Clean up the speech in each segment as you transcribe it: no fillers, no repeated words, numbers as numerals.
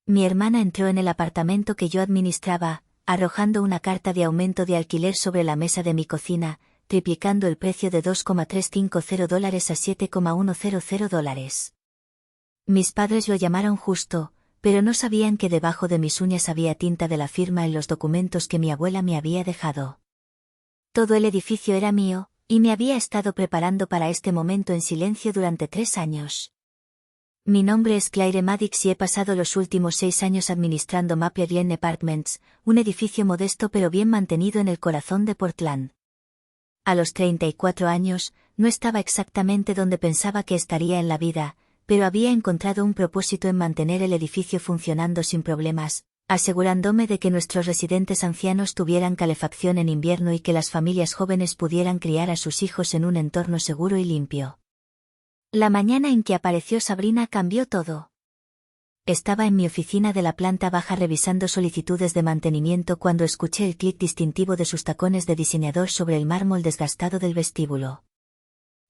Mi hermana entró en el apartamento que yo administraba, arrojando una carta de aumento de alquiler sobre la mesa de mi cocina, triplicando el precio de $2,350 a $7,100. Mis padres lo llamaron justo, pero no sabían que debajo de mis uñas había tinta de la firma en los documentos que mi abuela me había dejado. Todo el edificio era mío, y me había estado preparando para este momento en silencio durante 3 años. Mi nombre es Claire Maddox y he pasado los últimos 6 años administrando Maple Glen Apartments, un edificio modesto pero bien mantenido en el corazón de Portland. A los 34 años, no estaba exactamente donde pensaba que estaría en la vida, pero había encontrado un propósito en mantener el edificio funcionando sin problemas, asegurándome de que nuestros residentes ancianos tuvieran calefacción en invierno y que las familias jóvenes pudieran criar a sus hijos en un entorno seguro y limpio. La mañana en que apareció Sabrina cambió todo. Estaba en mi oficina de la planta baja revisando solicitudes de mantenimiento cuando escuché el clic distintivo de sus tacones de diseñador sobre el mármol desgastado del vestíbulo.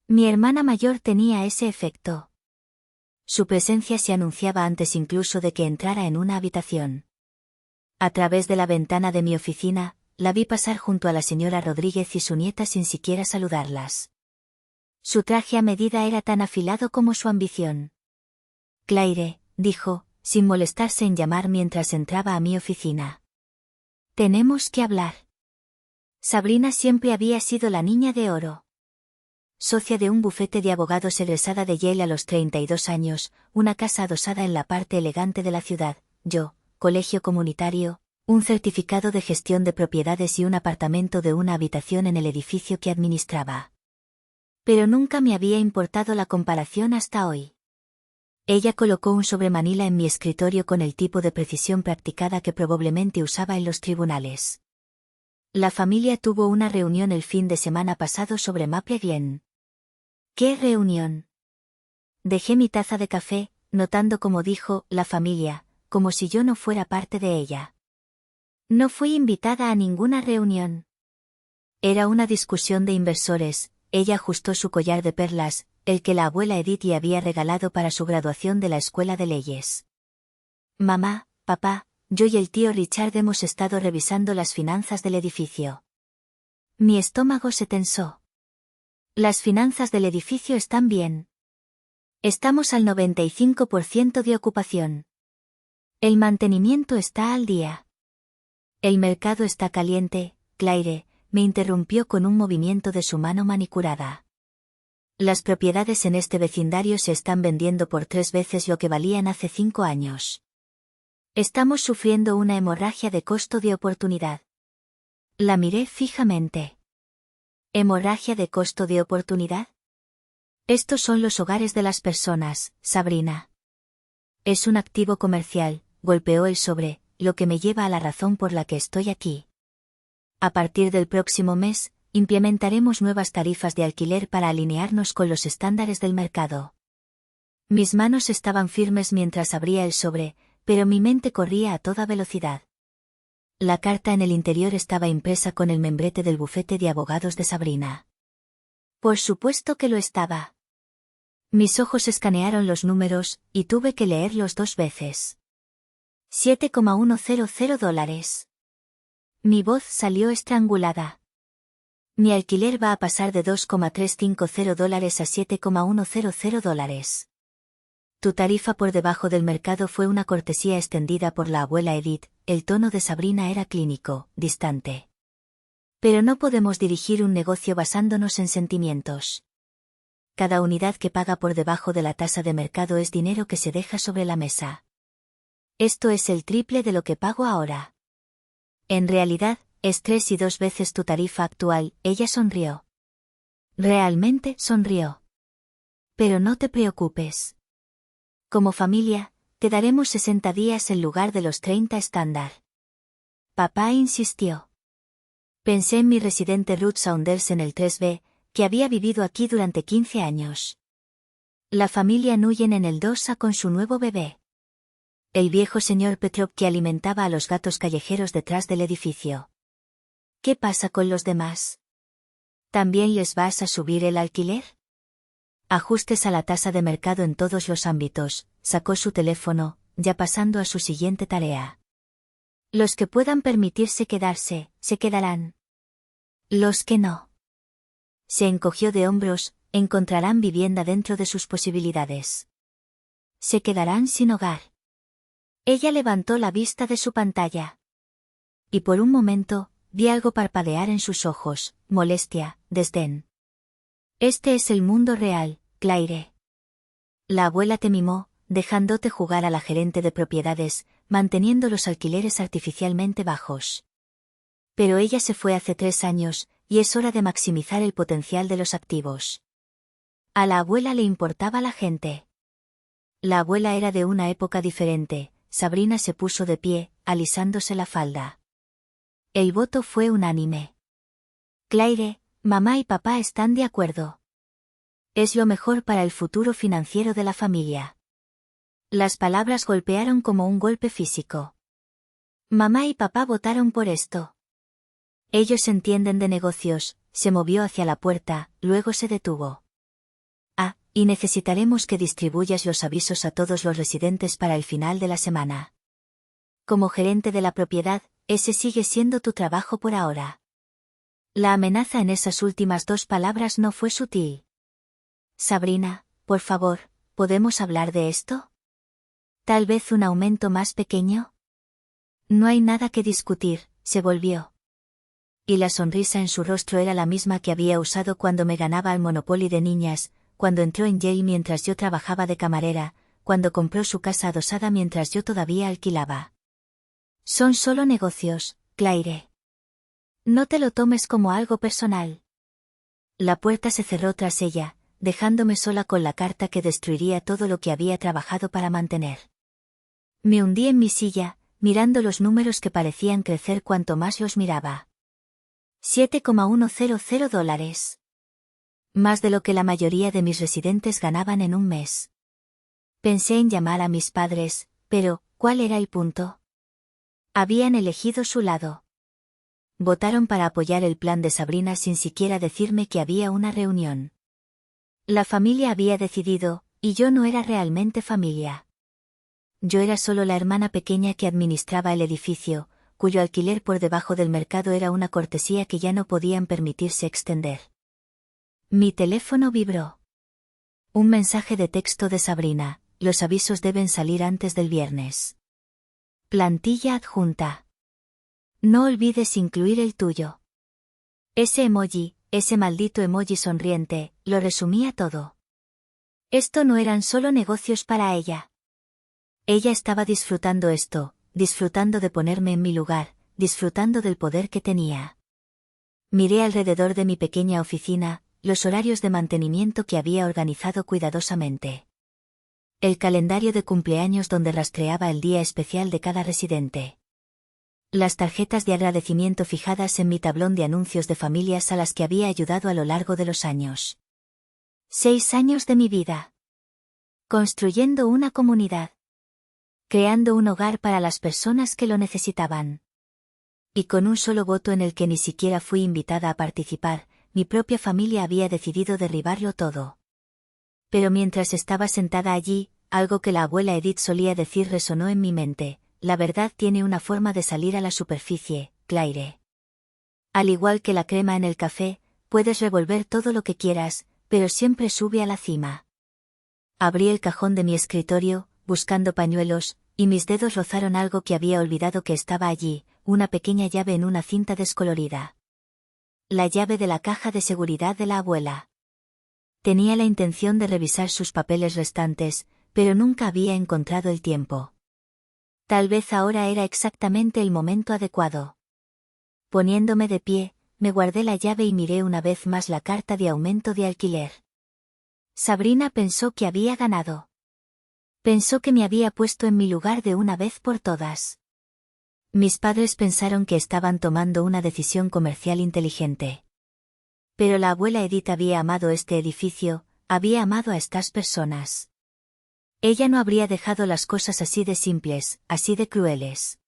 Mi hermana mayor tenía ese efecto. Su presencia se anunciaba antes incluso de que entrara en una habitación. A través de la ventana de mi oficina, la vi pasar junto a la señora Rodríguez y su nieta sin siquiera saludarlas. Su traje a medida era tan afilado como su ambición. Claire, dijo, sin molestarse en llamar mientras entraba a mi oficina. Tenemos que hablar. Sabrina siempre había sido la niña de oro. Socia de un bufete de abogados egresada de Yale a los 32 años, una casa adosada en la parte elegante de la ciudad, yo, colegio comunitario, un certificado de gestión de propiedades y un apartamento de una habitación en el edificio que administraba. Pero nunca me había importado la comparación hasta hoy. Ella colocó un sobremanila en mi escritorio con el tipo de precisión practicada que probablemente usaba en los tribunales. La familia tuvo una reunión el fin de semana pasado sobre Maple Glen. ¿Qué reunión? Dejé mi taza de café, notando como dijo, la familia, como si yo no fuera parte de ella. No fui invitada a ninguna reunión. Era una discusión de inversores. Ella ajustó su collar de perlas, el que la abuela Edith le había regalado para su graduación de la escuela de leyes. Mamá, papá, yo y el tío Richard hemos estado revisando las finanzas del edificio. Mi estómago se tensó. Las finanzas del edificio están bien. Estamos al 95% de ocupación. El mantenimiento está al día. El mercado está caliente, Claire, me interrumpió con un movimiento de su mano manicurada. Las propiedades en este vecindario se están vendiendo por 3 veces lo que valían hace 5 años. Estamos sufriendo una hemorragia de costo de oportunidad. La miré fijamente. ¿Hemorragia de costo de oportunidad? Estos son los hogares de las personas, Sabrina. Es un activo comercial, golpeó el sobre, lo que me lleva a la razón por la que estoy aquí. A partir del próximo mes, implementaremos nuevas tarifas de alquiler para alinearnos con los estándares del mercado. Mis manos estaban firmes mientras abría el sobre, pero mi mente corría a toda velocidad. La carta en el interior estaba impresa con el membrete del bufete de abogados de Sabrina. Por supuesto que lo estaba. Mis ojos escanearon los números, y tuve que leerlos 2 veces. $7,100. Mi voz salió estrangulada. Mi alquiler va a pasar de $2,350 a $7,100. Tu tarifa por debajo del mercado fue una cortesía extendida por la abuela Edith. El tono de Sabrina era clínico, distante. Pero no podemos dirigir un negocio basándonos en sentimientos. Cada unidad que paga por debajo de la tasa de mercado es dinero que se deja sobre la mesa. Esto es el triple de lo que pago ahora. En realidad, es 3 y 2 veces tu tarifa actual. Ella sonrió. Realmente sonrió. Pero no te preocupes. Como familia, te daremos 60 días en lugar de los 30 estándar. Papá insistió. Pensé en mi residente Ruth Saunders en el 3B, que había vivido aquí durante 15 años. La familia Nguyen en el 2A con su nuevo bebé. El viejo señor Petrov que alimentaba a los gatos callejeros detrás del edificio. ¿Qué pasa con los demás? ¿También les vas a subir el alquiler? Ajustes a la tasa de mercado en todos los ámbitos. Sacó su teléfono, ya pasando a su siguiente tarea. Los que puedan permitirse quedarse, se quedarán. Los que no. Se encogió de hombros, encontrarán vivienda dentro de sus posibilidades. Se quedarán sin hogar. Ella levantó la vista de su pantalla. Y por un momento, vi algo parpadear en sus ojos, molestia, desdén. Este es el mundo real, Claire. La abuela te mimó, dejándote jugar a la gerente de propiedades, manteniendo los alquileres artificialmente bajos. Pero ella se fue hace 3 años, y es hora de maximizar el potencial de los activos. A la abuela le importaba la gente. La abuela era de una época diferente. Sabrina se puso de pie, alisándose la falda. El voto fue unánime. Claire, mamá y papá están de acuerdo. Es lo mejor para el futuro financiero de la familia. Las palabras golpearon como un golpe físico. Mamá y papá votaron por esto. Ellos entienden de negocios. Se movió hacia la puerta, luego se detuvo. Ah, y necesitaremos que distribuyas los avisos a todos los residentes para el final de la semana. Como gerente de la propiedad, ese sigue siendo tu trabajo por ahora. La amenaza en esas últimas 2 palabras no fue sutil. Sabrina, por favor, ¿podemos hablar de esto? ¿Tal vez un aumento más pequeño? No hay nada que discutir, se volvió. Y la sonrisa en su rostro era la misma que había usado cuando me ganaba al Monopoly de niñas, cuando entró en Yale mientras yo trabajaba de camarera, cuando compró su casa adosada mientras yo todavía alquilaba. Son solo negocios, Claire. No te lo tomes como algo personal. La puerta se cerró tras ella, dejándome sola con la carta que destruiría todo lo que había trabajado para mantener. Me hundí en mi silla, mirando los números que parecían crecer cuanto más los miraba. $7,100. Más de lo que la mayoría de mis residentes ganaban en un mes. Pensé en llamar a mis padres, pero, ¿cuál era el punto? Habían elegido su lado. Votaron para apoyar el plan de Sabrina sin siquiera decirme que había una reunión. La familia había decidido, y yo no era realmente familia. Yo era solo la hermana pequeña que administraba el edificio, cuyo alquiler por debajo del mercado era una cortesía que ya no podían permitirse extender. Mi teléfono vibró. Un mensaje de texto de Sabrina: los avisos deben salir antes del viernes. Plantilla adjunta. No olvides incluir el tuyo. Ese emoji, ese maldito emoji sonriente, lo resumía todo. Esto no eran solo negocios para ella. Ella estaba disfrutando esto, disfrutando de ponerme en mi lugar, disfrutando del poder que tenía. Miré alrededor de mi pequeña oficina, los horarios de mantenimiento que había organizado cuidadosamente. El calendario de cumpleaños donde rastreaba el día especial de cada residente. Las tarjetas de agradecimiento fijadas en mi tablón de anuncios de familias a las que había ayudado a lo largo de los años. 6 años de mi vida. Construyendo una comunidad. Creando un hogar para las personas que lo necesitaban. Y con un solo voto en el que ni siquiera fui invitada a participar, mi propia familia había decidido derribarlo todo. Pero mientras estaba sentada allí, algo que la abuela Edith solía decir resonó en mi mente: la verdad tiene una forma de salir a la superficie, Claire. Al igual que la crema en el café, puedes revolver todo lo que quieras, pero siempre sube a la cima. Abrí el cajón de mi escritorio, buscando pañuelos, y mis dedos rozaron algo que había olvidado que estaba allí, una pequeña llave en una cinta descolorida. La llave de la caja de seguridad de la abuela. Tenía la intención de revisar sus papeles restantes, pero nunca había encontrado el tiempo. Tal vez ahora era exactamente el momento adecuado. Poniéndome de pie, me guardé la llave y miré una vez más la carta de aumento de alquiler. Sabrina pensó que había ganado. Pensó que me había puesto en mi lugar de una vez por todas. Mis padres pensaron que estaban tomando una decisión comercial inteligente. Pero la abuela Edith había amado este edificio, había amado a estas personas. Ella no habría dejado las cosas así de simples, así de crueles.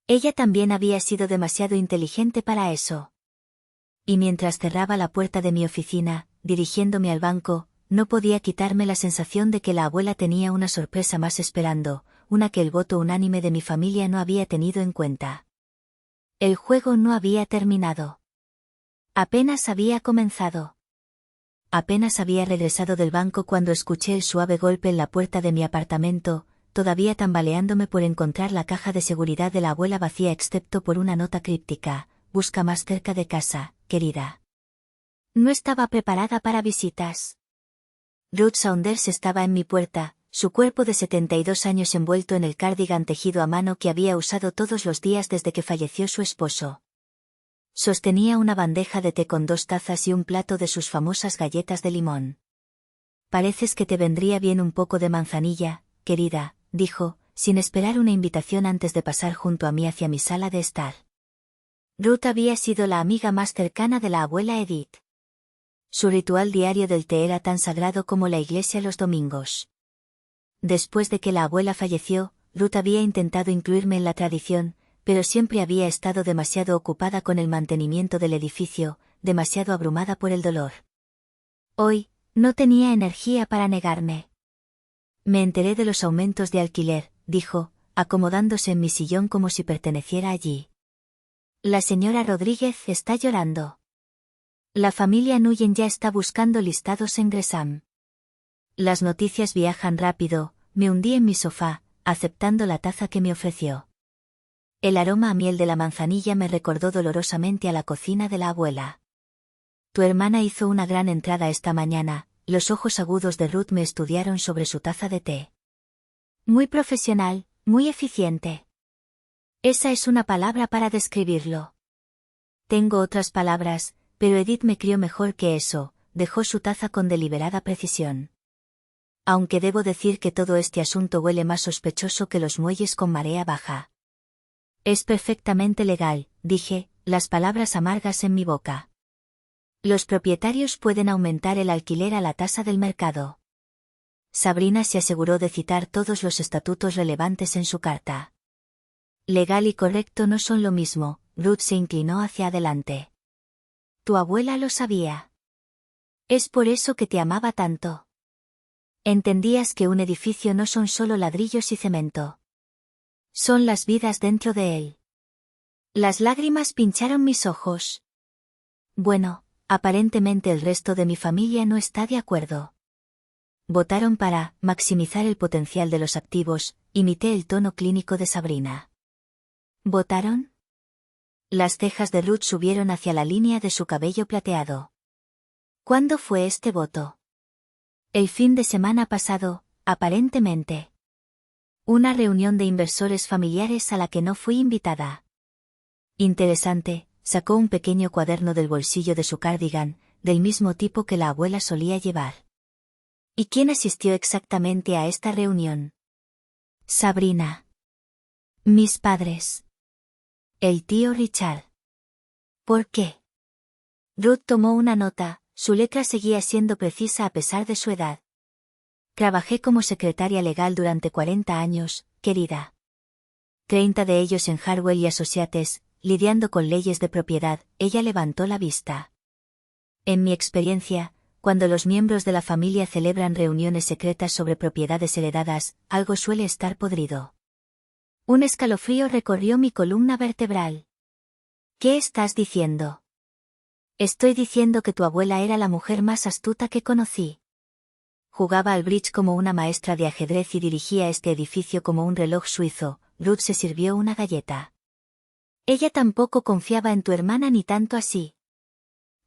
Ella también había sido demasiado inteligente para eso. Y mientras cerraba la puerta de mi oficina, dirigiéndome al banco, no podía quitarme la sensación de que la abuela tenía una sorpresa más esperando, una que el voto unánime de mi familia no había tenido en cuenta. El juego no había terminado. Apenas había comenzado. Apenas había regresado del banco cuando escuché el suave golpe en la puerta de mi apartamento, todavía tambaleándome por encontrar la caja de seguridad de la abuela vacía excepto por una nota críptica: busca más cerca de casa, querida. No estaba preparada para visitas. Ruth Saunders estaba en mi puerta, su cuerpo de 72 años envuelto en el cardigan tejido a mano que había usado todos los días desde que falleció su esposo. Sostenía una bandeja de té con 2 tazas y un plato de sus famosas galletas de limón. Pareces que te vendría bien un poco de manzanilla, querida, dijo, sin esperar una invitación antes de pasar junto a mí hacia mi sala de estar. Ruth había sido la amiga más cercana de la abuela Edith. Su ritual diario del té era tan sagrado como la iglesia los domingos. Después de que la abuela falleció, Ruth había intentado incluirme en la tradición, pero siempre había estado demasiado ocupada con el mantenimiento del edificio, demasiado abrumada por el dolor. Hoy, no tenía energía para negarme. Me enteré de los aumentos de alquiler, dijo, acomodándose en mi sillón como si perteneciera allí. La señora Rodríguez está llorando. La familia Nguyen ya está buscando listados en Gresham. Las noticias viajan rápido. Me hundí en mi sofá, aceptando la taza que me ofreció. El aroma a miel de la manzanilla me recordó dolorosamente a la cocina de la abuela. Tu hermana hizo una gran entrada esta mañana. Los ojos agudos de Ruth me estudiaron sobre su taza de té. Muy profesional, muy eficiente. Esa es una palabra para describirlo. Tengo otras palabras, pero Edith me crió mejor que eso, dejó su taza con deliberada precisión. Aunque debo decir que todo este asunto huele más sospechoso que los muelles con marea baja. Es perfectamente legal, dije, las palabras amargas en mi boca. Los propietarios pueden aumentar el alquiler a la tasa del mercado. Sabrina se aseguró de citar todos los estatutos relevantes en su carta. Legal y correcto no son lo mismo. Ruth se inclinó hacia adelante. Tu abuela lo sabía. Es por eso que te amaba tanto. Entendías que un edificio no son solo ladrillos y cemento. Son las vidas dentro de él. Las lágrimas pincharon mis ojos. Bueno, aparentemente el resto de mi familia no está de acuerdo. Votaron para maximizar el potencial de los activos, imité el tono clínico de Sabrina. ¿Votaron? Las cejas de Ruth subieron hacia la línea de su cabello plateado. ¿Cuándo fue este voto? El fin de semana pasado, aparentemente. Una reunión de inversores familiares a la que no fui invitada. Interesante, sacó un pequeño cuaderno del bolsillo de su cardigan, del mismo tipo que la abuela solía llevar. ¿Y quién asistió exactamente a esta reunión? Sabrina. Mis padres. El tío Richard. ¿Por qué? Ruth tomó una nota. Su letra seguía siendo precisa a pesar de su edad. Trabajé como secretaria legal durante 40 años, querida. 30 de ellos en Harwell y Associates, lidiando con leyes de propiedad. Ella levantó la vista. En mi experiencia, cuando los miembros de la familia celebran reuniones secretas sobre propiedades heredadas, algo suele estar podrido. Un escalofrío recorrió mi columna vertebral. ¿Qué estás diciendo? Estoy diciendo que tu abuela era la mujer más astuta que conocí. Jugaba al bridge como una maestra de ajedrez y dirigía este edificio como un reloj suizo. Ruth se sirvió una galleta. Ella tampoco confiaba en tu hermana ni tanto así.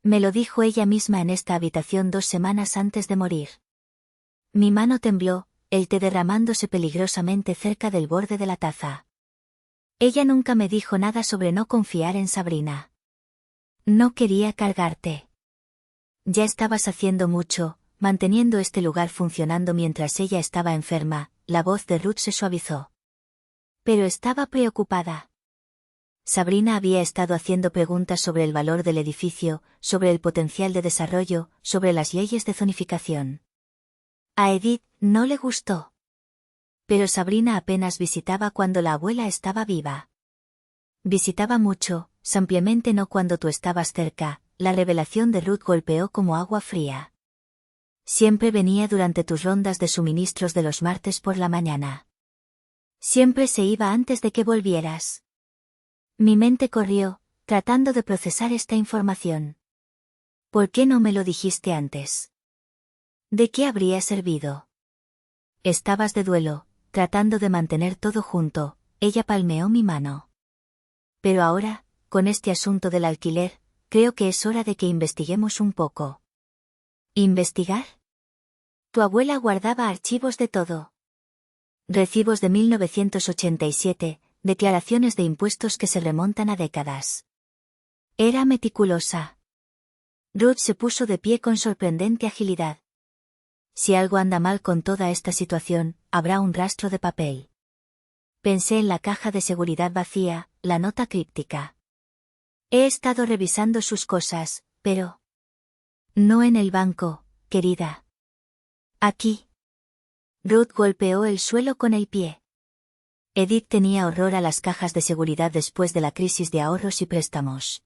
Me lo dijo ella misma en esta habitación 2 semanas antes de morir. Mi mano tembló, el té derramándose peligrosamente cerca del borde de la taza. Ella nunca me dijo nada sobre no confiar en Sabrina. No quería cargarte. Ya estabas haciendo mucho, manteniendo este lugar funcionando mientras ella estaba enferma. La voz de Ruth se suavizó. Pero estaba preocupada. Sabrina había estado haciendo preguntas sobre el valor del edificio, sobre el potencial de desarrollo, sobre las leyes de zonificación. A Edith no le gustó. Pero Sabrina apenas visitaba cuando la abuela estaba viva. Visitaba mucho, simplemente no cuando tú estabas cerca. La revelación de Ruth golpeó como agua fría. Siempre venía durante tus rondas de suministros de los martes por la mañana. Siempre se iba antes de que volvieras. Mi mente corrió, tratando de procesar esta información. ¿Por qué no me lo dijiste antes? ¿De qué habría servido? Estabas de duelo, tratando de mantener todo junto. Ella palmeó mi mano. Pero ahora, con este asunto del alquiler, creo que es hora de que investiguemos un poco. ¿Investigar? Tu abuela guardaba archivos de todo. Recibos de 1987, declaraciones de impuestos que se remontan a décadas. Era meticulosa. Ruth se puso de pie con sorprendente agilidad. Si algo anda mal con toda esta situación, habrá un rastro de papel. Pensé en la caja de seguridad vacía, la nota críptica. He estado revisando sus cosas, pero... No en el banco, querida. Aquí. Ruth golpeó el suelo con el pie. Edith tenía horror a las cajas de seguridad después de la crisis de ahorros y préstamos.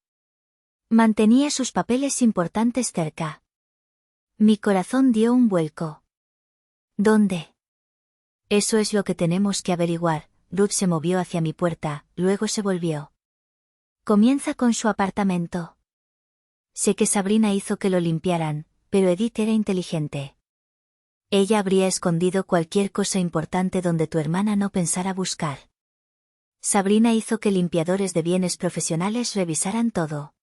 Mantenía sus papeles importantes cerca. Mi corazón dio un vuelco. ¿Dónde? Eso es lo que tenemos que averiguar. Ruth se movió hacia mi puerta, luego se volvió. Comienza con su apartamento. Sé que Sabrina hizo que lo limpiaran, pero Edith era inteligente. Ella habría escondido cualquier cosa importante donde tu hermana no pensara buscar. Sabrina hizo que limpiadores de bienes profesionales revisaran todo.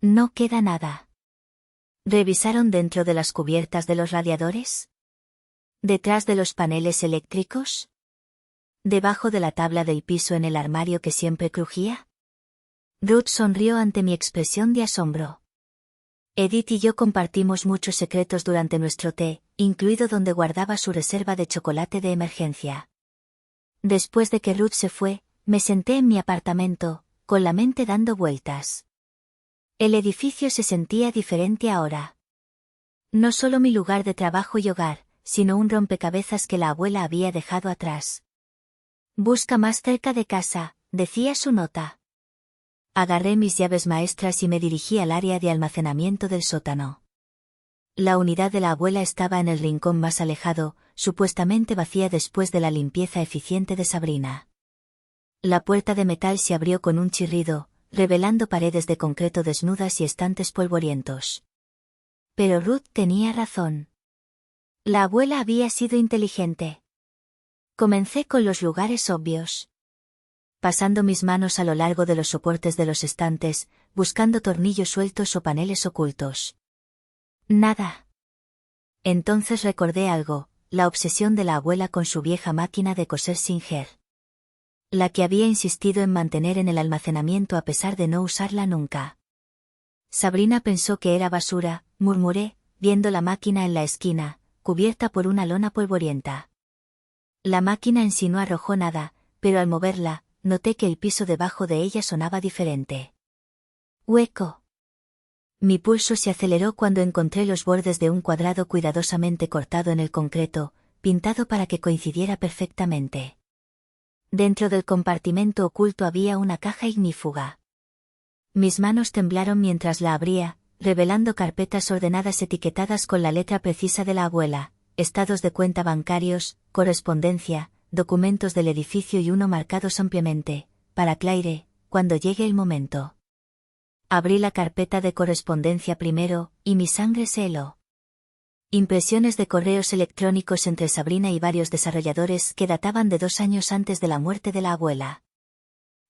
No queda nada. ¿Revisaron dentro de las cubiertas de los radiadores? ¿Detrás de los paneles eléctricos? ¿Debajo de la tabla del piso en el armario que siempre crujía? Ruth sonrió ante mi expresión de asombro. Edith y yo compartimos muchos secretos durante nuestro té, incluido donde guardaba su reserva de chocolate de emergencia. Después de que Ruth se fue, me senté en mi apartamento, con la mente dando vueltas. El edificio se sentía diferente ahora. No solo mi lugar de trabajo y hogar, sino un rompecabezas que la abuela había dejado atrás. Busca más cerca de casa, decía su nota. Agarré mis llaves maestras y me dirigí al área de almacenamiento del sótano. La unidad de la abuela estaba en el rincón más alejado, supuestamente vacía después de la limpieza eficiente de Sabrina. La puerta de metal se abrió con un chirrido, revelando paredes de concreto desnudas y estantes polvorientos. Pero Ruth tenía razón. La abuela había sido inteligente. Comencé con los lugares obvios. Pasando mis manos a lo largo de los soportes de los estantes, buscando tornillos sueltos o paneles ocultos. Nada. Entonces recordé algo, la obsesión de la abuela con su vieja máquina de coser Singer. La que había insistido en mantener en el almacenamiento a pesar de no usarla nunca. Sabrina pensó que era basura, murmuré, viendo la máquina en la esquina, cubierta por una lona polvorienta. La máquina en sí no arrojó nada, pero al moverla, noté que el piso debajo de ella sonaba diferente. Hueco. Mi pulso se aceleró cuando encontré los bordes de un cuadrado cuidadosamente cortado en el concreto, pintado para que coincidiera perfectamente. Dentro del compartimento oculto había una caja ignífuga. Mis manos temblaron mientras la abría, revelando carpetas ordenadas etiquetadas con la letra precisa de la abuela, estados de cuenta bancarios, correspondencia, documentos del edificio y uno marcados ampliamente, para Claire, cuando llegue el momento. Abrí la carpeta de correspondencia primero, y mi sangre se heló. Impresiones de correos electrónicos entre Sabrina y varios desarrolladores que databan de 2 años antes de la muerte de la abuela.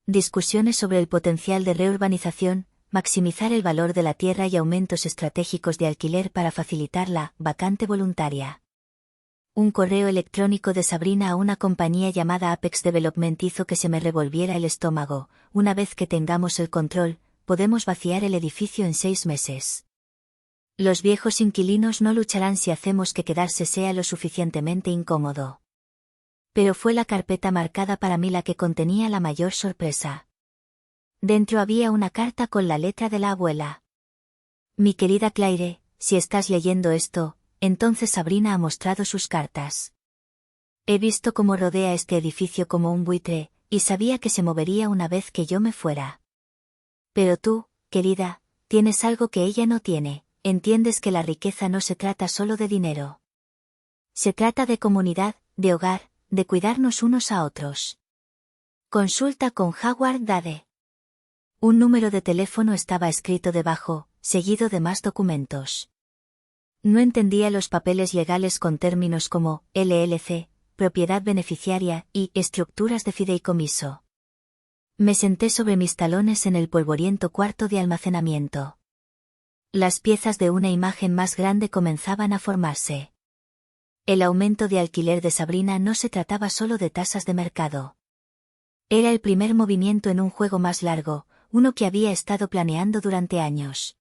Discusiones sobre el potencial de reurbanización, maximizar el valor de la tierra y aumentos estratégicos de alquiler para facilitar la vacante voluntaria. Un correo electrónico de Sabrina a una compañía llamada Apex Development hizo que se me revolviera el estómago. Una vez que tengamos el control, podemos vaciar el edificio en 6 meses. Los viejos inquilinos no lucharán si hacemos que quedarse sea lo suficientemente incómodo. Pero fue la carpeta marcada para mí la que contenía la mayor sorpresa. Dentro había una carta con la letra de la abuela. Mi querida Claire, si estás leyendo esto, entonces Sabrina ha mostrado sus cartas. He visto cómo rodea este edificio como un buitre, y sabía que se movería una vez que yo me fuera. Pero tú, querida, tienes algo que ella no tiene, entiendes que la riqueza no se trata solo de dinero. Se trata de comunidad, de hogar, de cuidarnos unos a otros. Consulta con Howard Dade. Un número de teléfono estaba escrito debajo, seguido de más documentos. No entendía los papeles legales con términos como LLC, propiedad beneficiaria y estructuras de fideicomiso. Me senté sobre mis talones en el polvoriento cuarto de almacenamiento. Las piezas de una imagen más grande comenzaban a formarse. El aumento de alquiler de Sabrina no se trataba solo de tasas de mercado. Era el primer movimiento en un juego más largo, uno que había estado planeando durante años.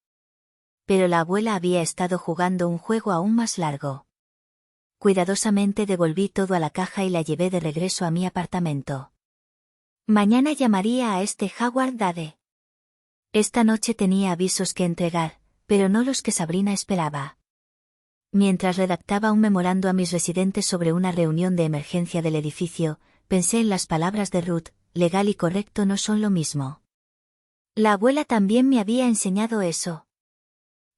Pero la abuela había estado jugando un juego aún más largo. Cuidadosamente devolví todo a la caja y la llevé de regreso a mi apartamento. Mañana llamaría a este Howard Dade. Esta noche tenía avisos que entregar, pero no los que Sabrina esperaba. Mientras redactaba un memorando a mis residentes sobre una reunión de emergencia del edificio, pensé en las palabras de Ruth: legal y correcto no son lo mismo. La abuela también me había enseñado eso.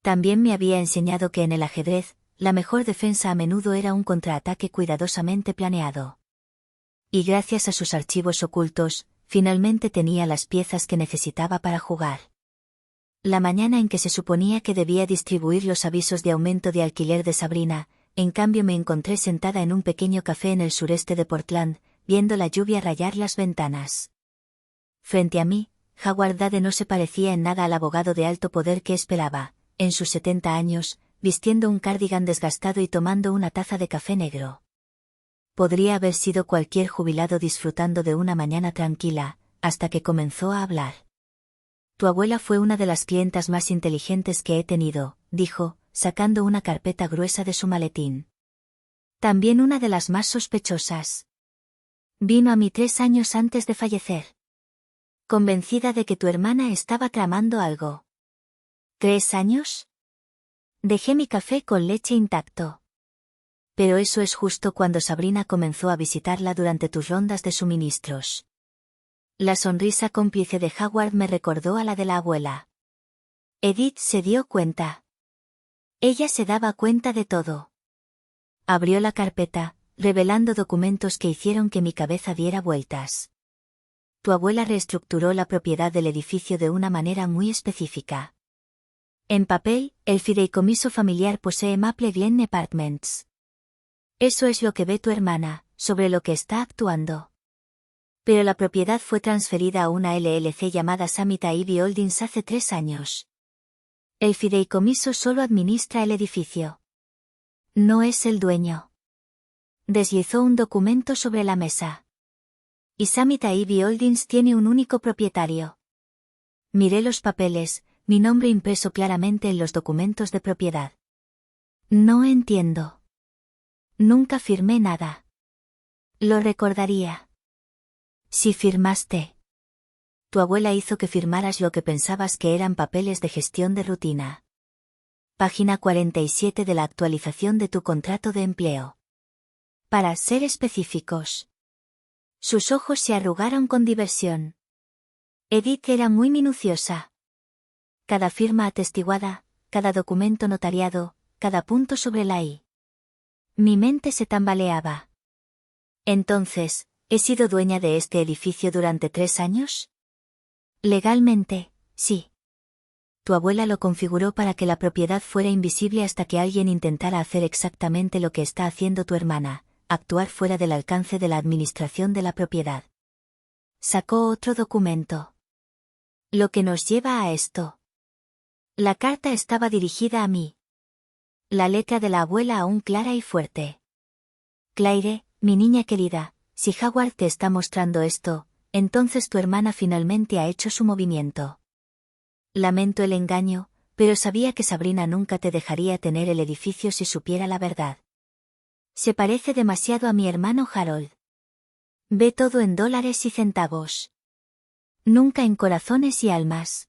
También me había enseñado que en el ajedrez, la mejor defensa a menudo era un contraataque cuidadosamente planeado. Y gracias a sus archivos ocultos, finalmente tenía las piezas que necesitaba para jugar. La mañana en que se suponía que debía distribuir los avisos de aumento de alquiler de Sabrina, en cambio me encontré sentada en un pequeño café en el sureste de Portland, viendo la lluvia rayar las ventanas. Frente a mí, Howard Dade no se parecía en nada al abogado de alto poder que esperaba, en sus 70 años, vistiendo un cardigan desgastado y tomando una taza de café negro. Podría haber sido cualquier jubilado disfrutando de una mañana tranquila, hasta que comenzó a hablar. Tu abuela fue una de las clientas más inteligentes que he tenido, dijo, sacando una carpeta gruesa de su maletín. También una de las más sospechosas. Vino a mí 3 años antes de fallecer. Convencida de que tu hermana estaba tramando algo. ¿3 años? Dejé mi café con leche intacto. Pero eso es justo cuando Sabrina comenzó a visitarla durante tus rondas de suministros. La sonrisa cómplice de Howard me recordó a la de la abuela. Edith se dio cuenta. Ella se daba cuenta de todo. Abrió la carpeta, revelando documentos que hicieron que mi cabeza diera vueltas. Tu abuela reestructuró la propiedad del edificio de una manera muy específica. En papel, el fideicomiso familiar posee Maple Glen Apartments. Eso es lo que ve tu hermana, sobre lo que está actuando. Pero la propiedad fue transferida a una LLC llamada Summit Ivy Holdings hace 3 años. El fideicomiso solo administra el edificio. No es el dueño. Deslizó un documento sobre la mesa. Y Summit Ivy Holdings tiene un único propietario. Miré los papeles, mi nombre impreso claramente en los documentos de propiedad. No entiendo. Nunca firmé nada. Lo recordaría. Si firmaste. Tu abuela hizo que firmaras lo que pensabas que eran papeles de gestión de rutina. Página 47 de la actualización de tu contrato de empleo. Para ser específicos. Sus ojos se arrugaron con diversión. Edith era muy minuciosa. Cada firma atestiguada, cada documento notariado, cada punto sobre la I. Mi mente se tambaleaba. Entonces, ¿he sido dueña de este edificio durante 3 años? Legalmente, sí. Tu abuela lo configuró para que la propiedad fuera invisible hasta que alguien intentara hacer exactamente lo que está haciendo tu hermana, actuar fuera del alcance de la administración de la propiedad. Sacó otro documento. Lo que nos lleva a esto. La carta estaba dirigida a mí. La letra de la abuela aún clara y fuerte. Claire, mi niña querida, si Howard te está mostrando esto, entonces tu hermana finalmente ha hecho su movimiento. Lamento el engaño, pero sabía que Sabrina nunca te dejaría tener el edificio si supiera la verdad. Se parece demasiado a mi hermano Harold. Ve todo en dólares y centavos. Nunca en corazones y almas.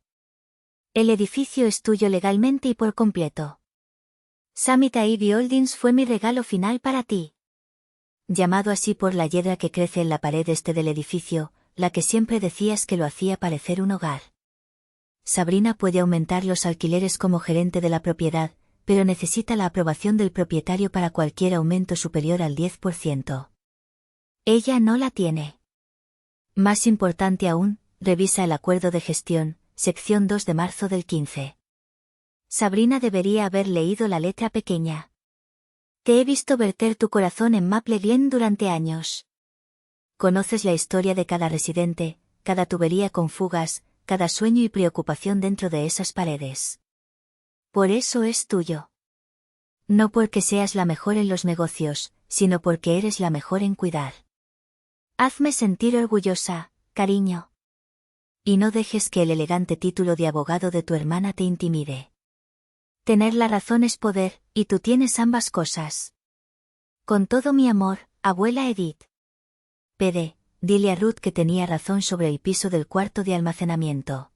El edificio es tuyo legalmente y por completo. Summit Ivy Holdings fue mi regalo final para ti. Llamado así por la hiedra que crece en la pared este del edificio, la que siempre decías que lo hacía parecer un hogar. Sabrina puede aumentar los alquileres como gerente de la propiedad, pero necesita la aprobación del propietario para cualquier aumento superior al 10%. Ella no la tiene. Más importante aún, revisa el acuerdo de gestión, sección 2 de marzo del 15. Sabrina debería haber leído la letra pequeña. Te he visto verter tu corazón en Maple Glen durante años. Conoces la historia de cada residente, cada tubería con fugas, cada sueño y preocupación dentro de esas paredes. Por eso es tuyo. No porque seas la mejor en los negocios, sino porque eres la mejor en cuidar. Hazme sentir orgullosa, cariño. Y no dejes que el elegante título de abogado de tu hermana te intimide. Tener la razón es poder, y tú tienes ambas cosas. Con todo mi amor, abuela Edith. PD, dile a Ruth que tenía razón sobre el piso del cuarto de almacenamiento.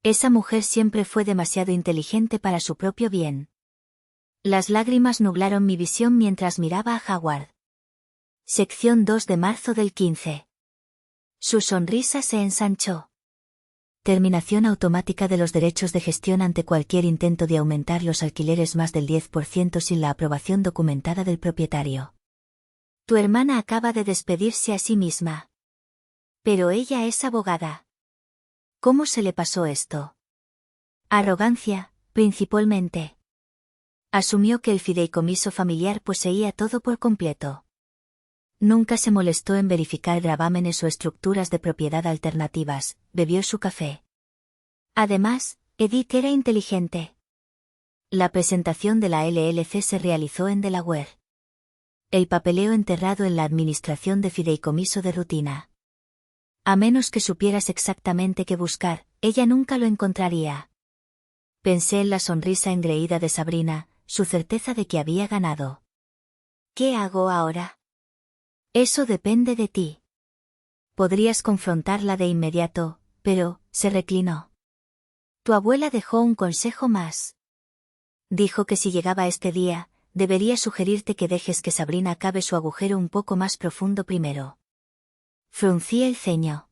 Esa mujer siempre fue demasiado inteligente para su propio bien. Las lágrimas nublaron mi visión mientras miraba a Howard. Sección 2 de marzo del 15. Su sonrisa se ensanchó. Terminación automática de los derechos de gestión ante cualquier intento de aumentar los alquileres más del 10% sin la aprobación documentada del propietario. Tu hermana acaba de despedirse a sí misma. Pero ella es abogada. ¿Cómo se le pasó esto? Arrogancia, principalmente. Asumió que el fideicomiso familiar poseía todo por completo. Nunca se molestó en verificar gravámenes o estructuras de propiedad alternativas, bebió su café. Además, Edith era inteligente. La presentación de la LLC se realizó en Delaware. El papeleo enterrado en la administración de fideicomiso de rutina. A menos que supieras exactamente qué buscar, ella nunca lo encontraría. Pensé en la sonrisa engreída de Sabrina, su certeza de que había ganado. ¿Qué hago ahora? Eso depende de ti. Podrías confrontarla de inmediato, pero, se reclinó. Tu abuela dejó un consejo más. Dijo que si llegaba este día, debería sugerirte que dejes que Sabrina cabe su agujero un poco más profundo primero. Fruncí el ceño.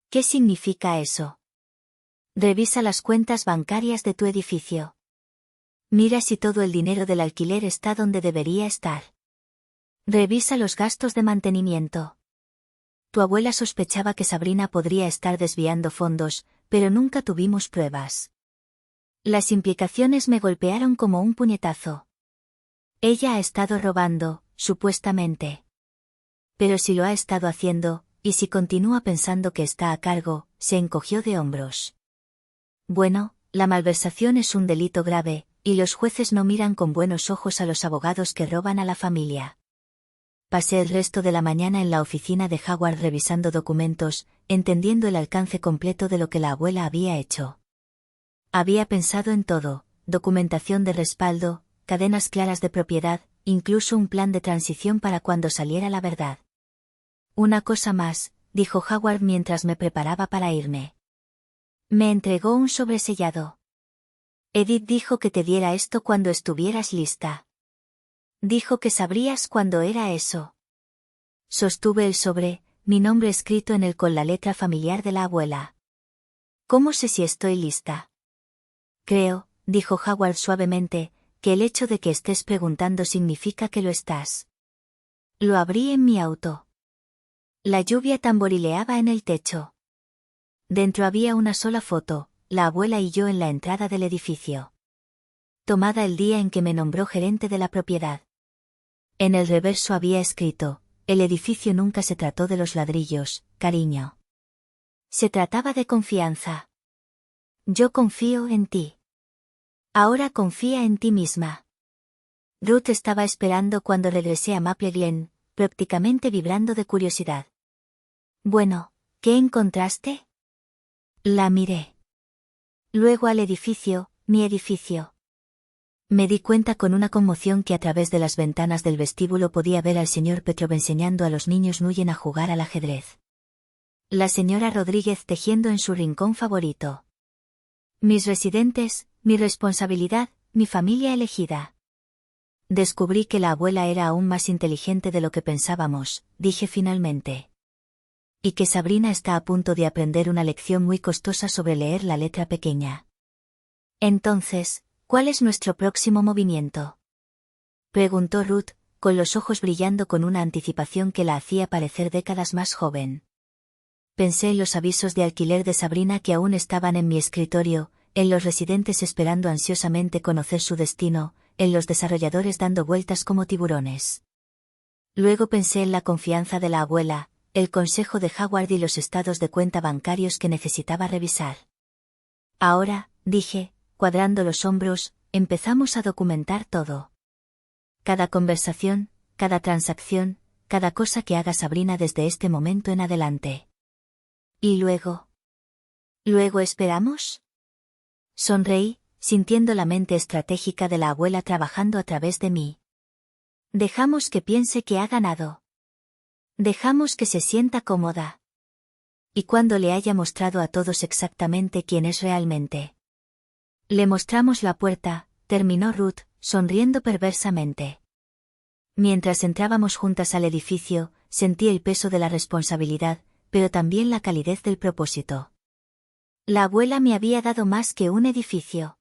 ¿Qué significa eso? Revisa las cuentas bancarias de tu edificio. Mira si todo el dinero del alquiler está donde debería estar. Revisa los gastos de mantenimiento. Tu abuela sospechaba que Sabrina podría estar desviando fondos, pero nunca tuvimos pruebas. Las implicaciones me golpearon como un puñetazo. Ella ha estado robando, supuestamente. Pero si lo ha estado haciendo, y si continúa pensando que está a cargo, se encogió de hombros. Bueno, la malversación es un delito grave, y los jueces no miran con buenos ojos a los abogados que roban a la familia. Pasé el resto de la mañana en la oficina de Howard revisando documentos, entendiendo el alcance completo de lo que la abuela había hecho. Había pensado en todo, documentación de respaldo, cadenas claras de propiedad, incluso un plan de transición para cuando saliera la verdad. Una cosa más, dijo Howard mientras me preparaba para irme. Me entregó un sobresellado. Edith dijo que te diera esto cuando estuvieras lista. Dijo que sabrías cuándo era eso. Sostuve el sobre, mi nombre escrito en él con la letra familiar de la abuela. ¿Cómo sé si estoy lista? Creo, dijo Howard suavemente, que el hecho de que estés preguntando significa que lo estás. Lo abrí en mi auto. La lluvia tamborileaba en el techo. Dentro había una sola foto, la abuela y yo en la entrada del edificio. Tomada el día en que me nombró gerente de la propiedad. En el reverso había escrito, el edificio nunca se trató de los ladrillos, cariño. Se trataba de confianza. Yo confío en ti. Ahora confía en ti misma. Ruth estaba esperando cuando regresé a Maple Glen, prácticamente vibrando de curiosidad. Bueno, ¿qué encontraste? La miré. Luego al edificio, mi edificio. Me di cuenta con una conmoción que a través de las ventanas del vestíbulo podía ver al señor Petrov enseñando a los niños Nuyen a jugar al ajedrez. La señora Rodríguez tejiendo en su rincón favorito. Mis residentes, mi responsabilidad, mi familia elegida. Descubrí que la abuela era aún más inteligente de lo que pensábamos, dije finalmente. Y que Sabrina está a punto de aprender una lección muy costosa sobre leer la letra pequeña. Entonces, ¿cuál es nuestro próximo movimiento? Preguntó Ruth, con los ojos brillando con una anticipación que la hacía parecer décadas más joven. Pensé en los avisos de alquiler de Sabrina que aún estaban en mi escritorio, en los residentes esperando ansiosamente conocer su destino, en los desarrolladores dando vueltas como tiburones. Luego pensé en la confianza de la abuela, el consejo de Howard y los estados de cuenta bancarios que necesitaba revisar. Ahora, dije, cuadrando los hombros, empezamos a documentar todo. Cada conversación, cada transacción, cada cosa que haga Sabrina desde este momento en adelante. ¿Y luego? ¿Luego esperamos? Sonreí, sintiendo la mente estratégica de la abuela trabajando a través de mí. Dejamos que piense que ha ganado. Dejamos que se sienta cómoda. Y cuando le haya mostrado a todos exactamente quién es realmente. Le mostramos la puerta, terminó Ruth, sonriendo perversamente. Mientras entrábamos juntas al edificio, sentí el peso de la responsabilidad, pero también la calidez del propósito. La abuela me había dado más que un edificio.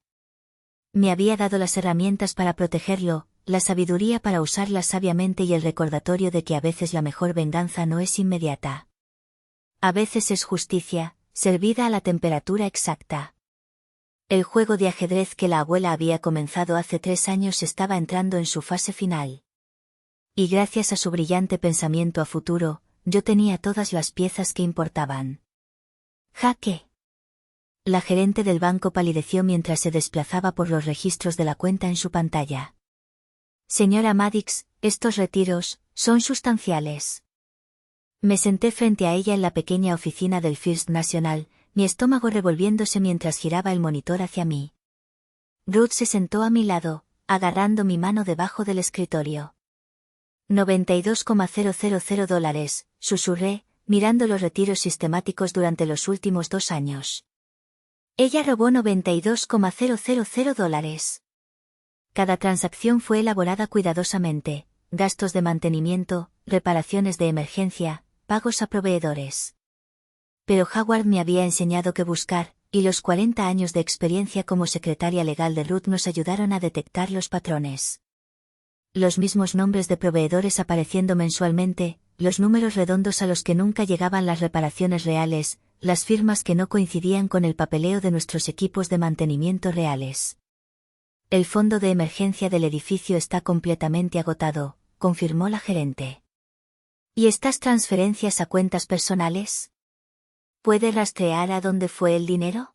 Me había dado las herramientas para protegerlo, la sabiduría para usarlas sabiamente y el recordatorio de que a veces la mejor venganza no es inmediata. A veces es justicia, servida a la temperatura exacta. El juego de ajedrez que la abuela había comenzado hace 3 años estaba entrando en su fase final. Y gracias a su brillante pensamiento a futuro, yo tenía todas las piezas que importaban. Jaque. La gerente del banco palideció mientras se desplazaba por los registros de la cuenta en su pantalla. Señora Maddox, estos retiros son sustanciales. Me senté frente a ella en la pequeña oficina del First National, mi estómago revolviéndose mientras giraba el monitor hacia mí. Ruth se sentó a mi lado, agarrando mi mano debajo del escritorio. $92,000, susurré, mirando los retiros sistemáticos durante los últimos 2 años. Ella robó $92,000. Cada transacción fue elaborada cuidadosamente, gastos de mantenimiento, reparaciones de emergencia, pagos a proveedores. Pero Howard me había enseñado qué buscar, y los 40 años de experiencia como secretaria legal de Ruth nos ayudaron a detectar los patrones. Los mismos nombres de proveedores apareciendo mensualmente, los números redondos a los que nunca llegaban las reparaciones reales, las firmas que no coincidían con el papeleo de nuestros equipos de mantenimiento reales. El fondo de emergencia del edificio está completamente agotado, confirmó la gerente. ¿Y estas transferencias a cuentas personales? ¿Puede rastrear a dónde fue el dinero?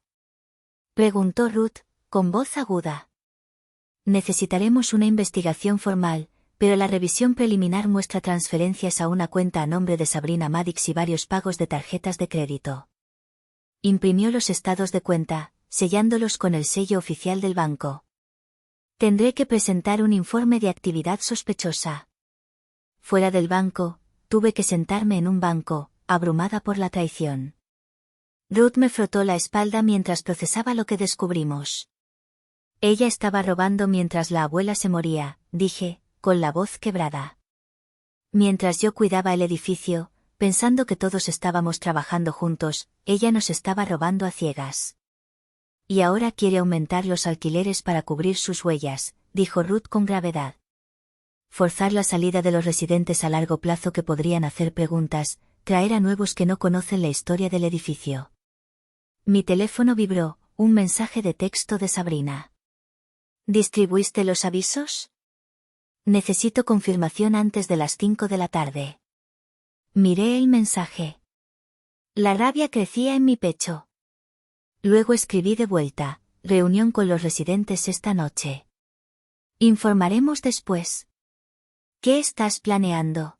Preguntó Ruth, con voz aguda. Necesitaremos una investigación formal, pero la revisión preliminar muestra transferencias a una cuenta a nombre de Sabrina Maddox y varios pagos de tarjetas de crédito. Imprimió los estados de cuenta, sellándolos con el sello oficial del banco. Tendré que presentar un informe de actividad sospechosa. Fuera del banco, tuve que sentarme en un banco, abrumada por la traición. Ruth me frotó la espalda mientras procesaba lo que descubrimos. Ella estaba robando mientras la abuela se moría, dije, con la voz quebrada. Mientras yo cuidaba el edificio, pensando que todos estábamos trabajando juntos, ella nos estaba robando a ciegas. Y ahora quiere aumentar los alquileres para cubrir sus huellas, dijo Ruth con gravedad. Forzar la salida de los residentes a largo plazo que podrían hacer preguntas, traer a nuevos que no conocen la historia del edificio. Mi teléfono vibró, un mensaje de texto de Sabrina. ¿Distribuiste los avisos? Necesito confirmación antes de las 5 de la tarde. Miré el mensaje. La rabia crecía en mi pecho. Luego escribí de vuelta, reunión con los residentes esta noche. Informaremos después. ¿Qué estás planeando?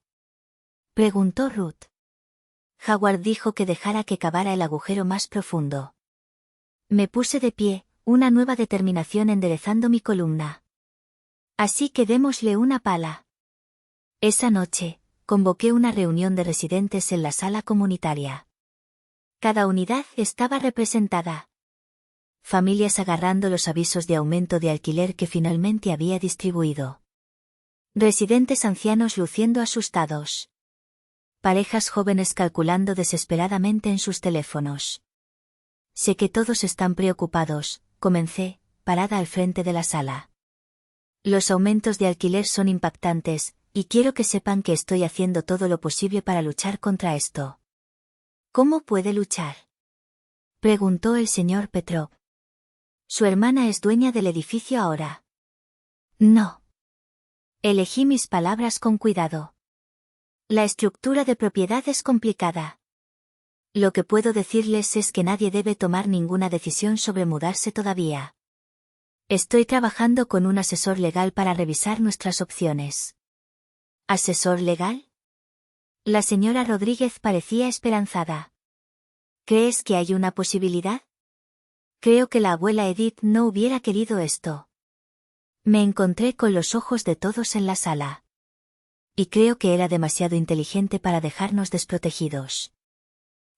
Preguntó Ruth. Howard dijo que dejara que cavara el agujero más profundo. Me puse de pie, una nueva determinación enderezando mi columna. Así que démosle una pala. Esa noche, convoqué una reunión de residentes en la sala comunitaria. Cada unidad estaba representada. Familias agarrando los avisos de aumento de alquiler que finalmente había distribuido. Residentes ancianos luciendo asustados. Parejas jóvenes calculando desesperadamente en sus teléfonos. Sé que todos están preocupados, comencé, parada al frente de la sala. Los aumentos de alquiler son impactantes, y quiero que sepan que estoy haciendo todo lo posible para luchar contra esto. ¿Cómo puede luchar?, preguntó el señor Petrov. Su hermana es dueña del edificio ahora. No. Elegí mis palabras con cuidado. La estructura de propiedad es complicada. Lo que puedo decirles es que nadie debe tomar ninguna decisión sobre mudarse todavía. Estoy trabajando con un asesor legal para revisar nuestras opciones. ¿Asesor legal? La señora Rodríguez parecía esperanzada. ¿Crees que hay una posibilidad? Creo que la abuela Edith no hubiera querido esto. Me encontré con los ojos de todos en la sala. Y creo que era demasiado inteligente para dejarnos desprotegidos.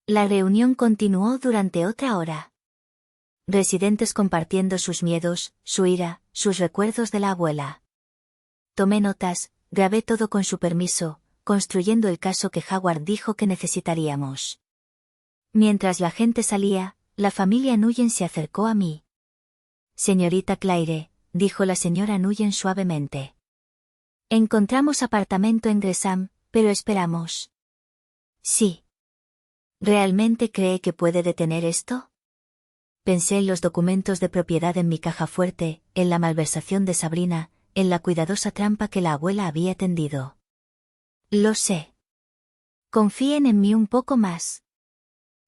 La reunión continuó durante otra hora. Residentes compartiendo sus miedos, su ira, sus recuerdos de la abuela. Tomé notas, grabé todo con su permiso, construyendo el caso que Howard dijo que necesitaríamos. Mientras la gente salía, la familia Nguyen se acercó a mí. Señorita Claire, dijo la señora Nguyen suavemente. Encontramos apartamento en Gresham, pero esperamos. Sí. ¿Realmente cree que puede detener esto? Pensé en los documentos de propiedad en mi caja fuerte, en la malversación de Sabrina, en la cuidadosa trampa que la abuela había tendido. Lo sé. Confíen en mí un poco más.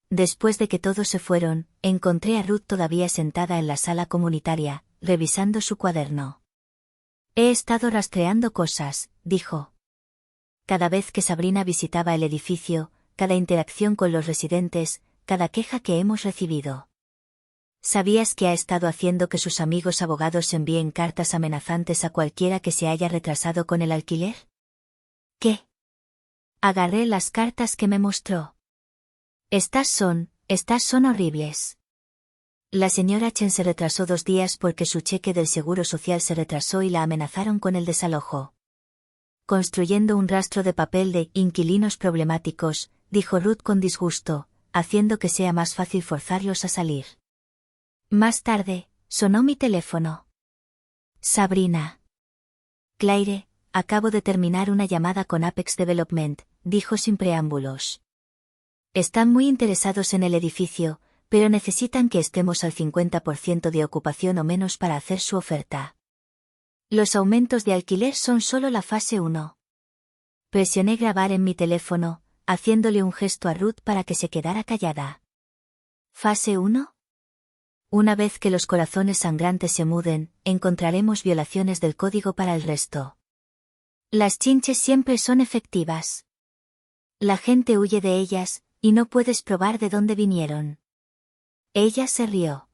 Después de que todos se fueron, encontré a Ruth todavía sentada en la sala comunitaria, revisando su cuaderno. He estado rastreando cosas, dijo. Cada vez que Sabrina visitaba el edificio, cada interacción con los residentes, cada queja que hemos recibido. ¿Sabías que ha estado haciendo que sus amigos abogados envíen cartas amenazantes a cualquiera que se haya retrasado con el alquiler? ¿Qué? Agarré las cartas que me mostró. Estas son horribles. La señora Chen se retrasó 2 días porque su cheque del seguro social se retrasó y la amenazaron con el desalojo. Construyendo un rastro de papel de inquilinos problemáticos, dijo Ruth con disgusto, haciendo que sea más fácil forzarlos a salir. Más tarde, sonó mi teléfono. Sabrina. Claire, acabo de terminar una llamada con Apex Development, dijo sin preámbulos. Están muy interesados en el edificio, pero necesitan que estemos al 50% de ocupación o menos para hacer su oferta. Los aumentos de alquiler son solo la fase 1. Presioné grabar en mi teléfono, haciéndole un gesto a Ruth para que se quedara callada. ¿Fase 1? Una vez que los corazones sangrantes se muden, encontraremos violaciones del código para el resto. Las chinches siempre son efectivas. La gente huye de ellas, y no puedes probar de dónde vinieron. Ella se rió.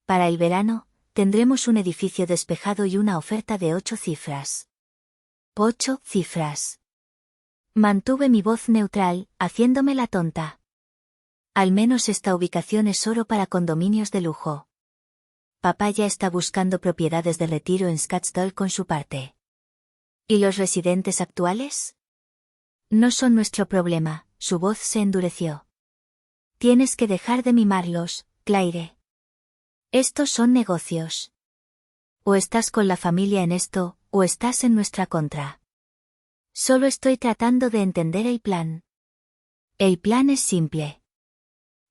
Para el verano, tendremos un edificio despejado y una oferta de 8 cifras. 8 cifras. Mantuve mi voz neutral, haciéndome la tonta. Al menos esta ubicación es oro para condominios de lujo. Papá ya está buscando propiedades de retiro en Scottsdale con su parte. ¿Y los residentes actuales? No son nuestro problema, su voz se endureció. Tienes que dejar de mimarlos, Claire. Estos son negocios. O estás con la familia en esto, o estás en nuestra contra. Solo estoy tratando de entender el plan. El plan es simple.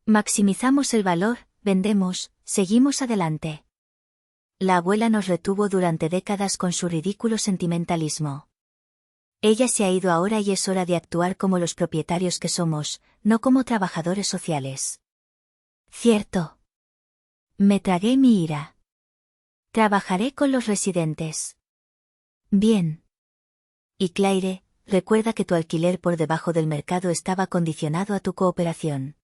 Maximizamos el valor, vendemos, seguimos adelante. La abuela nos retuvo durante décadas con su ridículo sentimentalismo. Ella se ha ido ahora y es hora de actuar como los propietarios que somos, no como trabajadores sociales. Cierto. Me tragué mi ira. Trabajaré con los residentes. Bien. Y Claire, recuerda que tu alquiler por debajo del mercado estaba condicionado a tu cooperación.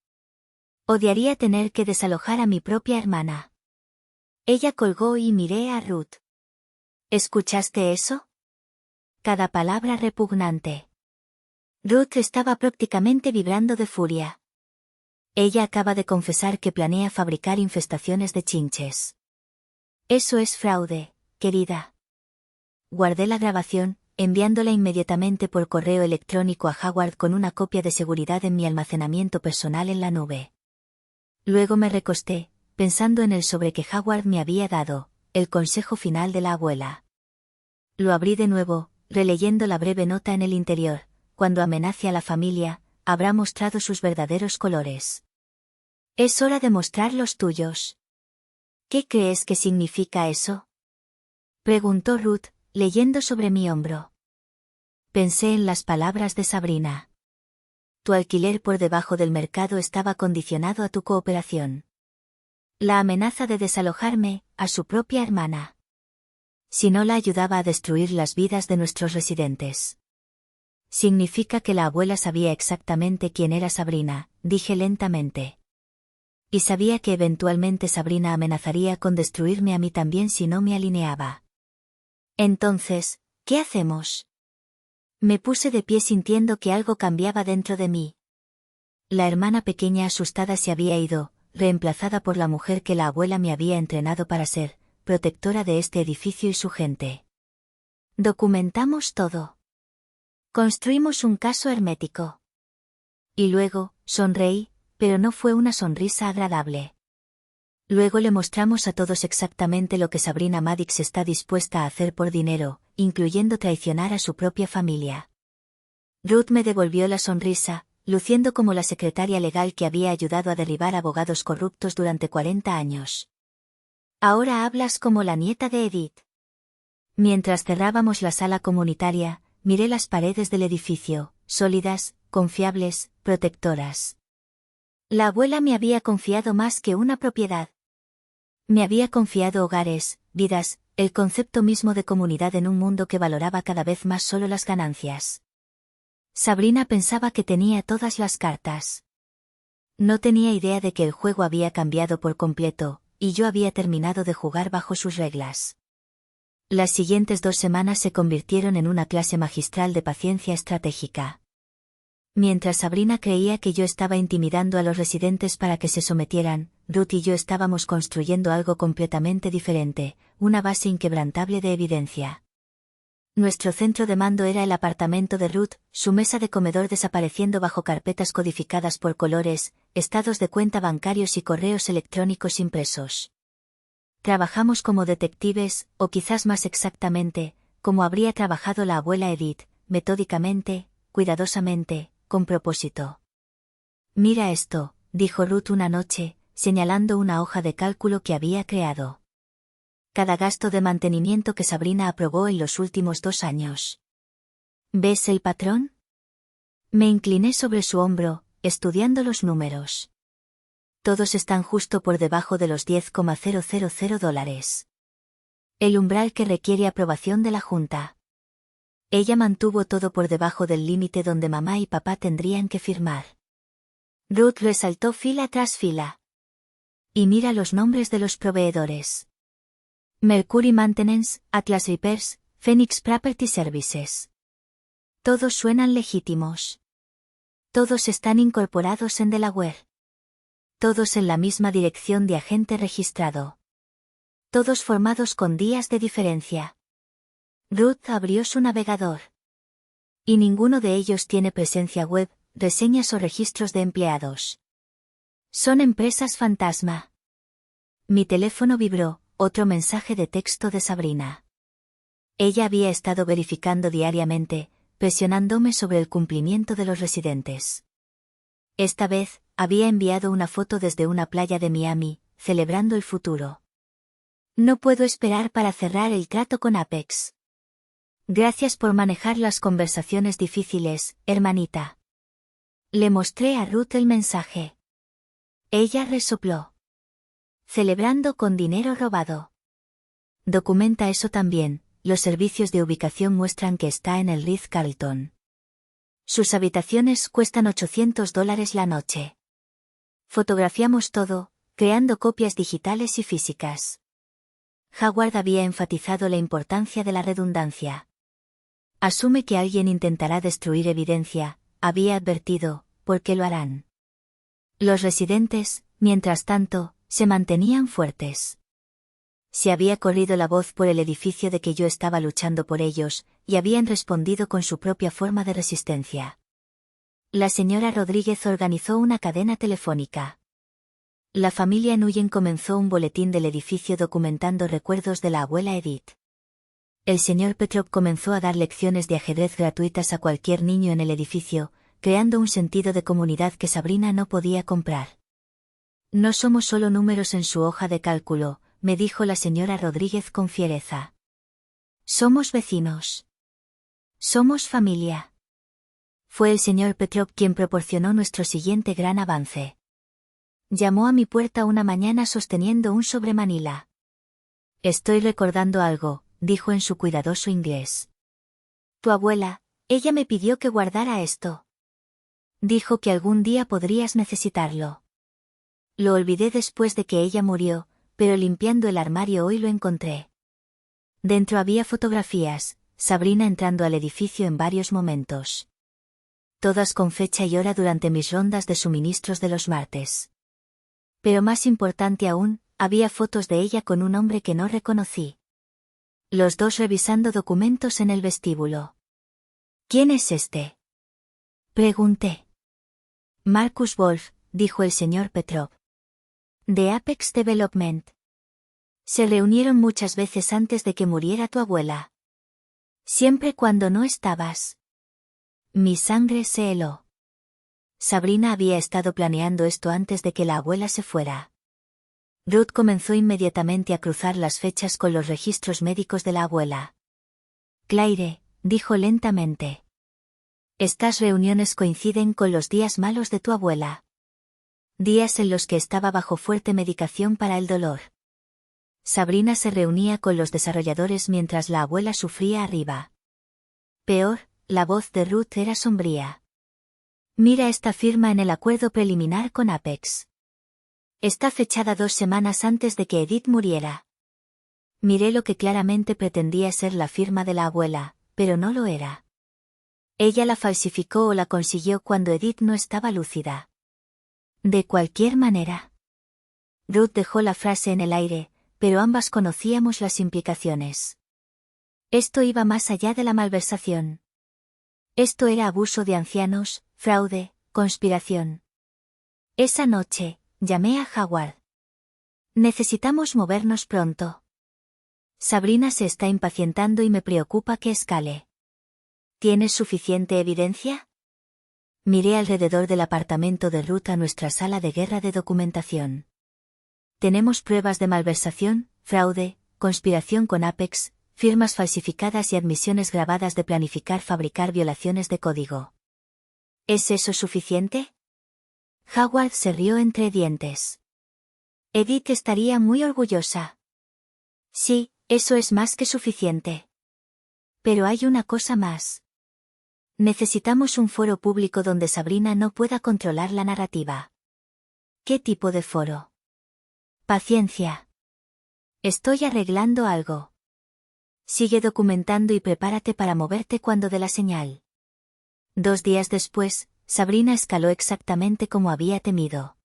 Odiaría tener que desalojar a mi propia hermana. Ella colgó y miré a Ruth. ¿Escuchaste eso? Cada palabra repugnante. Ruth estaba prácticamente vibrando de furia. Ella acaba de confesar que planea fabricar infestaciones de chinches. Eso es fraude, querida. Guardé la grabación, enviándola inmediatamente por correo electrónico a Howard con una copia de seguridad en mi almacenamiento personal en la nube. Luego me recosté, pensando en el sobre que Howard me había dado, el consejo final de la abuela. Lo abrí de nuevo, releyendo la breve nota en el interior. Cuando amenace a la familia, habrá mostrado sus verdaderos colores. Es hora de mostrar los tuyos. ¿Qué crees que significa eso? Preguntó Ruth, leyendo sobre mi hombro. Pensé en las palabras de Sabrina. Tu alquiler por debajo del mercado estaba condicionado a tu cooperación. La amenaza de desalojarme, a su propia hermana. Si no la ayudaba a destruir las vidas de nuestros residentes. Significa que la abuela sabía exactamente quién era Sabrina, dije lentamente. Y sabía que eventualmente Sabrina amenazaría con destruirme a mí también si no me alineaba. Entonces, ¿qué hacemos? Me puse de pie sintiendo que algo cambiaba dentro de mí. La hermana pequeña asustada se había ido, reemplazada por la mujer que la abuela me había entrenado para ser, protectora de este edificio y su gente. Documentamos todo. Construimos un caso hermético. Y luego, sonreí, pero no fue una sonrisa agradable. Luego le mostramos a todos exactamente lo que Sabrina Maddox está dispuesta a hacer por dinero, incluyendo traicionar a su propia familia. Ruth me devolvió la sonrisa, luciendo como la secretaria legal que había ayudado a derribar abogados corruptos durante 40 años. Ahora hablas como la nieta de Edith. Mientras cerrábamos la sala comunitaria, miré las paredes del edificio, sólidas, confiables, protectoras. La abuela me había confiado más que una propiedad. Me había confiado hogares, vidas, el concepto mismo de comunidad en un mundo que valoraba cada vez más solo las ganancias. Sabrina pensaba que tenía todas las cartas. No tenía idea de que el juego había cambiado por completo, y yo había terminado de jugar bajo sus reglas. Las siguientes 2 semanas se convirtieron en una clase magistral de paciencia estratégica. Mientras Sabrina creía que yo estaba intimidando a los residentes para que se sometieran, Ruth y yo estábamos construyendo algo completamente diferente, una base inquebrantable de evidencia. Nuestro centro de mando era el apartamento de Ruth, su mesa de comedor desapareciendo bajo carpetas codificadas por colores, estados de cuenta bancarios y correos electrónicos impresos. Trabajamos como detectives, o quizás más exactamente, como habría trabajado la abuela Edith, metódicamente, cuidadosamente, con propósito. Mira esto, dijo Ruth una noche, señalando una hoja de cálculo que había creado. Cada gasto de mantenimiento que Sabrina aprobó en los últimos 2 años. ¿Ves el patrón? Me incliné sobre su hombro, estudiando los números. Todos están justo por debajo de los $10,000. El umbral que requiere aprobación de la Junta. Ella mantuvo todo por debajo del límite donde mamá y papá tendrían que firmar. Ruth resaltó fila tras fila. Y mira los nombres de los proveedores. Mercury Maintenance, Atlas Repairs, Phoenix Property Services. Todos suenan legítimos. Todos están incorporados en Delaware. Todos en la misma dirección de agente registrado. Todos formados con días de diferencia. Ruth abrió su navegador. Y ninguno de ellos tiene presencia web, reseñas o registros de empleados. Son empresas fantasma. Mi teléfono vibró, otro mensaje de texto de Sabrina. Ella había estado verificando diariamente, presionándome sobre el cumplimiento de los residentes. Esta vez, había enviado una foto desde una playa de Miami, celebrando el futuro. No puedo esperar para cerrar el trato con Apex. Gracias por manejar las conversaciones difíciles, hermanita. Le mostré a Ruth el mensaje. Ella resopló. Celebrando con dinero robado. Documenta eso también, los servicios de ubicación muestran que está en el Ritz-Carlton. Sus habitaciones cuestan $800 la noche. Fotografiamos todo, creando copias digitales y físicas. Howard había enfatizado la importancia de la redundancia. Asume que alguien intentará destruir evidencia, había advertido, porque lo harán. Los residentes, mientras tanto, se mantenían fuertes. Se había corrido la voz por el edificio de que yo estaba luchando por ellos, y habían respondido con su propia forma de resistencia. La señora Rodríguez organizó una cadena telefónica. La familia Nguyen comenzó un boletín del edificio documentando recuerdos de la abuela Edith. El señor Petrov comenzó a dar lecciones de ajedrez gratuitas a cualquier niño en el edificio, creando un sentido de comunidad que Sabrina no podía comprar. No somos solo números en su hoja de cálculo, me dijo la señora Rodríguez con fiereza. Somos vecinos. Somos familia. Fue el señor Petrov quien proporcionó nuestro siguiente gran avance. Llamó a mi puerta una mañana sosteniendo un sobremanila. Estoy recordando algo, dijo en su cuidadoso inglés. Tu abuela, ella me pidió que guardara esto. Dijo que algún día podrías necesitarlo. Lo olvidé después de que ella murió, pero limpiando el armario hoy lo encontré. Dentro había fotografías, Sabrina entrando al edificio en varios momentos. Todas con fecha y hora durante mis rondas de suministros de los martes. Pero más importante aún, había fotos de ella con un hombre que no reconocí. Los dos revisando documentos en el vestíbulo. ¿Quién es este?, pregunté. Marcus Wolf, dijo el señor Petrov. De Apex Development. Se reunieron muchas veces antes de que muriera tu abuela. Siempre cuando no estabas. Mi sangre se heló. Sabrina había estado planeando esto antes de que la abuela se fuera. Ruth comenzó inmediatamente a cruzar las fechas con los registros médicos de la abuela. Claire, dijo lentamente. Estas reuniones coinciden con los días malos de tu abuela. Días en los que estaba bajo fuerte medicación para el dolor. Sabrina se reunía con los desarrolladores mientras la abuela sufría arriba. Peor, la voz de Ruth era sombría. Mira esta firma en el acuerdo preliminar con Apex. Está fechada 2 semanas antes de que Edith muriera. Miré lo que claramente pretendía ser la firma de la abuela, pero no lo era. Ella la falsificó o la consiguió cuando Edith no estaba lúcida. De cualquier manera. Ruth dejó la frase en el aire, pero ambas conocíamos las implicaciones. Esto iba más allá de la malversación. Esto era abuso de ancianos, fraude, conspiración. Esa noche, llamé a Howard. Necesitamos movernos pronto. Sabrina se está impacientando y me preocupa que escale. ¿Tienes suficiente evidencia? Miré alrededor del apartamento de Ruth a nuestra sala de guerra de documentación. Tenemos pruebas de malversación, fraude, conspiración con Apex, firmas falsificadas y admisiones grabadas de planificar fabricar violaciones de código. ¿Es eso suficiente? Howard se rió entre dientes. Edith estaría muy orgullosa. Sí, eso es más que suficiente. Pero hay una cosa más. Necesitamos un foro público donde Sabrina no pueda controlar la narrativa. ¿Qué tipo de foro? Paciencia. Estoy arreglando algo. Sigue documentando y prepárate para moverte cuando dé la señal. 2 días después, Sabrina escaló exactamente como había temido.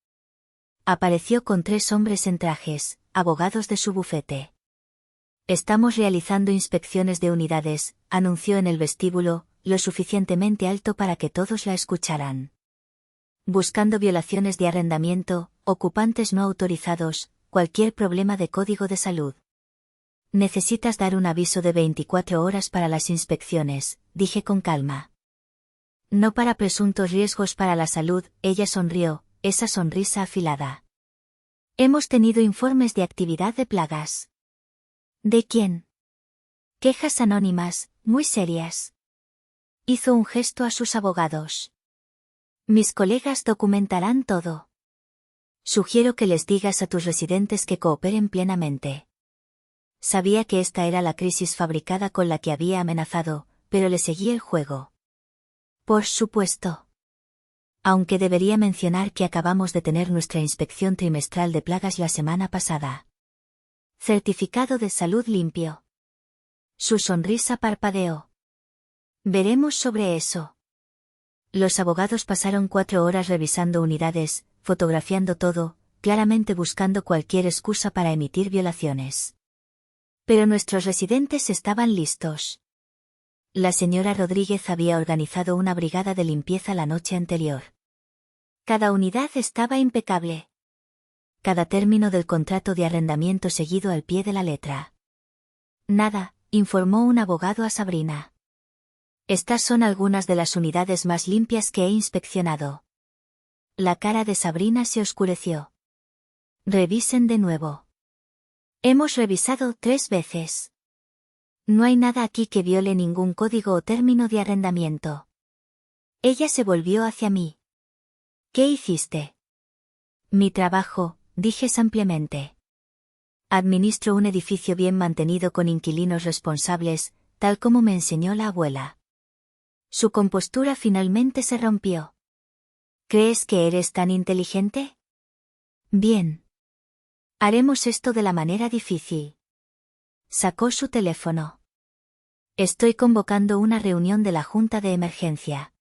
Apareció con 3 hombres en trajes, abogados de su bufete. Estamos realizando inspecciones de unidades, anunció en el vestíbulo, lo suficientemente alto para que todos la escucharan. Buscando violaciones de arrendamiento, ocupantes no autorizados, cualquier problema de código de salud. Necesitas dar un aviso de 24 horas para las inspecciones, dije con calma. No para presuntos riesgos para la salud, ella sonrió, esa sonrisa afilada. Hemos tenido informes de actividad de plagas. ¿De quién? Quejas anónimas, muy serias. Hizo un gesto a sus abogados. Mis colegas documentarán todo. Sugiero que les digas a tus residentes que cooperen plenamente. Sabía que esta era la crisis fabricada con la que había amenazado, pero le seguí el juego. Por supuesto. Aunque debería mencionar que acabamos de tener nuestra inspección trimestral de plagas la semana pasada. Certificado de salud limpio. Su sonrisa parpadeó. Veremos sobre eso. Los abogados pasaron 4 horas revisando unidades, fotografiando todo, claramente buscando cualquier excusa para emitir violaciones. Pero nuestros residentes estaban listos. La señora Rodríguez había organizado una brigada de limpieza la noche anterior. Cada unidad estaba impecable. Cada término del contrato de arrendamiento seguido al pie de la letra. Nada, informó un abogado a Sabrina. Estas son algunas de las unidades más limpias que he inspeccionado. La cara de Sabrina se oscureció. Revisen de nuevo. Hemos revisado 3 veces. No hay nada aquí que viole ningún código o término de arrendamiento. Ella se volvió hacia mí. ¿Qué hiciste? Mi trabajo, dije simplemente. Administro un edificio bien mantenido con inquilinos responsables, tal como me enseñó la abuela. Su compostura finalmente se rompió. ¿Crees que eres tan inteligente? Bien. Haremos esto de la manera difícil. Sacó su teléfono. Estoy convocando una reunión de la Junta de Emergencia.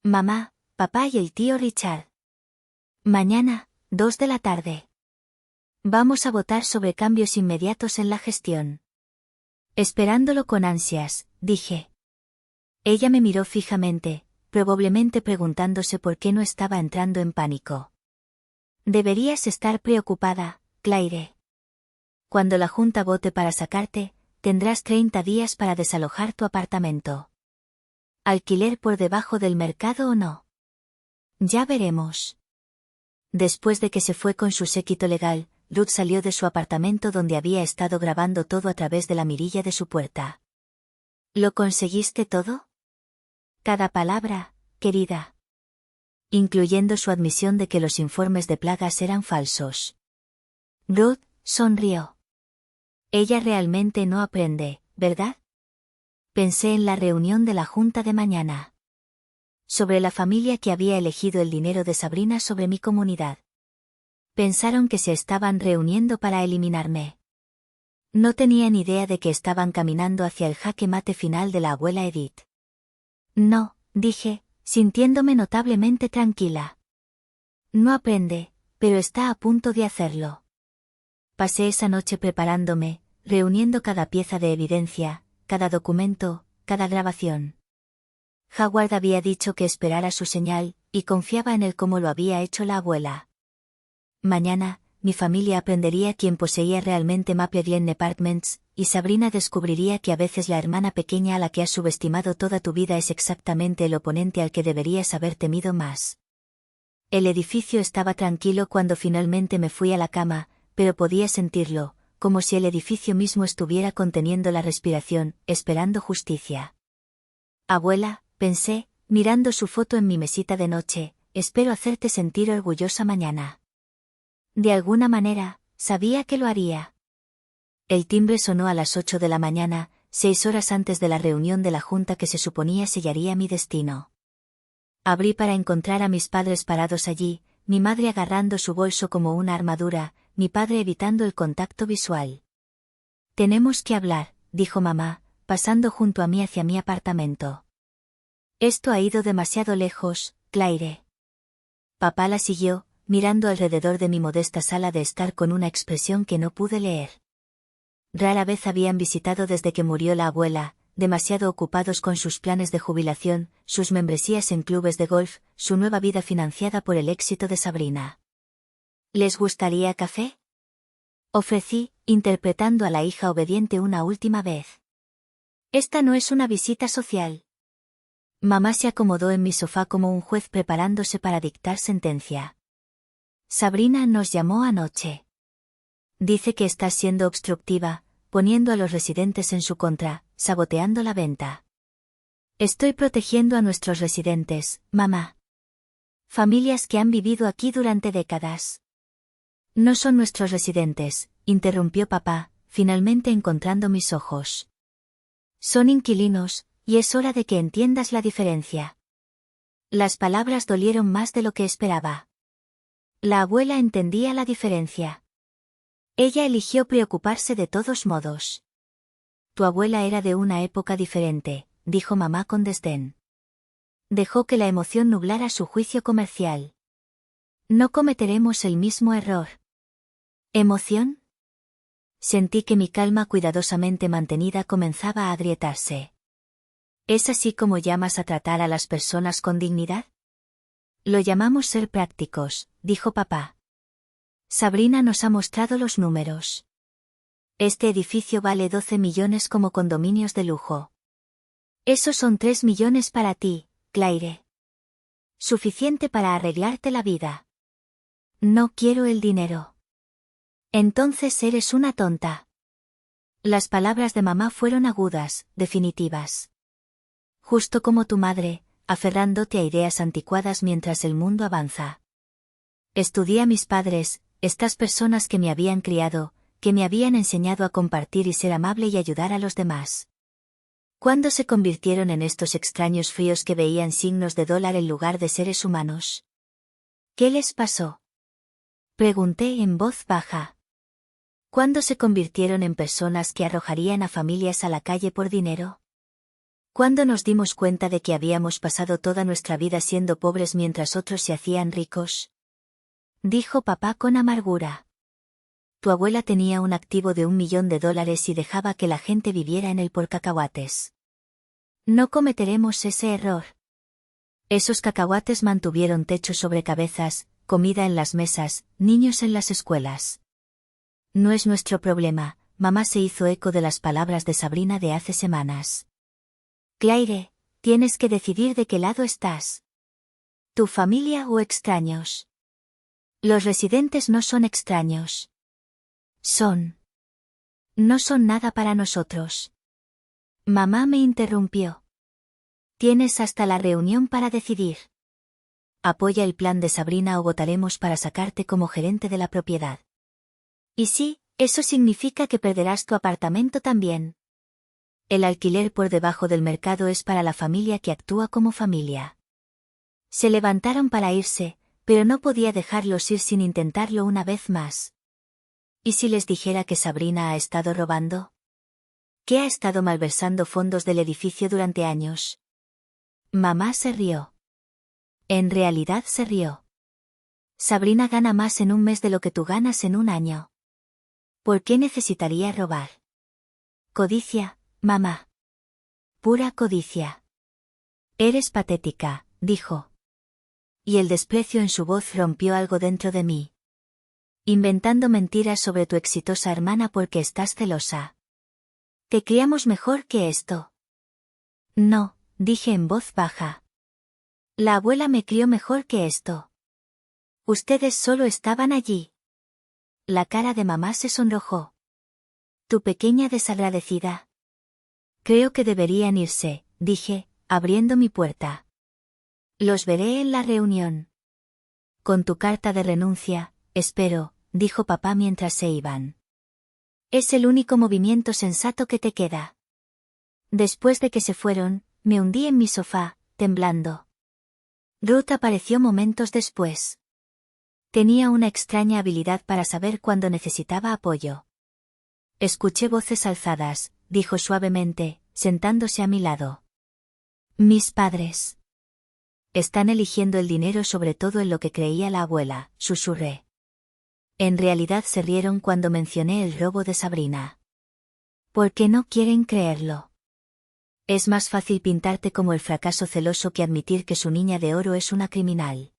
Mamá, papá y el tío Richard. Mañana, 2 de la tarde. Vamos a votar sobre cambios inmediatos en la gestión. Esperándolo con ansias, dije. Ella me miró fijamente, probablemente preguntándose por qué no estaba entrando en pánico. Deberías estar preocupada, Claire. Cuando la Junta vote para sacarte, tendrás 30 días para desalojar tu apartamento. ¿Alquiler por debajo del mercado o no? Ya veremos. Después de que se fue con su séquito legal, Ruth salió de su apartamento donde había estado grabando todo a través de la mirilla de su puerta. ¿Lo conseguiste todo? Cada palabra, querida. Incluyendo su admisión de que los informes de plagas eran falsos. Ruth sonrió. Ella realmente no aprende, ¿verdad? Pensé en la reunión de la Junta de mañana. Sobre la familia que había elegido el dinero de Sabrina sobre mi comunidad. Pensaron que se estaban reuniendo para eliminarme. No tenían idea de que estaban caminando hacia el jaque mate final de la abuela Edith. No, dije, sintiéndome notablemente tranquila. No aprende, pero está a punto de hacerlo. Pasé esa noche preparándome, reuniendo cada pieza de evidencia, cada documento, cada grabación. Howard había dicho que esperara su señal, y confiaba en él como lo había hecho la abuela. Mañana, mi familia aprendería quién poseía realmente Maple Glen Apartments, y Sabrina descubriría que a veces la hermana pequeña a la que has subestimado toda tu vida es exactamente el oponente al que deberías haber temido más. El edificio estaba tranquilo cuando finalmente me fui a la cama, pero podía sentirlo, como si el edificio mismo estuviera conteniendo la respiración, esperando justicia. Abuela, pensé, mirando su foto en mi mesita de noche, espero hacerte sentir orgullosa mañana. De alguna manera, sabía que lo haría. El timbre sonó a las 8 de la mañana, 6 horas antes de la reunión de la Junta que se suponía sellaría mi destino. Abrí para encontrar a mis padres parados allí, mi madre agarrando su bolso como una armadura, mi padre evitando el contacto visual. Tenemos que hablar, dijo mamá, pasando junto a mí hacia mi apartamento. Esto ha ido demasiado lejos, Claire. Papá la siguió, mirando alrededor de mi modesta sala de estar con una expresión que no pude leer. Rara vez habían visitado desde que murió la abuela, demasiado ocupados con sus planes de jubilación, sus membresías en clubes de golf, su nueva vida financiada por el éxito de Sabrina. ¿Les gustaría café? Ofrecí, interpretando a la hija obediente una última vez. Esta no es una visita social. Mamá se acomodó en mi sofá como un juez preparándose para dictar sentencia. Sabrina nos llamó anoche. Dice que estás siendo obstructiva, poniendo a los residentes en su contra, saboteando la venta. Estoy protegiendo a nuestros residentes, mamá. Familias que han vivido aquí durante décadas. No son nuestros residentes, interrumpió papá, finalmente encontrando mis ojos. Son inquilinos, y es hora de que entiendas la diferencia. Las palabras dolieron más de lo que esperaba. La abuela entendía la diferencia. Ella eligió preocuparse de todos modos. Tu abuela era de una época diferente, dijo mamá con desdén. Dejó que la emoción nublara su juicio comercial. No cometeremos el mismo error. ¿Emoción? Sentí que mi calma cuidadosamente mantenida comenzaba a agrietarse. ¿Es así como llamas a tratar a las personas con dignidad? Lo llamamos ser prácticos, dijo papá. Sabrina nos ha mostrado los números. Este edificio vale 12 millones como condominios de lujo. Esos son 3 millones para ti, Claire. Suficiente para arreglarte la vida. No quiero el dinero. Entonces eres una tonta. Las palabras de mamá fueron agudas, definitivas. Justo como tu madre, aferrándote a ideas anticuadas mientras el mundo avanza. Estudié a mis padres, estas personas que me habían criado, que me habían enseñado a compartir y ser amable y ayudar a los demás. ¿Cuándo se convirtieron en estos extraños fríos que veían signos de dólar en lugar de seres humanos? ¿Qué les pasó? Pregunté en voz baja. ¿Cuándo se convirtieron en personas que arrojarían a familias a la calle por dinero? ¿Cuándo nos dimos cuenta de que habíamos pasado toda nuestra vida siendo pobres mientras otros se hacían ricos? Dijo papá con amargura. Tu abuela tenía un activo de $1 millón y dejaba que la gente viviera en él por cacahuates. No cometeremos ese error. Esos cacahuates mantuvieron techo sobre cabezas, comida en las mesas, niños en las escuelas. No es nuestro problema, mamá se hizo eco de las palabras de Sabrina de hace semanas. Claire, tienes que decidir de qué lado estás. ¿Tu familia o extraños? Los residentes no son extraños. No son nada para nosotros. Mamá me interrumpió. Tienes hasta la reunión para decidir. Apoya el plan de Sabrina o votaremos para sacarte como gerente de la propiedad. Y sí, eso significa que perderás tu apartamento también. El alquiler por debajo del mercado es para la familia que actúa como familia. Se levantaron para irse, pero no podía dejarlos ir sin intentarlo una vez más. ¿Y si les dijera que Sabrina ha estado robando? ¿Que ha estado malversando fondos del edificio durante años? Mamá se rió. En realidad se rió. Sabrina gana más en un mes de lo que tú ganas en un año. ¿Por qué necesitaría robar? Codicia, mamá. Pura codicia. Eres patética, dijo. Y el desprecio en su voz rompió algo dentro de mí. Inventando mentiras sobre tu exitosa hermana porque estás celosa. Te criamos mejor que esto. No, dije en voz baja. La abuela me crió mejor que esto. Ustedes solo estaban allí. La cara de mamá se sonrojó. Tu pequeña desagradecida. Creo que deberían irse, dije, abriendo mi puerta. Los veré en la reunión. Con tu carta de renuncia, espero, dijo papá mientras se iban. Es el único movimiento sensato que te queda. Después de que se fueron, me hundí en mi sofá, temblando. Ruth apareció momentos después. Tenía una extraña habilidad para saber cuándo necesitaba apoyo. Escuché voces alzadas, dijo suavemente, sentándose a mi lado. Mis padres. Están eligiendo el dinero sobre todo en lo que creía la abuela, susurré. En realidad se rieron cuando mencioné el robo de Sabrina. ¿Por qué no quieren creerlo? Es más fácil pintarte como el fracaso celoso que admitir que su niña de oro es una criminal.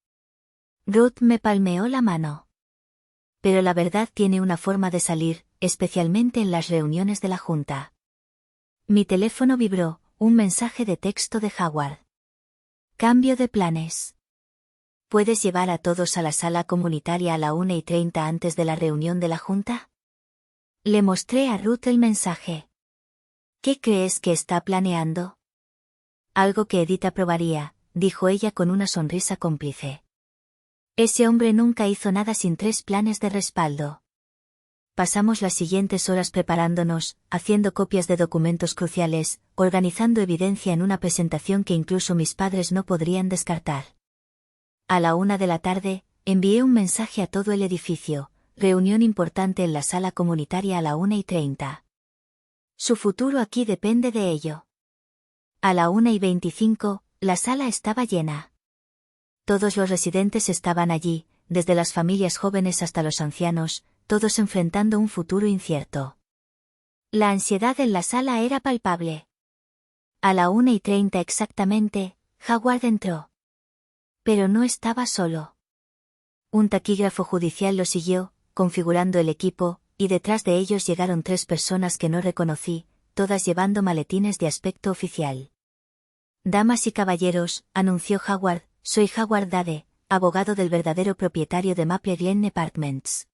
Ruth me palmeó la mano. Pero la verdad tiene una forma de salir, especialmente en las reuniones de la junta. Mi teléfono vibró, un mensaje de texto de Howard. Cambio de planes. ¿Puedes llevar a todos a la sala comunitaria a la 1:30 antes de la reunión de la junta? Le mostré a Ruth el mensaje. ¿Qué crees que está planeando? Algo que Edith aprobaría, dijo ella con una sonrisa cómplice. Ese hombre nunca hizo nada sin 3 planes de respaldo. Pasamos las siguientes horas preparándonos, haciendo copias de documentos cruciales, organizando evidencia en una presentación que incluso mis padres no podrían descartar. A la 1 de la tarde, envié un mensaje a todo el edificio, reunión importante en la sala comunitaria a la 1:30. Su futuro aquí depende de ello. A la 1:25, la sala estaba llena. Todos los residentes estaban allí, desde las familias jóvenes hasta los ancianos, todos enfrentando un futuro incierto. La ansiedad en la sala era palpable. A la 1:30 exactamente, Howard entró. Pero no estaba solo. Un taquígrafo judicial lo siguió, configurando el equipo, y detrás de ellos llegaron 3 personas que no reconocí, todas llevando maletines de aspecto oficial. Damas y caballeros, anunció Howard, soy Howard Dade, abogado del verdadero propietario de Maple Glen Apartments.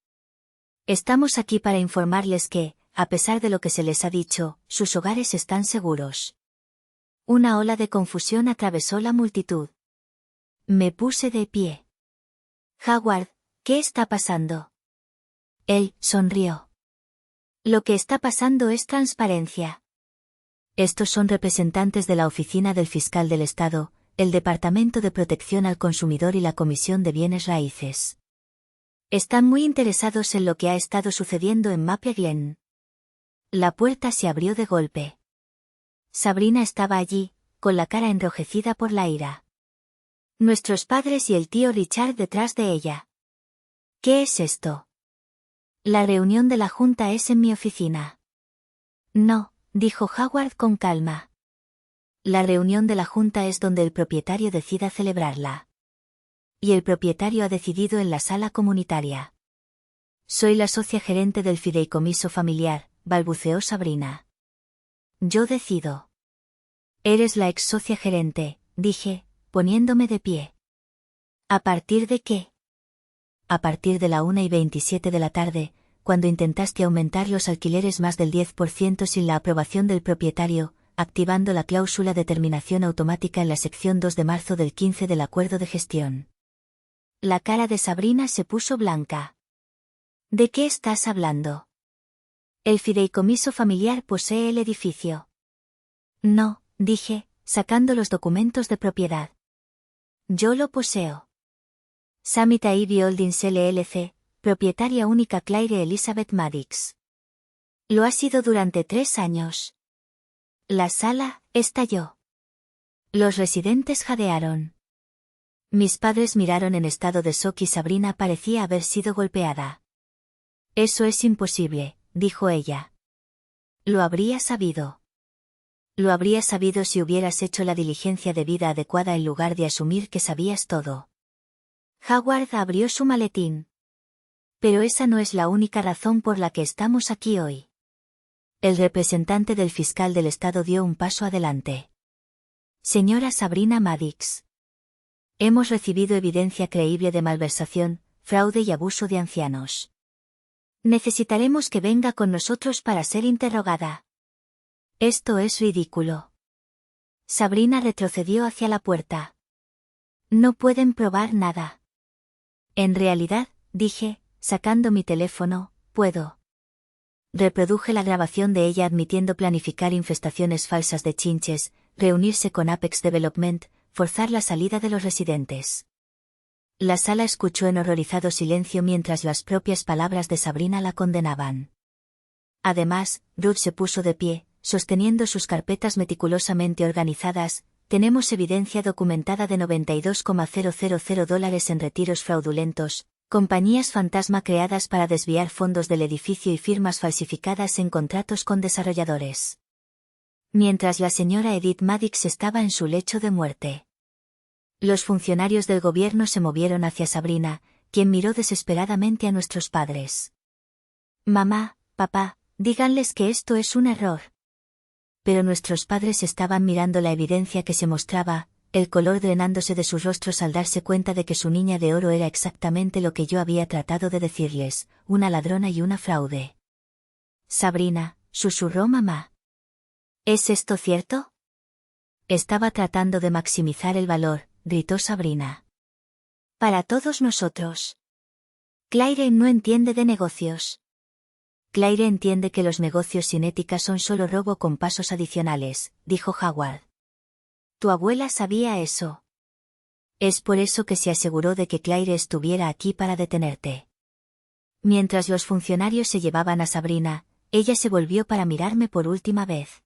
Estamos aquí para informarles que, a pesar de lo que se les ha dicho, sus hogares están seguros. Una ola de confusión atravesó la multitud. Me puse de pie. Howard, ¿qué está pasando? Él sonrió. Lo que está pasando es transparencia. Estos son representantes de la Oficina del Fiscal del Estado, el Departamento de Protección al Consumidor y la Comisión de Bienes Raíces. Están muy interesados en lo que ha estado sucediendo en Maple Glen. La puerta se abrió de golpe. Sabrina estaba allí, con la cara enrojecida por la ira. Nuestros padres y el tío Richard detrás de ella. ¿Qué es esto? La reunión de la junta es en mi oficina. No, dijo Howard con calma. La reunión de la junta es donde el propietario decida celebrarla. Y el propietario ha decidido en la sala comunitaria. Soy la socia gerente del fideicomiso familiar, balbuceó Sabrina. Yo decido. Eres la ex socia gerente, dije, poniéndome de pie. ¿A partir de qué? A partir de la 1:27 de la tarde, cuando intentaste aumentar los alquileres más del 10% sin la aprobación del propietario, activando la cláusula de terminación automática en la sección 2 de marzo del 15 del acuerdo de gestión. La cara de Sabrina se puso blanca. ¿De qué estás hablando? El fideicomiso familiar posee el edificio. No, dije, sacando los documentos de propiedad. Yo lo poseo. Summit Ivy Holdings LLC, propietaria única Claire Elizabeth Maddox. Lo ha sido durante 3 años. La sala estalló. Los residentes jadearon. Mis padres miraron en estado de shock y Sabrina parecía haber sido golpeada. Eso es imposible, dijo ella. Lo habría sabido. Lo habría sabido si hubieras hecho la diligencia debida adecuada en lugar de asumir que sabías todo. Howard abrió su maletín. Pero esa no es la única razón por la que estamos aquí hoy. El representante del fiscal del estado dio un paso adelante. Señora Sabrina Maddox. Hemos recibido evidencia creíble de malversación, fraude y abuso de ancianos. Necesitaremos que venga con nosotros para ser interrogada. Esto es ridículo. Sabrina retrocedió hacia la puerta. No pueden probar nada. En realidad, dije, sacando mi teléfono, puedo. Reproduje la grabación de ella admitiendo planificar infestaciones falsas de chinches, reunirse con Apex Development, forzar la salida de los residentes. La sala escuchó en horrorizado silencio mientras las propias palabras de Sabrina la condenaban. Además, Ruth se puso de pie, sosteniendo sus carpetas meticulosamente organizadas. Tenemos evidencia documentada de $92,000 en retiros fraudulentos, compañías fantasma creadas para desviar fondos del edificio y firmas falsificadas en contratos con desarrolladores. Mientras la señora Edith Maddox estaba en su lecho de muerte. Los funcionarios del gobierno se movieron hacia Sabrina, quien miró desesperadamente a nuestros padres. Mamá, papá, díganles que esto es un error. Pero nuestros padres estaban mirando la evidencia que se mostraba, el color drenándose de sus rostros al darse cuenta de que su niña de oro era exactamente lo que yo había tratado de decirles, una ladrona y una fraude. Sabrina, susurró mamá. ¿Es esto cierto? Estaba tratando de maximizar el valor, gritó Sabrina. Para todos nosotros. Claire no entiende de negocios. Claire entiende que los negocios sin ética son solo robo con pasos adicionales, dijo Howard. Tu abuela sabía eso. Es por eso que se aseguró de que Claire estuviera aquí para detenerte. Mientras los funcionarios se llevaban a Sabrina, ella se volvió para mirarme por última vez.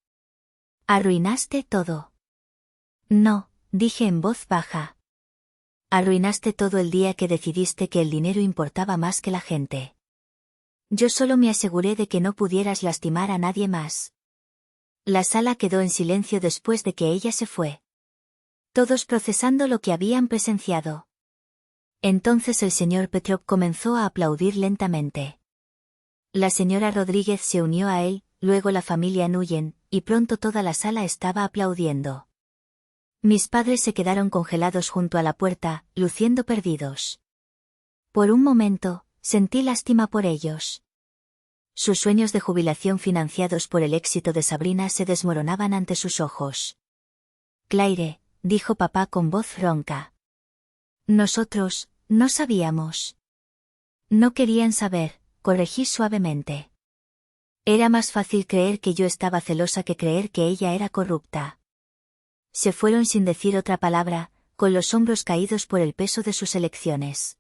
Arruinaste todo. No, dije en voz baja. Arruinaste todo el día que decidiste que el dinero importaba más que la gente. Yo solo me aseguré de que no pudieras lastimar a nadie más. La sala quedó en silencio después de que ella se fue. Todos procesando lo que habían presenciado. Entonces el señor Petrov comenzó a aplaudir lentamente. La señora Rodríguez se unió a él, luego la familia Nguyen, y pronto toda la sala estaba aplaudiendo. Mis padres se quedaron congelados junto a la puerta, luciendo perdidos. Por un momento, sentí lástima por ellos. Sus sueños de jubilación financiados por el éxito de Sabrina se desmoronaban ante sus ojos. Claire, dijo papá con voz ronca. Nosotros, no sabíamos. No querían saber, corregí suavemente. Era más fácil creer que yo estaba celosa que creer que ella era corrupta. Se fueron sin decir otra palabra, con los hombros caídos por el peso de sus elecciones.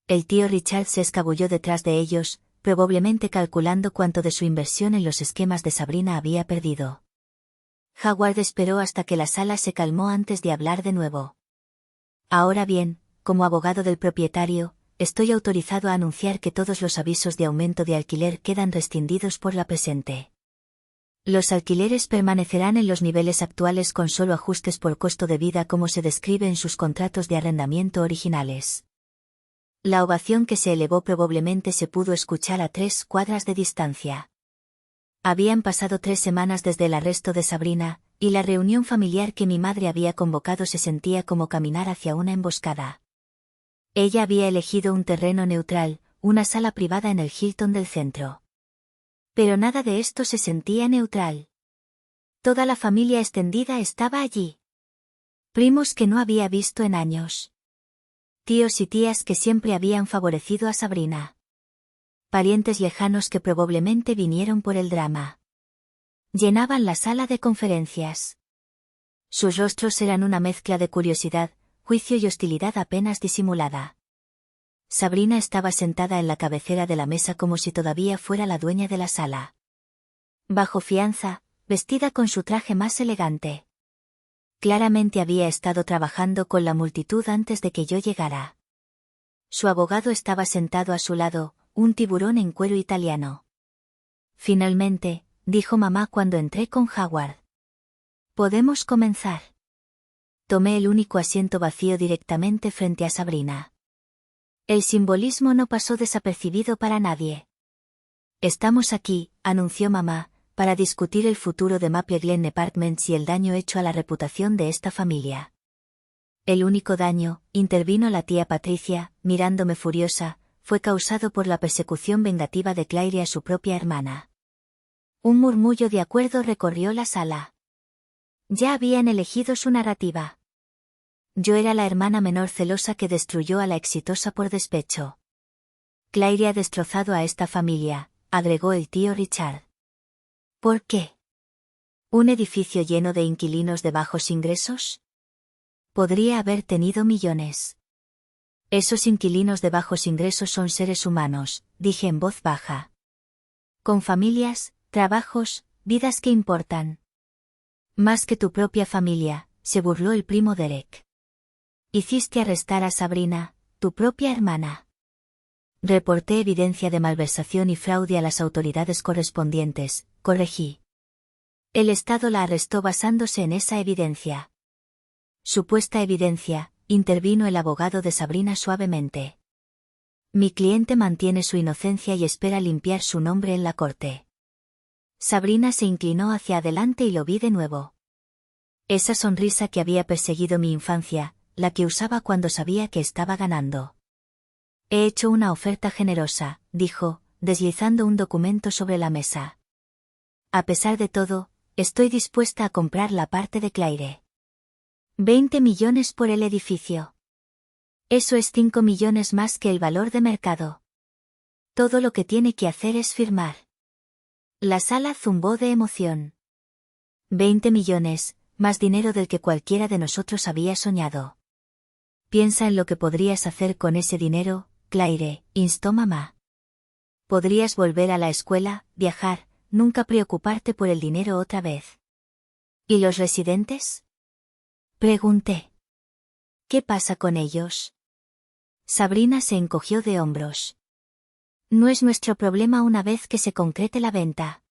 El tío Richard se escabulló detrás de ellos, probablemente calculando cuánto de su inversión en los esquemas de Sabrina había perdido. Howard esperó hasta que la sala se calmó antes de hablar de nuevo. Ahora bien, como abogado del propietario, estoy autorizado a anunciar que todos los avisos de aumento de alquiler quedan rescindidos por la presente. Los alquileres permanecerán en los niveles actuales con solo ajustes por costo de vida como se describe en sus contratos de arrendamiento originales. La ovación que se elevó probablemente se pudo escuchar a 3 cuadras de distancia. Habían pasado 3 semanas desde el arresto de Sabrina, y la reunión familiar que mi madre había convocado se sentía como caminar hacia una emboscada. Ella había elegido un terreno neutral, una sala privada en el Hilton del centro. Pero nada de esto se sentía neutral. Toda la familia extendida estaba allí. Primos que no había visto en años. Tíos y tías que siempre habían favorecido a Sabrina. Parientes lejanos que probablemente vinieron por el drama. Llenaban la sala de conferencias. Sus rostros eran una mezcla de curiosidad, juicio y hostilidad apenas disimulada. Sabrina estaba sentada en la cabecera de la mesa como si todavía fuera la dueña de la sala. Bajo fianza, vestida con su traje más elegante. Claramente había estado trabajando con la multitud antes de que yo llegara. Su abogado estaba sentado a su lado, un tiburón en cuero italiano. Finalmente, dijo mamá cuando entré con Howard. ¿Podemos comenzar? Tomé el único asiento vacío directamente frente a Sabrina. El simbolismo no pasó desapercibido para nadie. Estamos aquí, anunció mamá, para discutir el futuro de Maple Glen Apartments y el daño hecho a la reputación de esta familia. El único daño, intervino la tía Patricia, mirándome furiosa, fue causado por la persecución vengativa de Claire a su propia hermana. Un murmullo de acuerdo recorrió la sala. Ya habían elegido su narrativa. Yo era la hermana menor celosa que destruyó a la exitosa por despecho. Claire ha destrozado a esta familia, agregó el tío Richard. ¿Por qué? ¿Un edificio lleno de inquilinos de bajos ingresos? Podría haber tenido millones. Esos inquilinos de bajos ingresos son seres humanos, dije en voz baja. Con familias, trabajos, vidas que importan. Más que tu propia familia, se burló el primo Derek. Hiciste arrestar a Sabrina, tu propia hermana. Reporté evidencia de malversación y fraude a las autoridades correspondientes, corregí. El Estado la arrestó basándose en esa evidencia. Supuesta evidencia, intervino el abogado de Sabrina suavemente. Mi cliente mantiene su inocencia y espera limpiar su nombre en la corte. Sabrina se inclinó hacia adelante y lo vi de nuevo. Esa sonrisa que había perseguido mi infancia, la que usaba cuando sabía que estaba ganando. He hecho una oferta generosa, dijo, deslizando un documento sobre la mesa. A pesar de todo, estoy dispuesta a comprar la parte de Claire. 20 millones por el edificio. Eso es 5 millones más que el valor de mercado. Todo lo que tiene que hacer es firmar. La sala zumbó de emoción. 20 millones, más dinero del que cualquiera de nosotros había soñado. Piensa en lo que podrías hacer con ese dinero, Claire, instó mamá. Podrías volver a la escuela, viajar, nunca preocuparte por el dinero otra vez. ¿Y los residentes? Pregunté. ¿Qué pasa con ellos? Sabrina se encogió de hombros. No es nuestro problema una vez que se concrete la venta.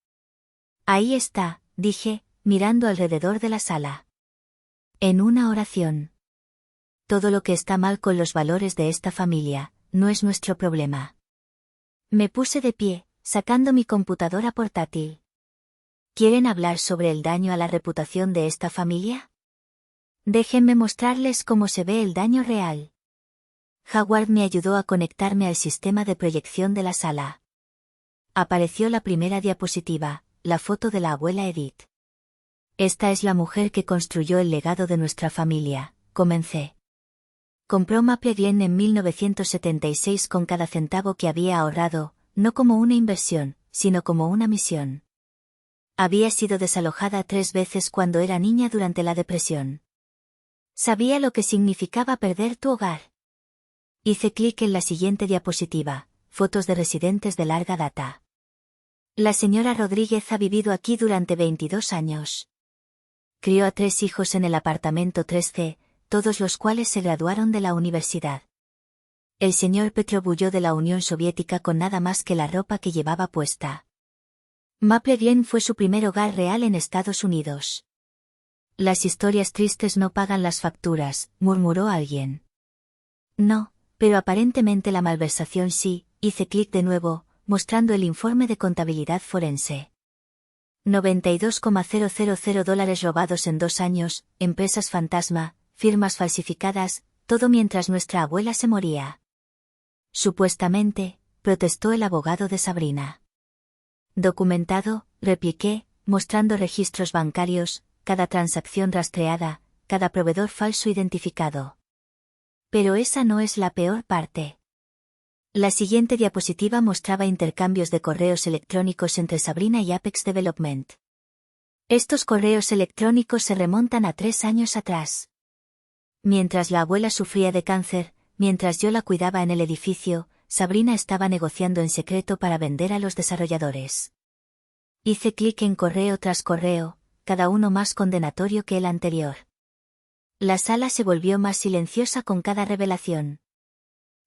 Ahí está, dije, mirando alrededor de la sala. En una oración. Todo lo que está mal con los valores de esta familia, no es nuestro problema. Me puse de pie, sacando mi computadora portátil. ¿Quieren hablar sobre el daño a la reputación de esta familia? Déjenme mostrarles cómo se ve el daño real. Howard me ayudó a conectarme al sistema de proyección de la sala. Apareció la primera diapositiva, la foto de la abuela Edith. Esta es la mujer que construyó el legado de nuestra familia, comencé. Compró Maple Glen en 1976 con cada centavo que había ahorrado, no como una inversión, sino como una misión. Había sido desalojada 3 veces cuando era niña durante la depresión. Sabía lo que significaba perder tu hogar. Hice clic en la siguiente diapositiva, fotos de residentes de larga data. La señora Rodríguez ha vivido aquí durante 22 años. Crió a 3 hijos en el apartamento 3C, todos los cuales se graduaron de la universidad. El señor Petrov huyó de la Unión Soviética con nada más que la ropa que llevaba puesta. Maple Glen fue su primer hogar real en Estados Unidos. Las historias tristes no pagan las facturas, murmuró alguien. No, pero aparentemente la malversación sí, hice clic de nuevo, mostrando el informe de contabilidad forense. $92,000 robados en 2 años, empresas fantasma, firmas falsificadas, todo mientras nuestra abuela se moría. Supuestamente, protestó el abogado de Sabrina. Documentado, repliqué, mostrando registros bancarios, cada transacción rastreada, cada proveedor falso identificado. Pero esa no es la peor parte. La siguiente diapositiva mostraba intercambios de correos electrónicos entre Sabrina y Apex Development. Estos correos electrónicos se remontan a 3 años atrás. Mientras la abuela sufría de cáncer, mientras yo la cuidaba en el edificio, Sabrina estaba negociando en secreto para vender a los desarrolladores. Hice clic en correo tras correo, cada uno más condenatorio que el anterior. La sala se volvió más silenciosa con cada revelación.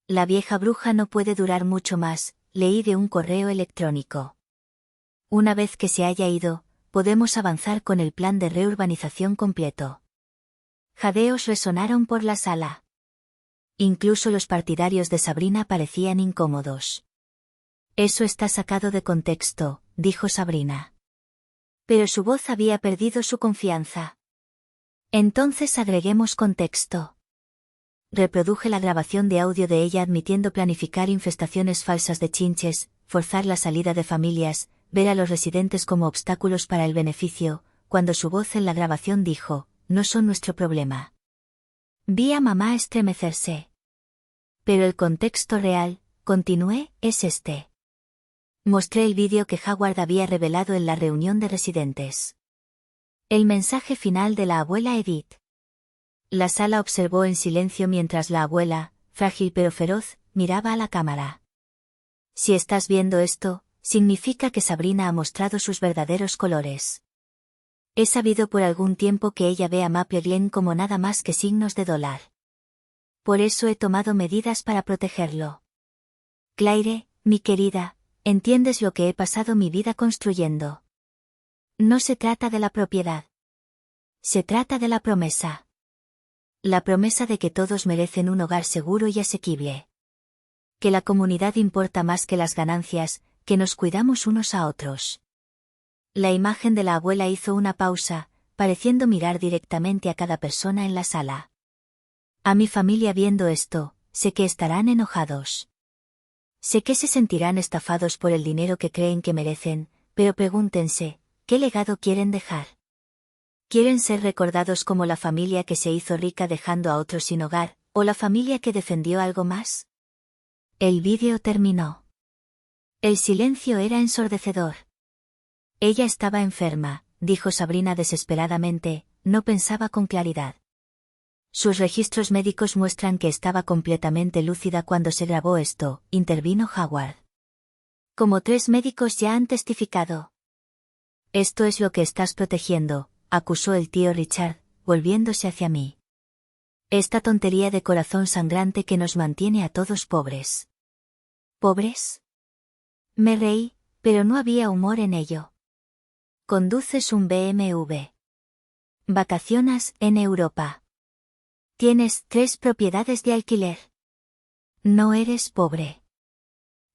La vieja bruja no puede durar mucho más, leí de un correo electrónico. Una vez que se haya ido, podemos avanzar con el plan de reurbanización completo. Jadeos resonaron por la sala. Incluso los partidarios de Sabrina parecían incómodos. Eso está sacado de contexto, dijo Sabrina. Pero su voz había perdido su confianza. Entonces agreguemos contexto. Reproduje la grabación de audio de ella admitiendo planificar infestaciones falsas de chinches, forzar la salida de familias, ver a los residentes como obstáculos para el beneficio, cuando su voz en la grabación dijo, no son nuestro problema. Vi a mamá estremecerse. Pero el contexto real, continué, es este. Mostré el vídeo que Howard había revelado en la reunión de residentes. El mensaje final de la abuela Edith. La sala observó en silencio mientras la abuela, frágil pero feroz, miraba a la cámara. Si estás viendo esto, significa que Sabrina ha mostrado sus verdaderos colores. He sabido por algún tiempo que ella ve a Maple Glen como nada más que signos de dólar. Por eso he tomado medidas para protegerlo. Claire, mi querida, entiendes lo que he pasado mi vida construyendo. No se trata de la propiedad. Se trata de la promesa. La promesa de que todos merecen un hogar seguro y asequible. Que la comunidad importa más que las ganancias, que nos cuidamos unos a otros. La imagen de la abuela hizo una pausa, pareciendo mirar directamente a cada persona en la sala. A mi familia viendo esto, sé que estarán enojados. Sé que se sentirán estafados por el dinero que creen que merecen, pero pregúntense, ¿qué legado quieren dejar? ¿Quieren ser recordados como la familia que se hizo rica dejando a otros sin hogar, o la familia que defendió algo más? El vídeo terminó. El silencio era ensordecedor. Ella estaba enferma, dijo Sabrina desesperadamente, no pensaba con claridad. Sus registros médicos muestran que estaba completamente lúcida cuando se grabó esto, intervino Howard. Como 3 médicos ya han testificado. Esto es lo que estás protegiendo, acusó el tío Richard, volviéndose hacia mí. Esta tontería de corazón sangrante que nos mantiene a todos pobres. ¿Pobres? Me reí, pero no había humor en ello. Conduces un BMW. Vacacionas en Europa. Tienes 3 propiedades de alquiler. No eres pobre.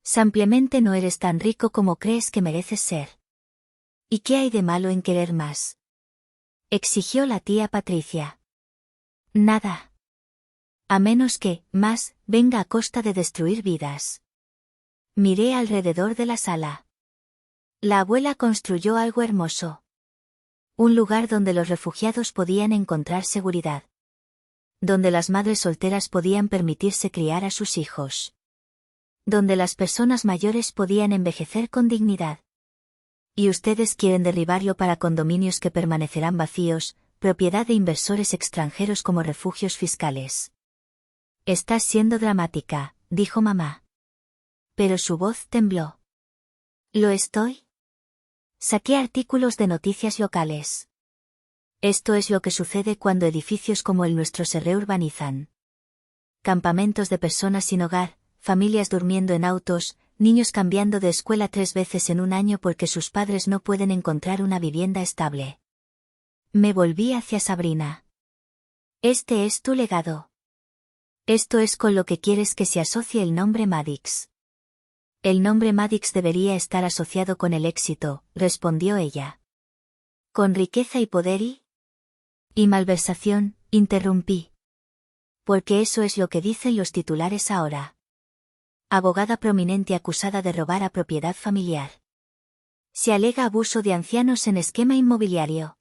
Simplemente no eres tan rico como crees que mereces ser. ¿Y qué hay de malo en querer más? Exigió la tía Patricia. Nada. A menos que, más, venga a costa de destruir vidas. Miré alrededor de la sala. La abuela construyó algo hermoso. Un lugar donde los refugiados podían encontrar seguridad. Donde las madres solteras podían permitirse criar a sus hijos. Donde las personas mayores podían envejecer con dignidad. Y ustedes quieren derribarlo para condominios que permanecerán vacíos, propiedad de inversores extranjeros como refugios fiscales. Estás siendo dramática, dijo mamá. Pero su voz tembló. ¿Lo estoy? Saqué artículos de noticias locales. Esto es lo que sucede cuando edificios como el nuestro se reurbanizan. Campamentos de personas sin hogar, familias durmiendo en autos, niños cambiando de escuela 3 veces en un año porque sus padres no pueden encontrar una vivienda estable. Me volví hacia Sabrina. Este es tu legado. Esto es con lo que quieres que se asocie el nombre Maddix. El nombre Maddix debería estar asociado con el éxito, respondió ella. ¿Con riqueza y poder y malversación? Interrumpí. Porque eso es lo que dicen los titulares ahora. Abogada prominente acusada de robar a propiedad familiar. Se alega abuso de ancianos en esquema inmobiliario.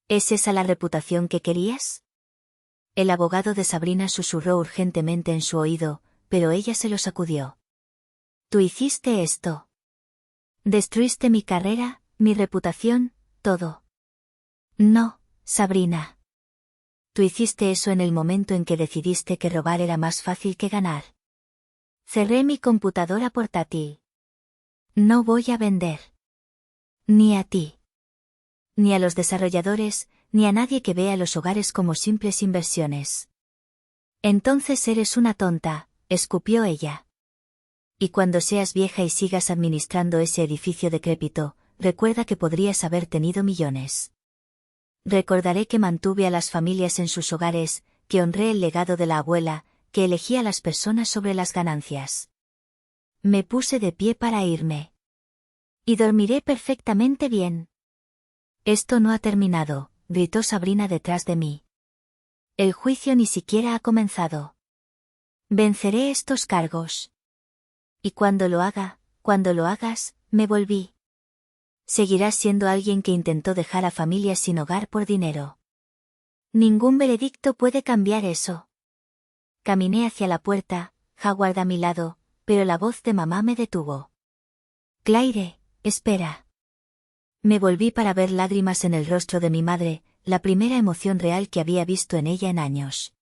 ¿Es esa la reputación que querías? El abogado de Sabrina susurró urgentemente en su oído, pero ella se lo sacudió. Tú hiciste esto. Destruiste mi carrera, mi reputación, todo. No, Sabrina. Tú hiciste eso en el momento en que decidiste que robar era más fácil que ganar. Cerré mi computadora portátil. No voy a vender. Ni a ti. Ni a los desarrolladores, ni a nadie que vea los hogares como simples inversiones. Entonces eres una tonta, escupió ella. Y cuando seas vieja y sigas administrando ese edificio decrépito, recuerda que podrías haber tenido millones. Recordaré que mantuve a las familias en sus hogares, que honré el legado de la abuela, que elegí a las personas sobre las ganancias. Me puse de pie para irme. Y dormiré perfectamente bien. Esto no ha terminado, gritó Sabrina detrás de mí. El juicio ni siquiera ha comenzado. Venceré estos cargos. Y cuando lo hagas, me volví. Seguirás siendo alguien que intentó dejar a familias sin hogar por dinero. Ningún veredicto puede cambiar eso. Caminé hacia la puerta, Howard a mi lado, pero la voz de mamá me detuvo. Claire, espera. Me volví para ver lágrimas en el rostro de mi madre, la primera emoción real que había visto en ella en años.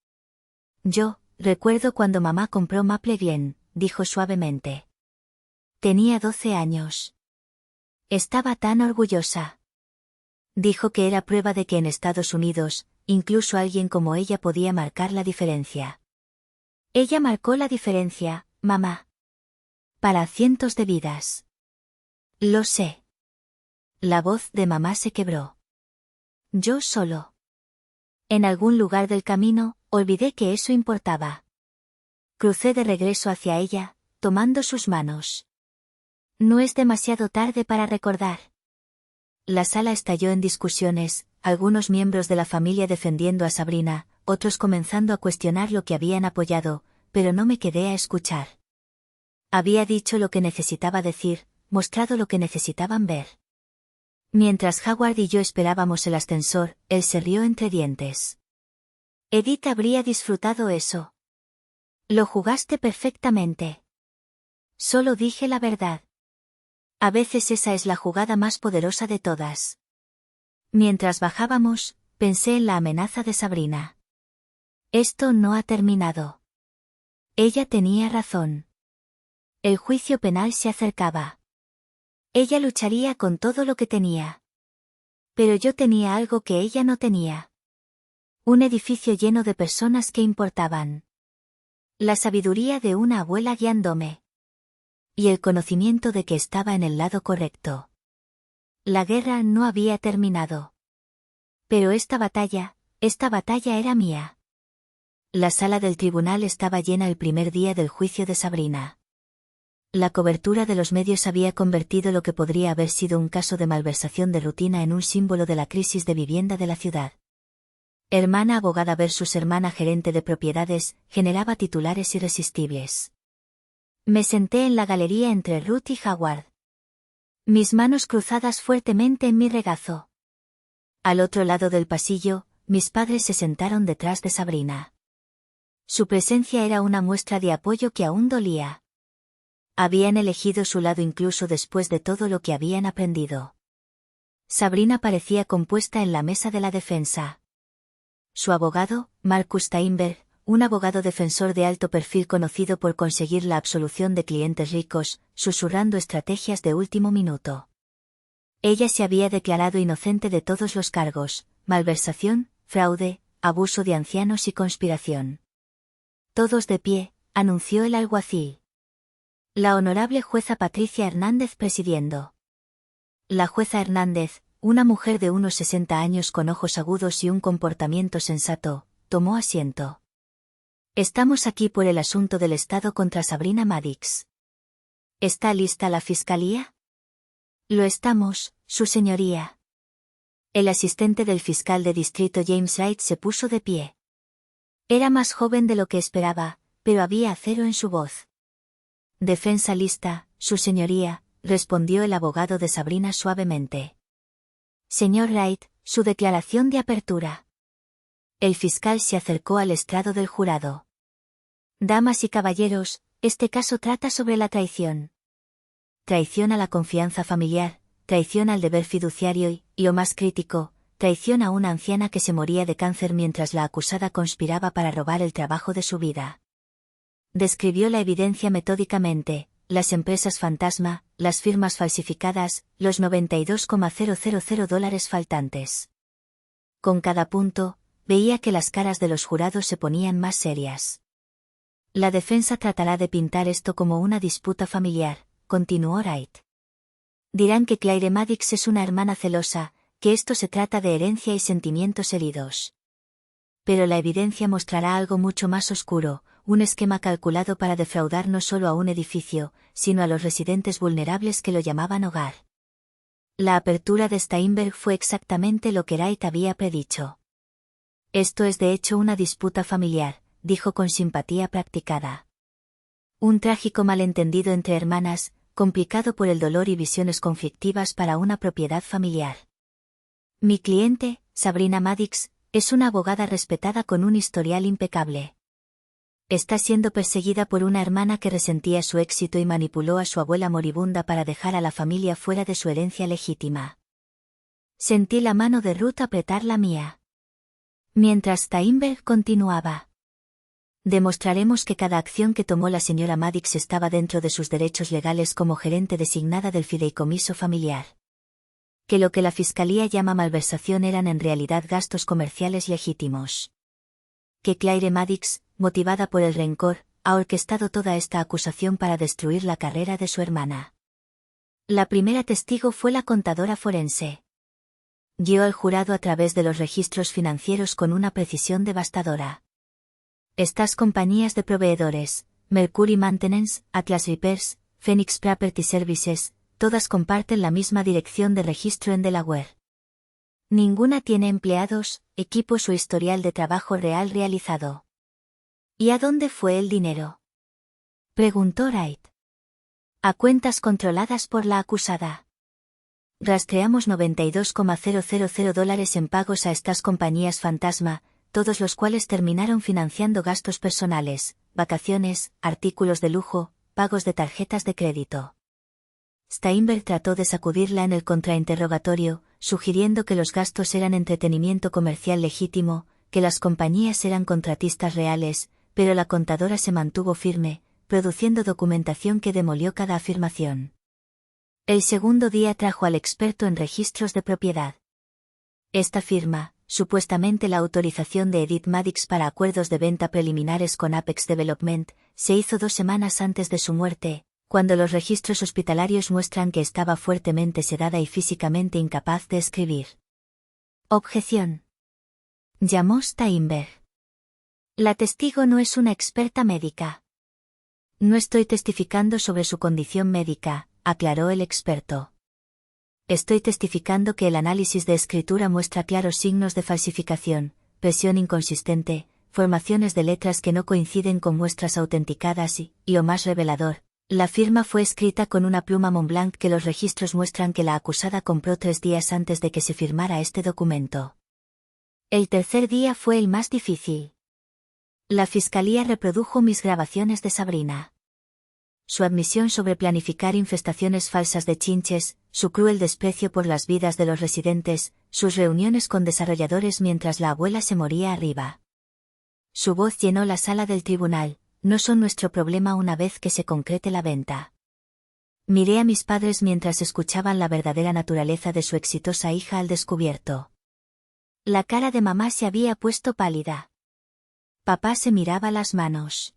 Yo, recuerdo cuando mamá compró Maple Glen, dijo suavemente. Tenía 12 años. Estaba tan orgullosa. Dijo que era prueba de que en Estados Unidos, incluso alguien como ella podía marcar la diferencia. Ella marcó la diferencia, mamá. Para cientos de vidas. Lo sé. La voz de mamá se quebró. Yo solo. En algún lugar del camino, olvidé que eso importaba. Crucé de regreso hacia ella, tomando sus manos. No es demasiado tarde para recordar. La sala estalló en discusiones, algunos miembros de la familia defendiendo a Sabrina, otros comenzando a cuestionar lo que habían apoyado, pero no me quedé a escuchar. Había dicho lo que necesitaba decir, mostrado lo que necesitaban ver. Mientras Howard y yo esperábamos el ascensor, él se rió entre dientes. Edith habría disfrutado eso. Lo jugaste perfectamente. Solo dije la verdad. A veces esa es la jugada más poderosa de todas. Mientras bajábamos, pensé en la amenaza de Sabrina. Esto no ha terminado. Ella tenía razón. El juicio penal se acercaba. Ella lucharía con todo lo que tenía. Pero yo tenía algo que ella no tenía. Un edificio lleno de personas que importaban. La sabiduría de una abuela guiándome. Y el conocimiento de que estaba en el lado correcto. La guerra no había terminado. Pero esta batalla era mía. La sala del tribunal estaba llena el primer día del juicio de Sabrina. La cobertura de los medios había convertido lo que podría haber sido un caso de malversación de rutina en un símbolo de la crisis de vivienda de la ciudad. Hermana abogada versus hermana gerente de propiedades, generaba titulares irresistibles. Me senté en la galería entre Ruth y Howard. Mis manos cruzadas fuertemente en mi regazo. Al otro lado del pasillo, mis padres se sentaron detrás de Sabrina. Su presencia era una muestra de apoyo que aún dolía. Habían elegido su lado incluso después de todo lo que habían aprendido. Sabrina parecía compuesta en la mesa de la defensa. Su abogado, Marcus Steinberg, un abogado defensor de alto perfil conocido por conseguir la absolución de clientes ricos, susurrando estrategias de último minuto. Ella se había declarado inocente de todos los cargos: malversación, fraude, abuso de ancianos y conspiración. Todos de pie, anunció el alguacil. La honorable jueza Patricia Hernández presidiendo. La jueza Hernández, una mujer de unos 60 años con ojos agudos y un comportamiento sensato, tomó asiento. Estamos aquí por el asunto del Estado contra Sabrina Maddix. ¿Está lista la fiscalía? Lo estamos, su señoría. El asistente del fiscal de distrito James Wright se puso de pie. Era más joven de lo que esperaba, pero había acero en su voz. Defensa lista, su señoría, respondió el abogado de Sabrina suavemente. Señor Wright, su declaración de apertura. El fiscal se acercó al estrado del jurado. Damas y caballeros, este caso trata sobre la traición. Traición a la confianza familiar, traición al deber fiduciario y, lo más crítico, traición a una anciana que se moría de cáncer mientras la acusada conspiraba para robar el trabajo de su vida. Describió la evidencia metódicamente: las empresas fantasma, las firmas falsificadas, los $92,000 faltantes. Con cada punto, veía que las caras de los jurados se ponían más serias. La defensa tratará de pintar esto como una disputa familiar, continuó Wright. Dirán que Claire Maddix es una hermana celosa, que esto se trata de herencia y sentimientos heridos. Pero la evidencia mostrará algo mucho más oscuro: un esquema calculado para defraudar no solo a un edificio, sino a los residentes vulnerables que lo llamaban hogar. La apertura de Steinberg fue exactamente lo que Wright había predicho. Esto es de hecho una disputa familiar, dijo con simpatía practicada. Un trágico malentendido entre hermanas, complicado por el dolor y visiones conflictivas para una propiedad familiar. Mi cliente, Sabrina Maddix, es una abogada respetada con un historial impecable. Está siendo perseguida por una hermana que resentía su éxito y manipuló a su abuela moribunda para dejar a la familia fuera de su herencia legítima. Sentí la mano de Ruth apretar la mía. Mientras Steinberg continuaba. Demostraremos que cada acción que tomó la señora Maddix estaba dentro de sus derechos legales como gerente designada del fideicomiso familiar. Que lo que la fiscalía llama malversación eran en realidad gastos comerciales legítimos. Que Claire Maddix, motivada por el rencor, ha orquestado toda esta acusación para destruir la carrera de su hermana. La primera testigo fue la contadora forense. Guió al jurado a través de los registros financieros con una precisión devastadora. Estas compañías de proveedores, Mercury Maintenance, Atlas Repairs, Phoenix Property Services, todas comparten la misma dirección de registro en Delaware. Ninguna tiene empleados, equipos o historial de trabajo real realizado. ¿Y a dónde fue el dinero?, preguntó Wright. A cuentas controladas por la acusada. Rastreamos $92,000 en pagos a estas compañías fantasma, todos los cuales terminaron financiando gastos personales, vacaciones, artículos de lujo, pagos de tarjetas de crédito. Steinberg trató de sacudirla en el contrainterrogatorio, sugiriendo que los gastos eran entretenimiento comercial legítimo, que las compañías eran contratistas reales, pero la contadora se mantuvo firme, produciendo documentación que demolió cada afirmación. El segundo día trajo al experto en registros de propiedad. Esta firma, supuestamente la autorización de Edith Maddix para acuerdos de venta preliminares con Apex Development, se hizo 2 semanas antes de su muerte, cuando los registros hospitalarios muestran que estaba fuertemente sedada y físicamente incapaz de escribir. Objeción. Llamó Steinberg. La testigo no es una experta médica. No estoy testificando sobre su condición médica, aclaró el experto. Estoy testificando que el análisis de escritura muestra claros signos de falsificación, presión inconsistente, formaciones de letras que no coinciden con muestras autenticadas y o más revelador, la firma fue escrita con una pluma Montblanc que los registros muestran que la acusada compró 3 días antes de que se firmara este documento. El tercer día fue el más difícil. La fiscalía reprodujo mis grabaciones de Sabrina. Su admisión sobre planificar infestaciones falsas de chinches, su cruel desprecio por las vidas de los residentes, sus reuniones con desarrolladores mientras la abuela se moría arriba. Su voz llenó la sala del tribunal: no son nuestro problema una vez que se concrete la venta. Miré a mis padres mientras escuchaban la verdadera naturaleza de su exitosa hija al descubierto. La cara de mamá se había puesto pálida. Papá se miraba las manos.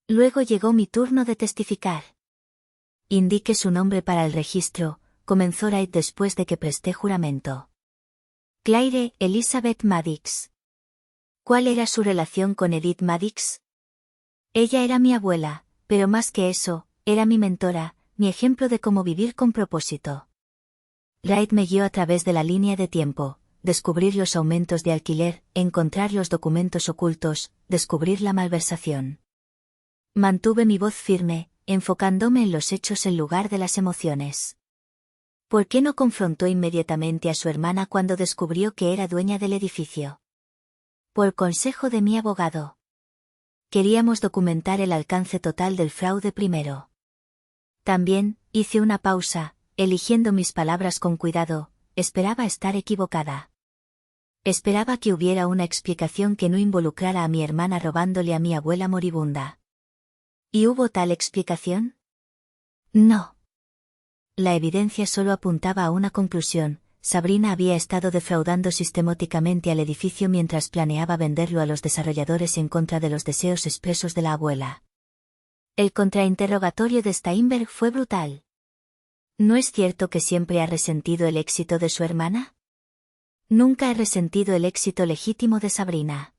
Luego llegó mi turno de testificar. Indique su nombre para el registro, comenzó Wright después de que presté juramento. Claire Elizabeth Maddox. ¿Cuál era su relación con Edith Maddox? Ella era mi abuela, pero más que eso, era mi mentora, mi ejemplo de cómo vivir con propósito. Wright me guió a través de la línea de tiempo: descubrir los aumentos de alquiler, encontrar los documentos ocultos, descubrir la malversación. Mantuve mi voz firme, enfocándome en los hechos en lugar de las emociones. ¿Por qué no confrontó inmediatamente a su hermana cuando descubrió que era dueña del edificio? Por consejo de mi abogado. Queríamos documentar el alcance total del fraude primero. También, hice una pausa, eligiendo mis palabras con cuidado, esperaba estar equivocada. Esperaba que hubiera una explicación que no involucrara a mi hermana robándole a mi abuela moribunda. ¿Y hubo tal explicación? No. La evidencia solo apuntaba a una conclusión: Sabrina había estado defraudando sistemáticamente al edificio mientras planeaba venderlo a los desarrolladores en contra de los deseos expresos de la abuela. El contrainterrogatorio de Steinberg fue brutal. ¿No es cierto que siempre ha resentido el éxito de su hermana? Nunca he resentido el éxito legítimo de Sabrina.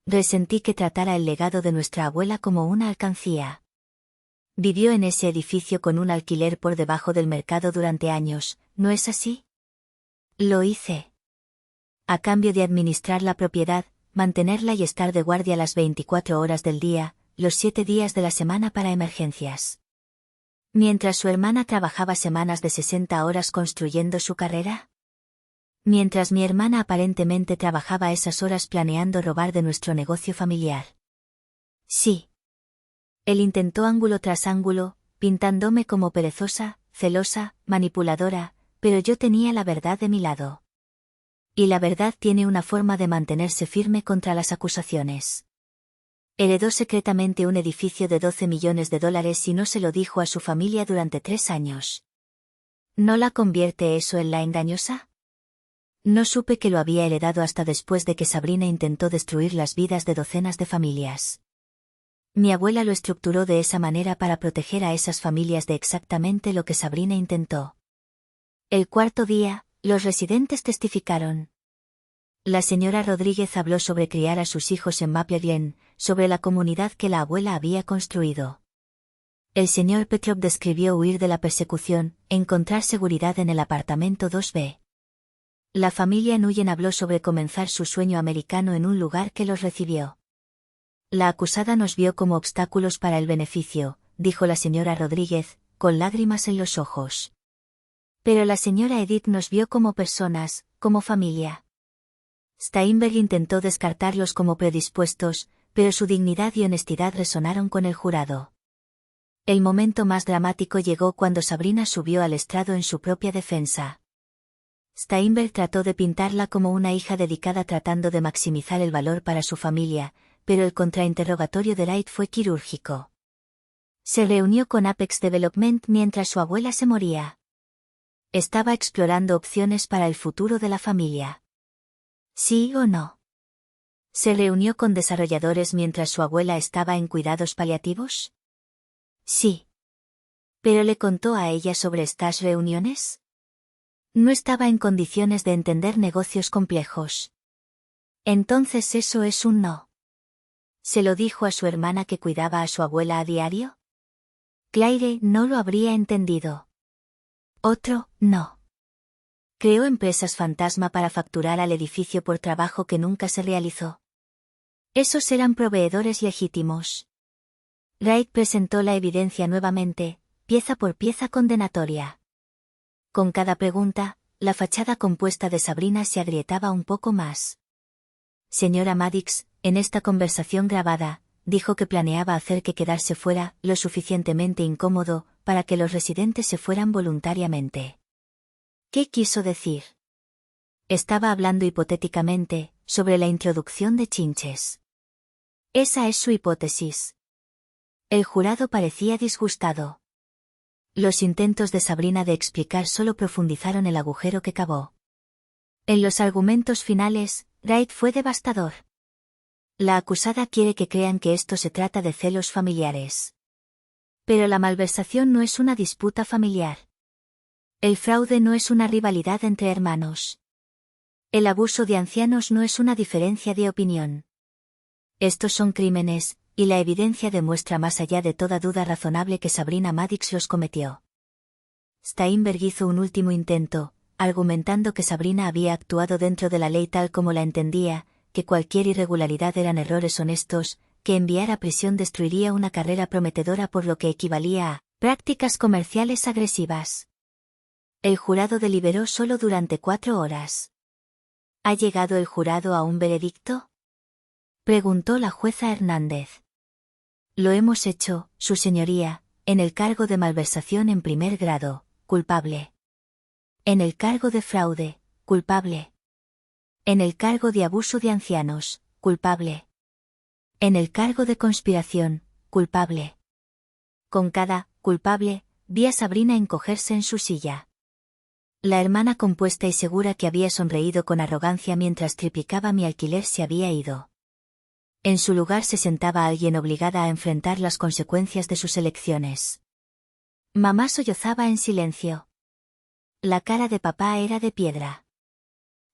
Resentí que tratara el legado de nuestra abuela como una alcancía. Vivió en ese edificio con un alquiler por debajo del mercado durante años, ¿no es así? Lo hice. A cambio de administrar la propiedad, mantenerla y estar de guardia las 24 horas del día, los 7 días de la semana para emergencias. Mientras su hermana trabajaba semanas de 60 horas construyendo su carrera. Mientras mi hermana aparentemente trabajaba esas horas planeando robar de nuestro negocio familiar. Sí. Él intentó ángulo tras ángulo, pintándome como perezosa, celosa, manipuladora, pero yo tenía la verdad de mi lado. Y la verdad tiene una forma de mantenerse firme contra las acusaciones. Heredó secretamente un edificio de $12 millones y no se lo dijo a su familia durante 3 años. ¿No la convierte eso en la engañosa? No supe que lo había heredado hasta después de que Sabrina intentó destruir las vidas de docenas de familias. Mi abuela lo estructuró de esa manera para proteger a esas familias de exactamente lo que Sabrina intentó. El cuarto día, los residentes testificaron. La señora Rodríguez habló sobre criar a sus hijos en Maplegreen, sobre la comunidad que la abuela había construido. El señor Petrov describió huir de la persecución, encontrar seguridad en el apartamento 2B. La familia Nguyen habló sobre comenzar su sueño americano en un lugar que los recibió. La acusada nos vio como obstáculos para el beneficio, dijo la señora Rodríguez, con lágrimas en los ojos. Pero la señora Edith nos vio como personas, como familia. Steinberg intentó descartarlos como predispuestos, pero su dignidad y honestidad resonaron con el jurado. El momento más dramático llegó cuando Sabrina subió al estrado en su propia defensa. Steinberg trató de pintarla como una hija dedicada tratando de maximizar el valor para su familia, pero el contrainterrogatorio de Wright fue quirúrgico. Se reunió con Apex Development mientras su abuela se moría. Estaba explorando opciones para el futuro de la familia. ¿Sí o no? ¿Se reunió con desarrolladores mientras su abuela estaba en cuidados paliativos? Sí. ¿Pero le contó a ella sobre estas reuniones? No estaba en condiciones de entender negocios complejos. Entonces eso es un no. ¿Se lo dijo a su hermana que cuidaba a su abuela a diario? Claire no lo habría entendido. Otro, no. Creó empresas fantasma para facturar al edificio por trabajo que nunca se realizó. Esos eran proveedores legítimos. Wright presentó la evidencia nuevamente, pieza por pieza condenatoria. Con cada pregunta, la fachada compuesta de Sabrina se agrietaba un poco más. Señora Maddox, en esta conversación grabada, dijo que planeaba hacer que quedarse fuera lo suficientemente incómodo para que los residentes se fueran voluntariamente. ¿Qué quiso decir? Estaba hablando hipotéticamente, sobre la introducción de chinches. Esa es su hipótesis. El jurado parecía disgustado. Los intentos de Sabrina de explicar solo profundizaron el agujero que cavó. En los argumentos finales, Wright fue devastador. La acusada quiere que crean que esto se trata de celos familiares. Pero la malversación no es una disputa familiar. El fraude no es una rivalidad entre hermanos. El abuso de ancianos no es una diferencia de opinión. Estos son crímenes, y la evidencia demuestra más allá de toda duda razonable que Sabrina Maddox los cometió. Steinberg hizo un último intento, argumentando que Sabrina había actuado dentro de la ley tal como la entendía, que cualquier irregularidad eran errores honestos, que enviar a prisión destruiría una carrera prometedora por lo que equivalía a prácticas comerciales agresivas. El jurado deliberó solo durante 4 horas. ¿Ha llegado el jurado a un veredicto?, preguntó la jueza Hernández. Lo hemos hecho, su señoría, en el cargo de malversación en primer grado, culpable. En el cargo de fraude, culpable. En el cargo de abuso de ancianos, culpable. En el cargo de conspiración, culpable. Con cada culpable, vi a Sabrina encogerse en su silla. La hermana compuesta y segura que había sonreído con arrogancia mientras triplicaba mi alquiler se había ido. En su lugar se sentaba alguien obligada a enfrentar las consecuencias de sus elecciones. Mamá sollozaba en silencio. La cara de papá era de piedra.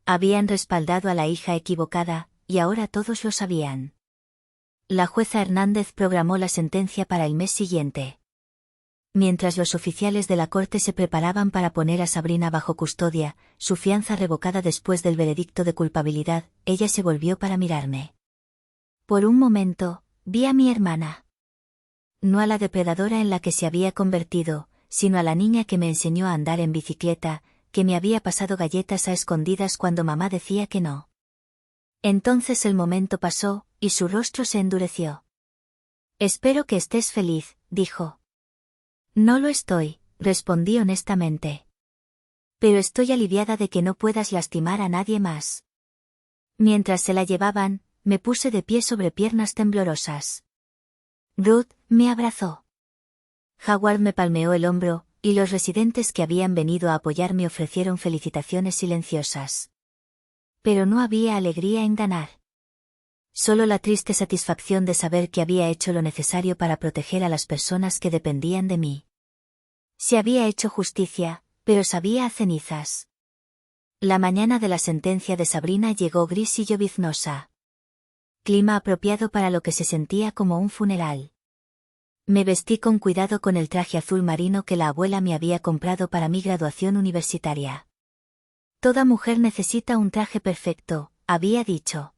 Habían respaldado a la hija equivocada, y ahora todos lo sabían. La jueza Hernández programó la sentencia para el mes siguiente. Mientras los oficiales de la corte se preparaban para poner a Sabrina bajo custodia, su fianza revocada después del veredicto de culpabilidad, ella se volvió para mirarme. Por un momento, vi a mi hermana. No a la depredadora en la que se había convertido, sino a la niña que me enseñó a andar en bicicleta, que me había pasado galletas a escondidas cuando mamá decía que no. Entonces el momento pasó, y su rostro se endureció. Espero que estés feliz, dijo. No lo estoy, respondí honestamente. Pero estoy aliviada de que no puedas lastimar a nadie más. Mientras se la llevaban, me puse de pie sobre piernas temblorosas. Ruth me abrazó. Howard me palmeó el hombro, y los residentes que habían venido a apoyarme ofrecieron felicitaciones silenciosas. Pero no había alegría en ganar. Solo la triste satisfacción de saber que había hecho lo necesario para proteger a las personas que dependían de mí. Se había hecho justicia, pero sabía a cenizas. La mañana de la sentencia de Sabrina llegó gris y lloviznosa. Clima apropiado para lo que se sentía como un funeral. Me vestí con cuidado con el traje azul marino que la abuela me había comprado para mi graduación universitaria. Toda mujer necesita un traje perfecto, había dicho.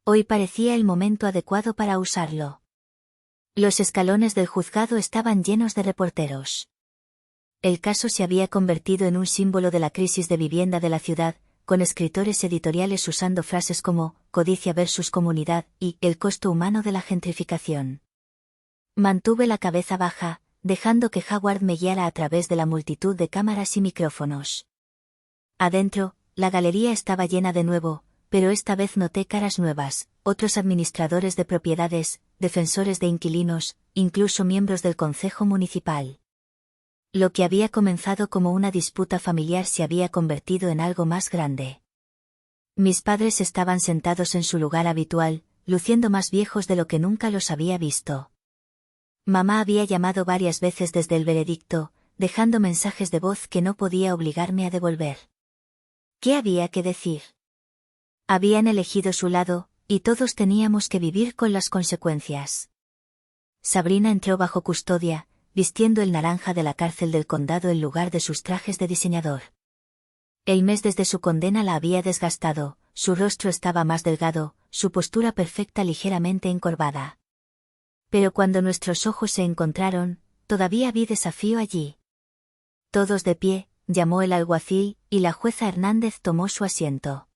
Hoy parecía el momento adecuado para usarlo. Los escalones del juzgado estaban llenos de reporteros. El caso se había convertido en un símbolo de la crisis de vivienda de la ciudad, con escritores editoriales usando frases como codicia versus comunidad y el costo humano de la gentrificación. Mantuve la cabeza baja, dejando que Howard me guiara a través de la multitud de cámaras y micrófonos. Adentro, la galería estaba llena de nuevo, pero esta vez noté caras nuevas, otros administradores de propiedades, defensores de inquilinos, incluso miembros del concejo municipal. Lo que había comenzado como una disputa familiar se había convertido en algo más grande. Mis padres estaban sentados en su lugar habitual, luciendo más viejos de lo que nunca los había visto. Mamá había llamado varias veces desde el veredicto, dejando mensajes de voz que no podía obligarme a devolver. ¿Qué había que decir? Habían elegido su lado, y todos teníamos que vivir con las consecuencias. Sabrina entró bajo custodia, vistiendo el naranja de la cárcel del condado en lugar de sus trajes de diseñador. El mes desde su condena la había desgastado, su rostro estaba más delgado, su postura perfecta ligeramente encorvada. Pero cuando nuestros ojos se encontraron, todavía vi desafío allí. Todos de pie, llamó el alguacil, y la jueza Hernández tomó su asiento.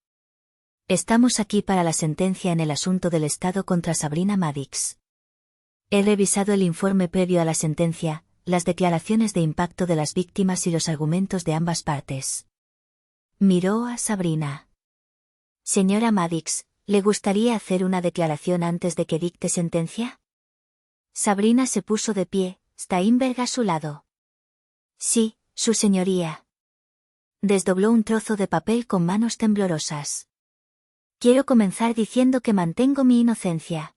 Estamos aquí para la sentencia en el asunto del Estado contra Sabrina Maddix. He revisado el informe previo a la sentencia, las declaraciones de impacto de las víctimas y los argumentos de ambas partes. Miró a Sabrina. Señora Maddix, ¿le gustaría hacer una declaración antes de que dicte sentencia? Sabrina se puso de pie, Steinberg a su lado. Sí, su señoría. Desdobló un trozo de papel con manos temblorosas. Quiero comenzar diciendo que mantengo mi inocencia.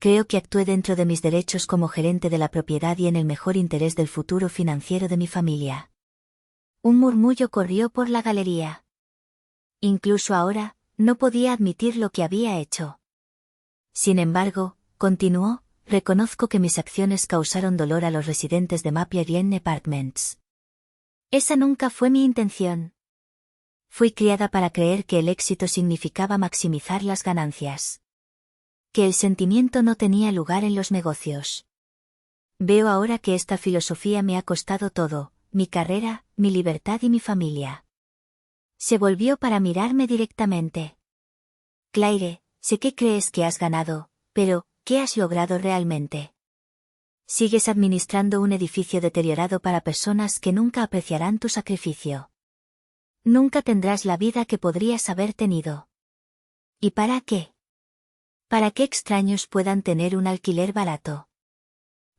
Creo que actué dentro de mis derechos como gerente de la propiedad y en el mejor interés del futuro financiero de mi familia. Un murmullo corrió por la galería. Incluso ahora, no podía admitir lo que había hecho. Sin embargo, continuó, reconozco que mis acciones causaron dolor a los residentes de Maple Glen Apartments. Esa nunca fue mi intención. Fui criada para creer que el éxito significaba maximizar las ganancias. Que el sentimiento no tenía lugar en los negocios. Veo ahora que esta filosofía me ha costado todo, mi carrera, mi libertad y mi familia. Se volvió para mirarme directamente. Claire, sé que crees que has ganado, pero, ¿qué has logrado realmente? Sigues administrando un edificio deteriorado para personas que nunca apreciarán tu sacrificio. Nunca tendrás la vida que podrías haber tenido. ¿Y para qué? Para que extraños puedan tener un alquiler barato.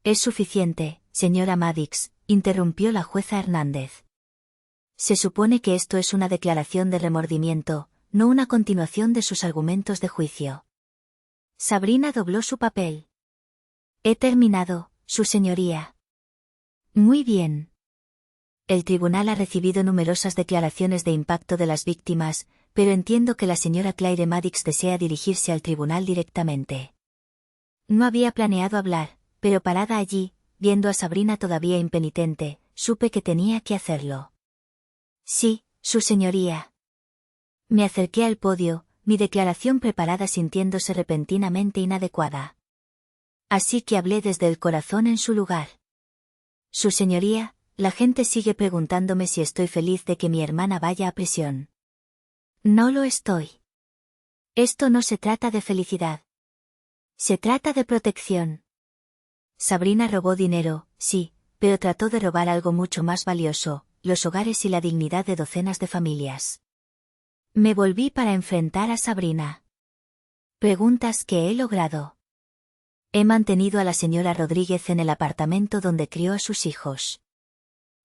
Es suficiente, señora Maddix, interrumpió la jueza Hernández. Se supone que esto es una declaración de remordimiento, no una continuación de sus argumentos de juicio. Sabrina dobló su papel. He terminado, su señoría. Muy bien. El tribunal ha recibido numerosas declaraciones de impacto de las víctimas, pero entiendo que la señora Claire Maddix desea dirigirse al tribunal directamente. No había planeado hablar, pero parada allí, viendo a Sabrina todavía impenitente, supe que tenía que hacerlo. Sí, su señoría. Me acerqué al podio, mi declaración preparada sintiéndose repentinamente inadecuada. Así que hablé desde el corazón en su lugar. Su señoría, la gente sigue preguntándome si estoy feliz de que mi hermana vaya a prisión. No lo estoy. Esto no se trata de felicidad. Se trata de protección. Sabrina robó dinero, sí, pero trató de robar algo mucho más valioso, los hogares y la dignidad de docenas de familias. Me volví para enfrentar a Sabrina. Preguntas que he logrado. He mantenido a la señora Rodríguez en el apartamento donde crió a sus hijos.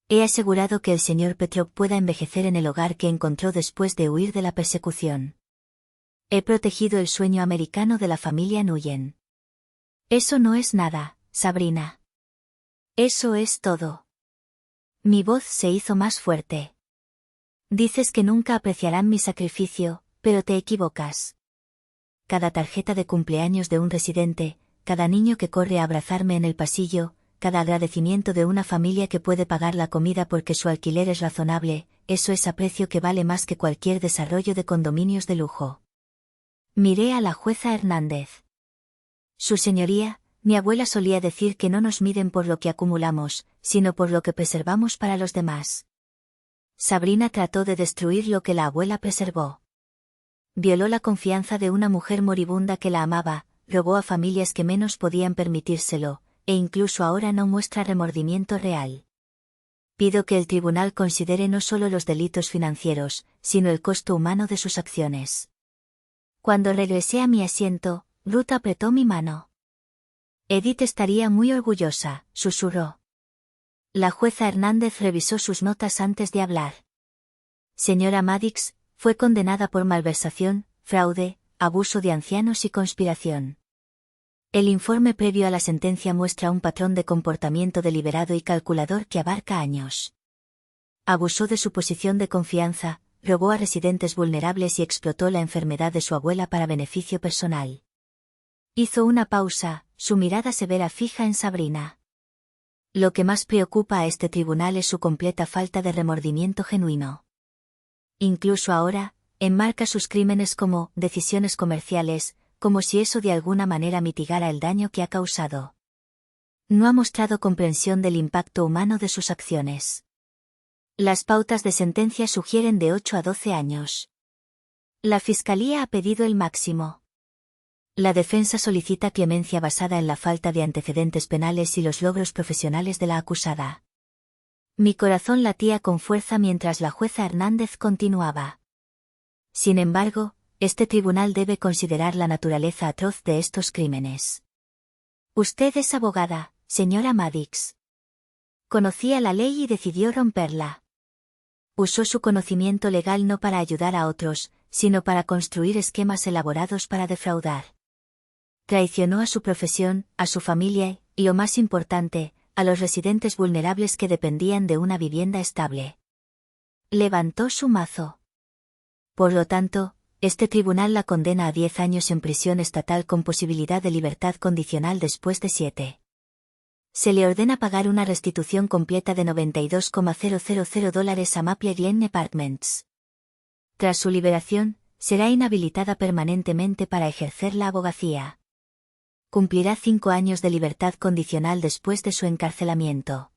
He asegurado que el señor Petrov pueda envejecer en el hogar que encontró después de huir de la persecución. He protegido el sueño americano de la familia Nguyen. Eso no es nada, Sabrina. Eso es todo. Mi voz se hizo más fuerte. Dices que nunca apreciarán mi sacrificio, pero te equivocas. Cada tarjeta de cumpleaños de un residente, cada niño que corre a abrazarme en el pasillo, cada agradecimiento de una familia que puede pagar la comida porque su alquiler es razonable, eso es aprecio que vale más que cualquier desarrollo de condominios de lujo. Miré a la jueza Hernández. Su señoría, mi abuela solía decir que no nos miden por lo que acumulamos, sino por lo que preservamos para los demás. Sabrina trató de destruir lo que la abuela preservó. Violó la confianza de una mujer moribunda que la amaba, robó a familias que menos podían permitírselo, e incluso ahora no muestra remordimiento real. Pido que el tribunal considere no solo los delitos financieros, sino el costo humano de sus acciones. Cuando regresé a mi asiento, Ruth apretó mi mano. Edith estaría muy orgullosa, susurró. La jueza Hernández revisó sus notas antes de hablar. Señora Maddix, fue condenada por malversación, fraude, abuso de ancianos y conspiración. El informe previo a la sentencia muestra un patrón de comportamiento deliberado y calculador que abarca años. Abusó de su posición de confianza, robó a residentes vulnerables y explotó la enfermedad de su abuela para beneficio personal. Hizo una pausa, su mirada severa fija en Sabrina. Lo que más preocupa a este tribunal es su completa falta de remordimiento genuino. Incluso ahora, enmarca sus crímenes como decisiones comerciales, como si eso de alguna manera mitigara el daño que ha causado. No ha mostrado comprensión del impacto humano de sus acciones. Las pautas de sentencia sugieren de 8 a 12 años. La Fiscalía ha pedido el máximo. La defensa solicita clemencia basada en la falta de antecedentes penales y los logros profesionales de la acusada. Mi corazón latía con fuerza mientras la jueza Hernández continuaba. Sin embargo, este tribunal debe considerar la naturaleza atroz de estos crímenes. Usted es abogada, señora Maddox. Conocía la ley y decidió romperla. Usó su conocimiento legal no para ayudar a otros, sino para construir esquemas elaborados para defraudar. Traicionó a su profesión, a su familia y, lo más importante, a los residentes vulnerables que dependían de una vivienda estable. Levantó su mazo. Por lo tanto, este tribunal la condena a 10 años en prisión estatal con posibilidad de libertad condicional después de 7. Se le ordena pagar una restitución completa de $92,000 a Maple Glen Apartments. Tras su liberación, será inhabilitada permanentemente para ejercer la abogacía. Cumplirá 5 años de libertad condicional después de su encarcelamiento.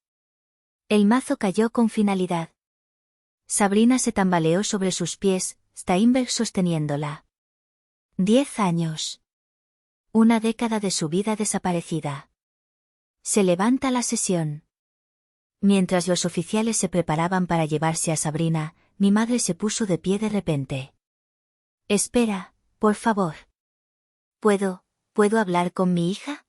El mazo cayó con finalidad. Sabrina se tambaleó sobre sus pies, Steinberg sosteniéndola. 10 años. Una década de su vida desaparecida. Se levanta la sesión. Mientras los oficiales se preparaban para llevarse a Sabrina, mi madre se puso de pie de repente. Espera, por favor. ¿Puedo hablar con mi hija?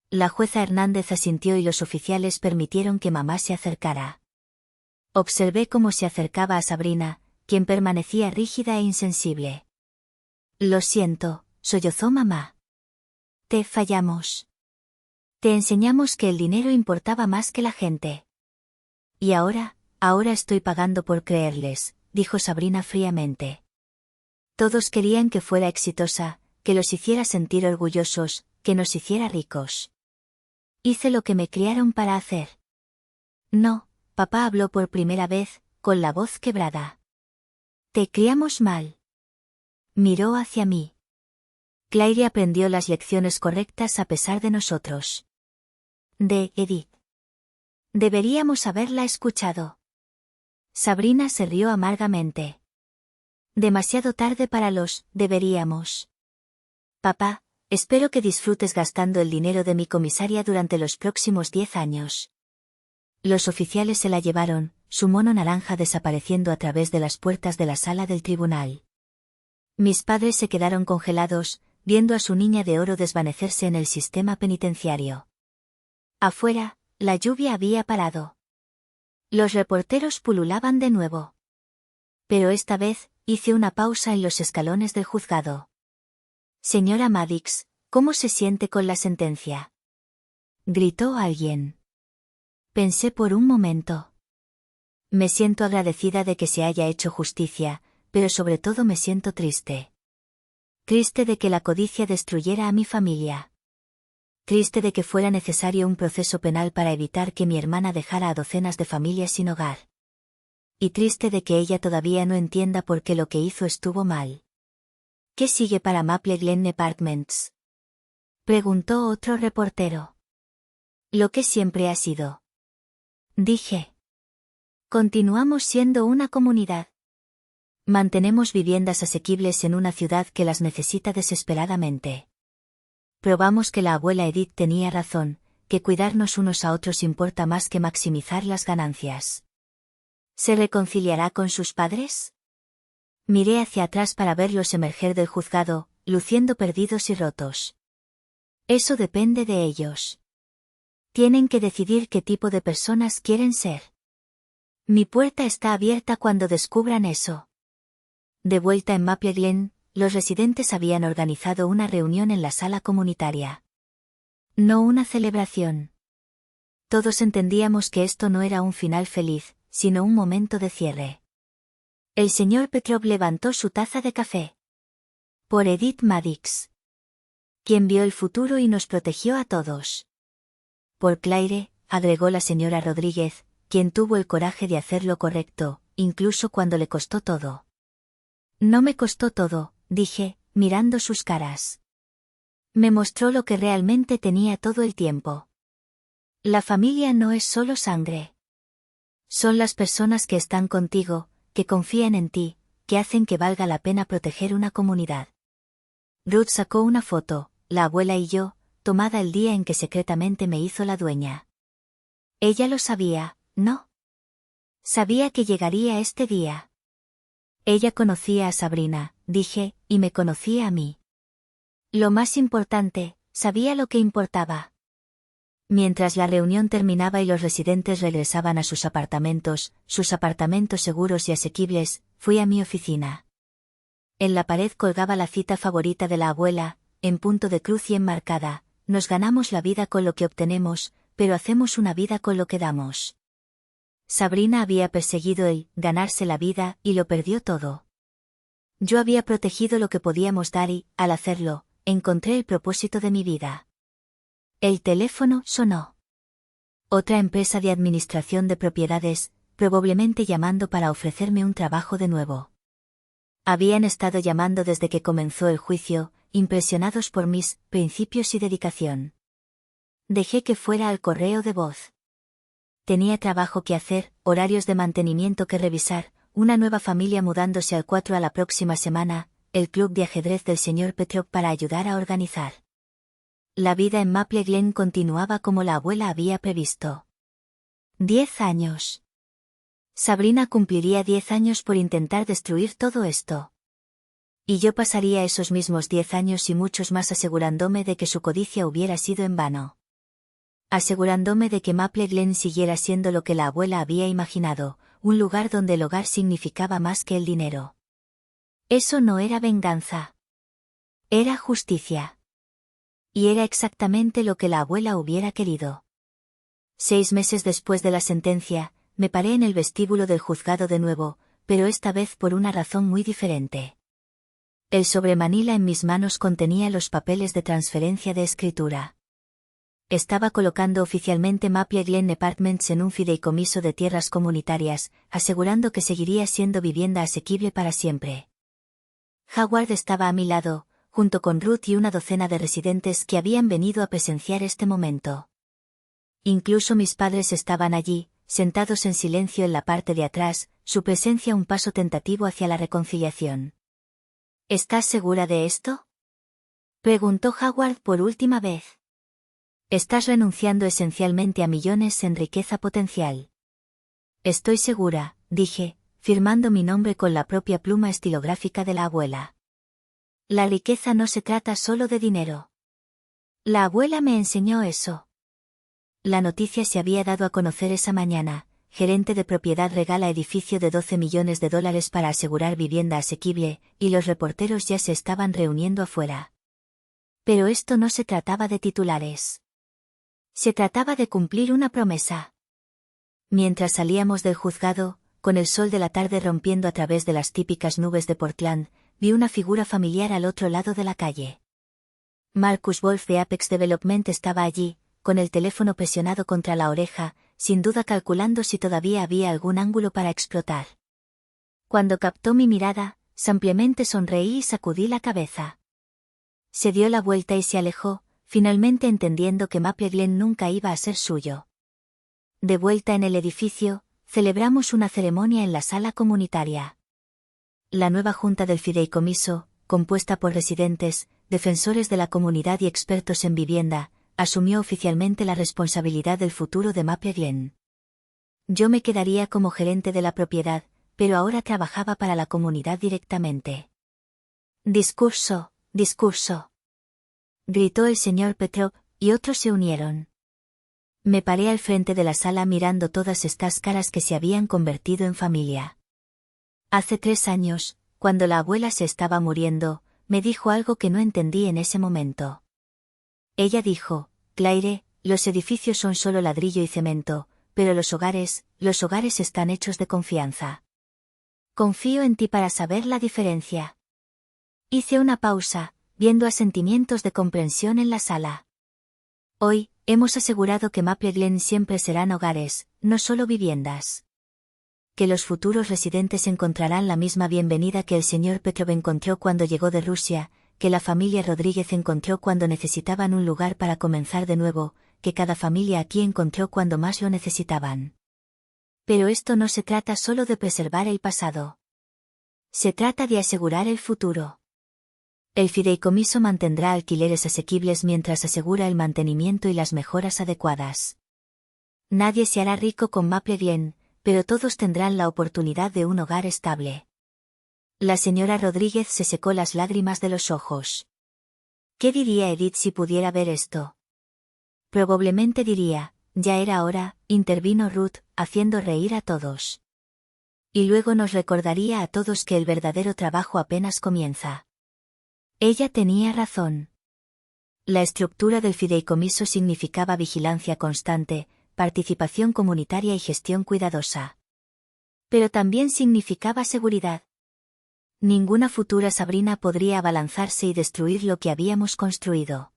La jueza Hernández asintió y los oficiales permitieron que mamá se acercara. Observé cómo se acercaba a Sabrina, quien permanecía rígida e insensible. Lo siento, sollozó mamá. Te fallamos. Te enseñamos que el dinero importaba más que la gente. Y ahora estoy pagando por creerles, dijo Sabrina fríamente. Todos querían que fuera exitosa, que los hiciera sentir orgullosos, que nos hiciera ricos. Hice lo que me criaron para hacer. No, papá habló por primera vez, con la voz quebrada. Te criamos mal. Miró hacia mí. Claire aprendió las lecciones correctas a pesar de nosotros. De Edith. Deberíamos haberla escuchado. Sabrina se rió amargamente. Demasiado tarde para los deberíamos. Papá, espero que disfrutes gastando el dinero de mi comisaria durante los próximos 10 años. Los oficiales se la llevaron, su mono naranja desapareciendo a través de las puertas de la sala del tribunal. Mis padres se quedaron congelados, viendo a su niña de oro desvanecerse en el sistema penitenciario. Afuera, la lluvia había parado. Los reporteros pululaban de nuevo. Pero esta vez, hice una pausa en los escalones del juzgado. Señora Maddox, ¿cómo se siente con la sentencia? Gritó alguien. Pensé por un momento. Me siento agradecida de que se haya hecho justicia, pero sobre todo me siento triste. Triste de que la codicia destruyera a mi familia. Triste de que fuera necesario un proceso penal para evitar que mi hermana dejara a docenas de familias sin hogar. Y triste de que ella todavía no entienda por qué lo que hizo estuvo mal. ¿Qué sigue para Maple Glen Apartments? Preguntó otro reportero. Lo que siempre ha sido. Dije. Continuamos siendo una comunidad. Mantenemos viviendas asequibles en una ciudad que las necesita desesperadamente. Probamos que la abuela Edith tenía razón, que cuidarnos unos a otros importa más que maximizar las ganancias. ¿Se reconciliará con sus padres? Miré hacia atrás para verlos emerger del juzgado, luciendo perdidos y rotos. Eso depende de ellos. Tienen que decidir qué tipo de personas quieren ser. Mi puerta está abierta cuando descubran eso. De vuelta en Maple Glen, los residentes habían organizado una reunión en la sala comunitaria. No una celebración. Todos entendíamos que esto no era un final feliz, sino un momento de cierre. El señor Petrov levantó su taza de café. Por Edith Madix. Quien vio el futuro y nos protegió a todos. Por Claire, agregó la señora Rodríguez, quien tuvo el coraje de hacer lo correcto, incluso cuando le costó todo. No me costó todo, dije, mirando sus caras. Me mostró lo que realmente tenía todo el tiempo. La familia no es solo sangre. Son las personas que están contigo, que confían en ti, que hacen que valga la pena proteger una comunidad. Ruth sacó una foto, la abuela y yo, tomada el día en que secretamente me hizo la dueña. Ella lo sabía, ¿no? Sabía que llegaría este día. Ella conocía a Sabrina, dije, y me conocía a mí. Lo más importante, sabía lo que importaba. Mientras la reunión terminaba y los residentes regresaban a sus apartamentos seguros y asequibles, fui a mi oficina. En la pared colgaba la cita favorita de la abuela, en punto de cruz y enmarcada: nos ganamos la vida con lo que obtenemos, pero hacemos una vida con lo que damos. Sabrina había perseguido el ganarse la vida y lo perdió todo. Yo había protegido lo que podíamos dar y, al hacerlo, encontré el propósito de mi vida. El teléfono sonó. Otra empresa de administración de propiedades, probablemente llamando para ofrecerme un trabajo de nuevo. Habían estado llamando desde que comenzó el juicio, impresionados por mis principios y dedicación. Dejé que fuera al correo de voz. Tenía trabajo que hacer, horarios de mantenimiento que revisar, una nueva familia mudándose al 4 a la próxima semana, el club de ajedrez del señor Petrov para ayudar a organizar. La vida en Maple Glen continuaba como la abuela había previsto. 10 años. Sabrina cumpliría 10 años por intentar destruir todo esto. Y yo pasaría esos mismos 10 años y muchos más asegurándome de que su codicia hubiera sido en vano. Asegurándome de que Maple Glen siguiera siendo lo que la abuela había imaginado, un lugar donde el hogar significaba más que el dinero. Eso no era venganza. Era justicia. Y era exactamente lo que la abuela hubiera querido. 6 meses después de la sentencia, me paré en el vestíbulo del juzgado de nuevo, pero esta vez por una razón muy diferente. El sobremanila en mis manos contenía los papeles de transferencia de escritura. Estaba colocando oficialmente Maple Glen Apartments en un fideicomiso de tierras comunitarias, asegurando que seguiría siendo vivienda asequible para siempre. Howard estaba a mi lado, junto con Ruth y una docena de residentes que habían venido a presenciar este momento. Incluso mis padres estaban allí, sentados en silencio en la parte de atrás, su presencia un paso tentativo hacia la reconciliación. ¿Estás segura de esto?, preguntó Howard por última vez. Estás renunciando esencialmente a millones en riqueza potencial. Estoy segura, dije, firmando mi nombre con la propia pluma estilográfica de la abuela. La riqueza no se trata solo de dinero. La abuela me enseñó eso. La noticia se había dado a conocer esa mañana: gerente de propiedad regala edificio de $12 millones para asegurar vivienda asequible, y los reporteros ya se estaban reuniendo afuera. Pero esto no se trataba de titulares. Se trataba de cumplir una promesa. Mientras salíamos del juzgado, con el sol de la tarde rompiendo a través de las típicas nubes de Portland, vi una figura familiar al otro lado de la calle. Marcus Wolf de Apex Development estaba allí, con el teléfono presionado contra la oreja, sin duda calculando si todavía había algún ángulo para explotar. Cuando captó mi mirada, simplemente sonreí y sacudí la cabeza. Se dio la vuelta y se alejó, finalmente entendiendo que Maple Glen nunca iba a ser suyo. De vuelta en el edificio, celebramos una ceremonia en la sala comunitaria. La nueva junta del fideicomiso, compuesta por residentes, defensores de la comunidad y expertos en vivienda, asumió oficialmente la responsabilidad del futuro de Maple Glen. Yo me quedaría como gerente de la propiedad, pero ahora trabajaba para la comunidad directamente. Discurso, discurso, gritó el señor Petrov, y otros se unieron. Me paré al frente de la sala mirando todas estas caras que se habían convertido en familia. Hace 3 años, cuando la abuela se estaba muriendo, me dijo algo que no entendí en ese momento. Ella dijo: Claire, los edificios son solo ladrillo y cemento, pero los hogares están hechos de confianza. Confío en ti para saber la diferencia. Hice una pausa, viendo asentimientos de comprensión en la sala. Hoy, hemos asegurado que Maple Glen siempre serán hogares, no solo viviendas. Que los futuros residentes encontrarán la misma bienvenida que el señor Petrov encontró cuando llegó de Rusia, que la familia Rodríguez encontró cuando necesitaban un lugar para comenzar de nuevo, que cada familia aquí encontró cuando más lo necesitaban. Pero esto no se trata solo de preservar el pasado. Se trata de asegurar el futuro. El fideicomiso mantendrá alquileres asequibles mientras asegura el mantenimiento y las mejoras adecuadas. Nadie se hará rico con Maple Glen, pero todos tendrán la oportunidad de un hogar estable. La señora Rodríguez se secó las lágrimas de los ojos. ¿Qué diría Edith si pudiera ver esto? Probablemente diría, ya era hora, intervino Ruth, haciendo reír a todos. Y luego nos recordaría a todos que el verdadero trabajo apenas comienza. Ella tenía razón. La estructura del fideicomiso significaba vigilancia constante, participación comunitaria y gestión cuidadosa. Pero también significaba seguridad. Ninguna futura Sabrina podría abalanzarse y destruir lo que habíamos construido.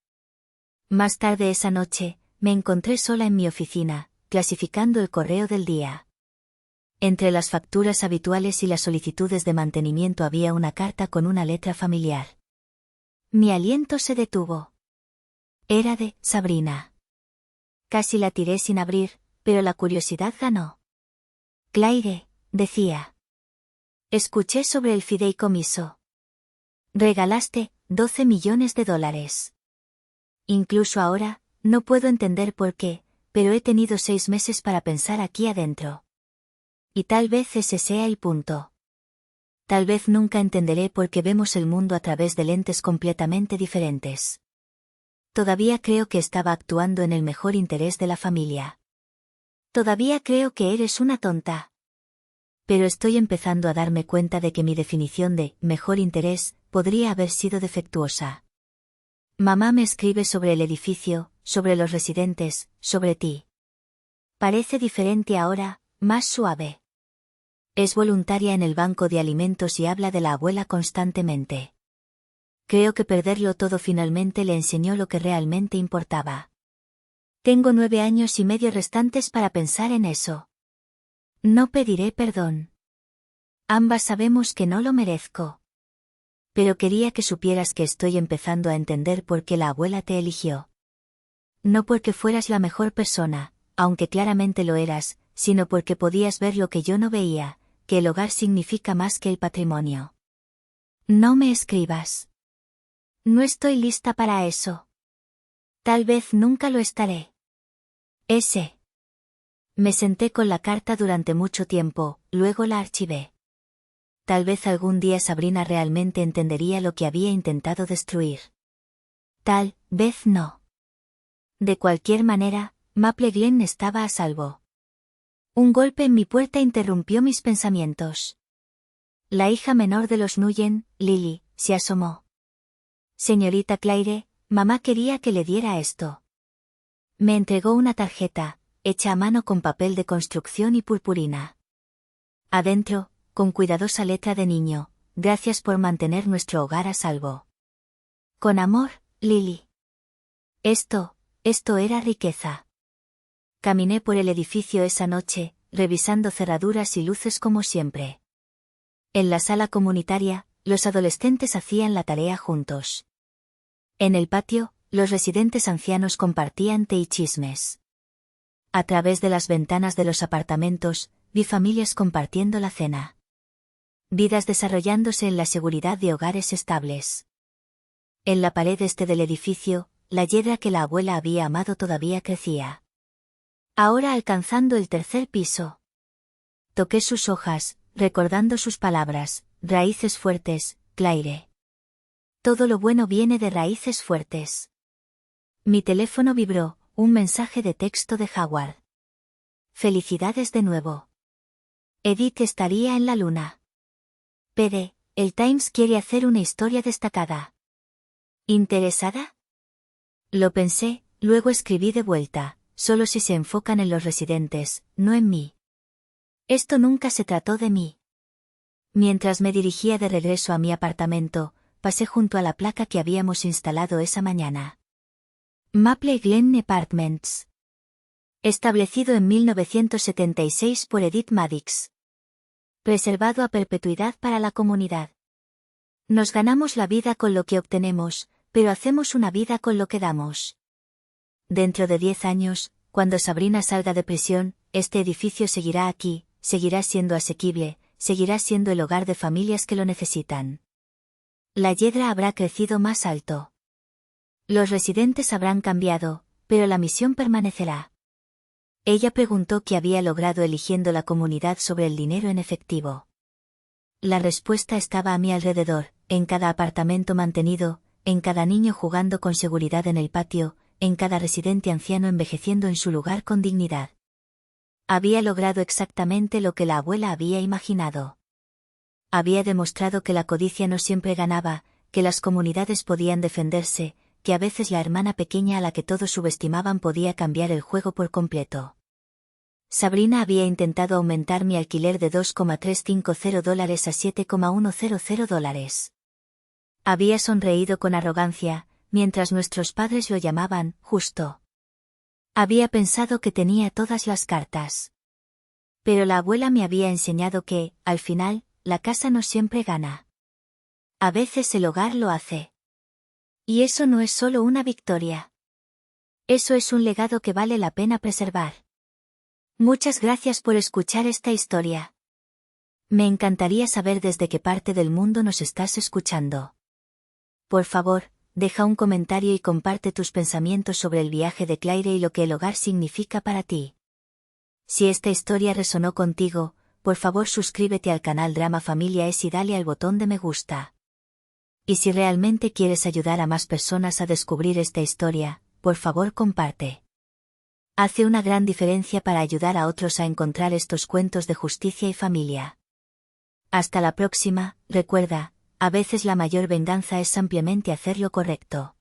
Más tarde esa noche, me encontré sola en mi oficina, clasificando el correo del día. Entre las facturas habituales y las solicitudes de mantenimiento había una carta con una letra familiar. Mi aliento se detuvo. Era de Sabrina. Casi la tiré sin abrir, pero la curiosidad ganó. Claire, decía. Escuché sobre el fideicomiso. Regalaste $12 millones. Incluso ahora, no puedo entender por qué, pero he tenido 6 meses para pensar aquí adentro. Y tal vez ese sea el punto. Tal vez nunca entenderé por qué vemos el mundo a través de lentes completamente diferentes. Todavía creo que estaba actuando en el mejor interés de la familia. Todavía creo que eres una tonta. Pero estoy empezando a darme cuenta de que mi definición de mejor interés podría haber sido defectuosa. Mamá me escribe sobre el edificio, sobre los residentes, sobre ti. Parece diferente ahora, más suave. Es voluntaria en el banco de alimentos y habla de la abuela constantemente. Creo que perderlo todo finalmente le enseñó lo que realmente importaba. Tengo 9 años y medio restantes para pensar en eso. No pediré perdón. Ambas sabemos que no lo merezco. Pero quería que supieras que estoy empezando a entender por qué la abuela te eligió. No porque fueras la mejor persona, aunque claramente lo eras, sino porque podías ver lo que yo no veía, que el hogar significa más que el patrimonio. No me escribas. No estoy lista para eso. Tal vez nunca lo estaré. Ese. Me senté con la carta durante mucho tiempo, luego la archivé. Tal vez algún día Sabrina realmente entendería lo que había intentado destruir. Tal vez no. De cualquier manera, Maple Glen estaba a salvo. Un golpe en mi puerta interrumpió mis pensamientos. La hija menor de los Nguyen, Lily, se asomó. Señorita Claire, mamá quería que le diera esto. Me entregó una tarjeta, hecha a mano con papel de construcción y purpurina. Adentro, con cuidadosa letra de niño, gracias por mantener nuestro hogar a salvo. Con amor, Lily. Esto era riqueza. Caminé por el edificio esa noche, revisando cerraduras y luces como siempre. En la sala comunitaria, los adolescentes hacían la tarea juntos. En el patio, los residentes ancianos compartían té y chismes. A través de las ventanas de los apartamentos, vi familias compartiendo la cena. Vidas desarrollándose en la seguridad de hogares estables. En la pared este del edificio, la hiedra que la abuela había amado todavía crecía. Ahora alcanzando el 3er piso. Toqué sus hojas, recordando sus palabras, raíces fuertes, Claire. Todo lo bueno viene de raíces fuertes. Mi teléfono vibró, un mensaje de texto de Howard. Felicidades de nuevo. Edith estaría en la luna. PD, el Times quiere hacer una historia destacada. ¿Interesada? Lo pensé, luego escribí de vuelta. Solo si se enfocan en los residentes, no en mí. Esto nunca se trató de mí. Mientras me dirigía de regreso a mi apartamento, pasé junto a la placa que habíamos instalado esa mañana. Maple Glen Apartments. Establecido en 1976 por Edith Maddix. Preservado a perpetuidad para la comunidad. Nos ganamos la vida con lo que obtenemos, pero hacemos una vida con lo que damos. Dentro de 10 años, cuando Sabrina salga de prisión, este edificio seguirá aquí, seguirá siendo asequible, seguirá siendo el hogar de familias que lo necesitan. La hiedra habrá crecido más alto. Los residentes habrán cambiado, pero la misión permanecerá. Ella preguntó qué había logrado eligiendo la comunidad sobre el dinero en efectivo. La respuesta estaba a mi alrededor, en cada apartamento mantenido, en cada niño jugando con seguridad en el patio, en cada residente anciano envejeciendo en su lugar con dignidad. Había logrado exactamente lo que la abuela había imaginado. Había demostrado que la codicia no siempre ganaba, que las comunidades podían defenderse, que a veces la hermana pequeña a la que todos subestimaban podía cambiar el juego por completo. Sabrina había intentado aumentar mi alquiler de $2,350 a $7,100. Había sonreído con arrogancia, mientras nuestros padres lo llamaban justo. Había pensado que tenía todas las cartas. Pero la abuela me había enseñado que, al final, la casa no siempre gana. A veces el hogar lo hace. Y eso no es solo una victoria. Eso es un legado que vale la pena preservar. Muchas gracias por escuchar esta historia. Me encantaría saber desde qué parte del mundo nos estás escuchando. Por favor, deja un comentario y comparte tus pensamientos sobre el viaje de Claire y lo que el hogar significa para ti. Si esta historia resonó contigo, por favor suscríbete al canal Drama Familia y dale al botón de me gusta. Y si realmente quieres ayudar a más personas a descubrir esta historia, por favor comparte. Hace una gran diferencia para ayudar a otros a encontrar estos cuentos de justicia y familia. Hasta la próxima, recuerda, a veces la mayor venganza es simplemente hacer lo correcto.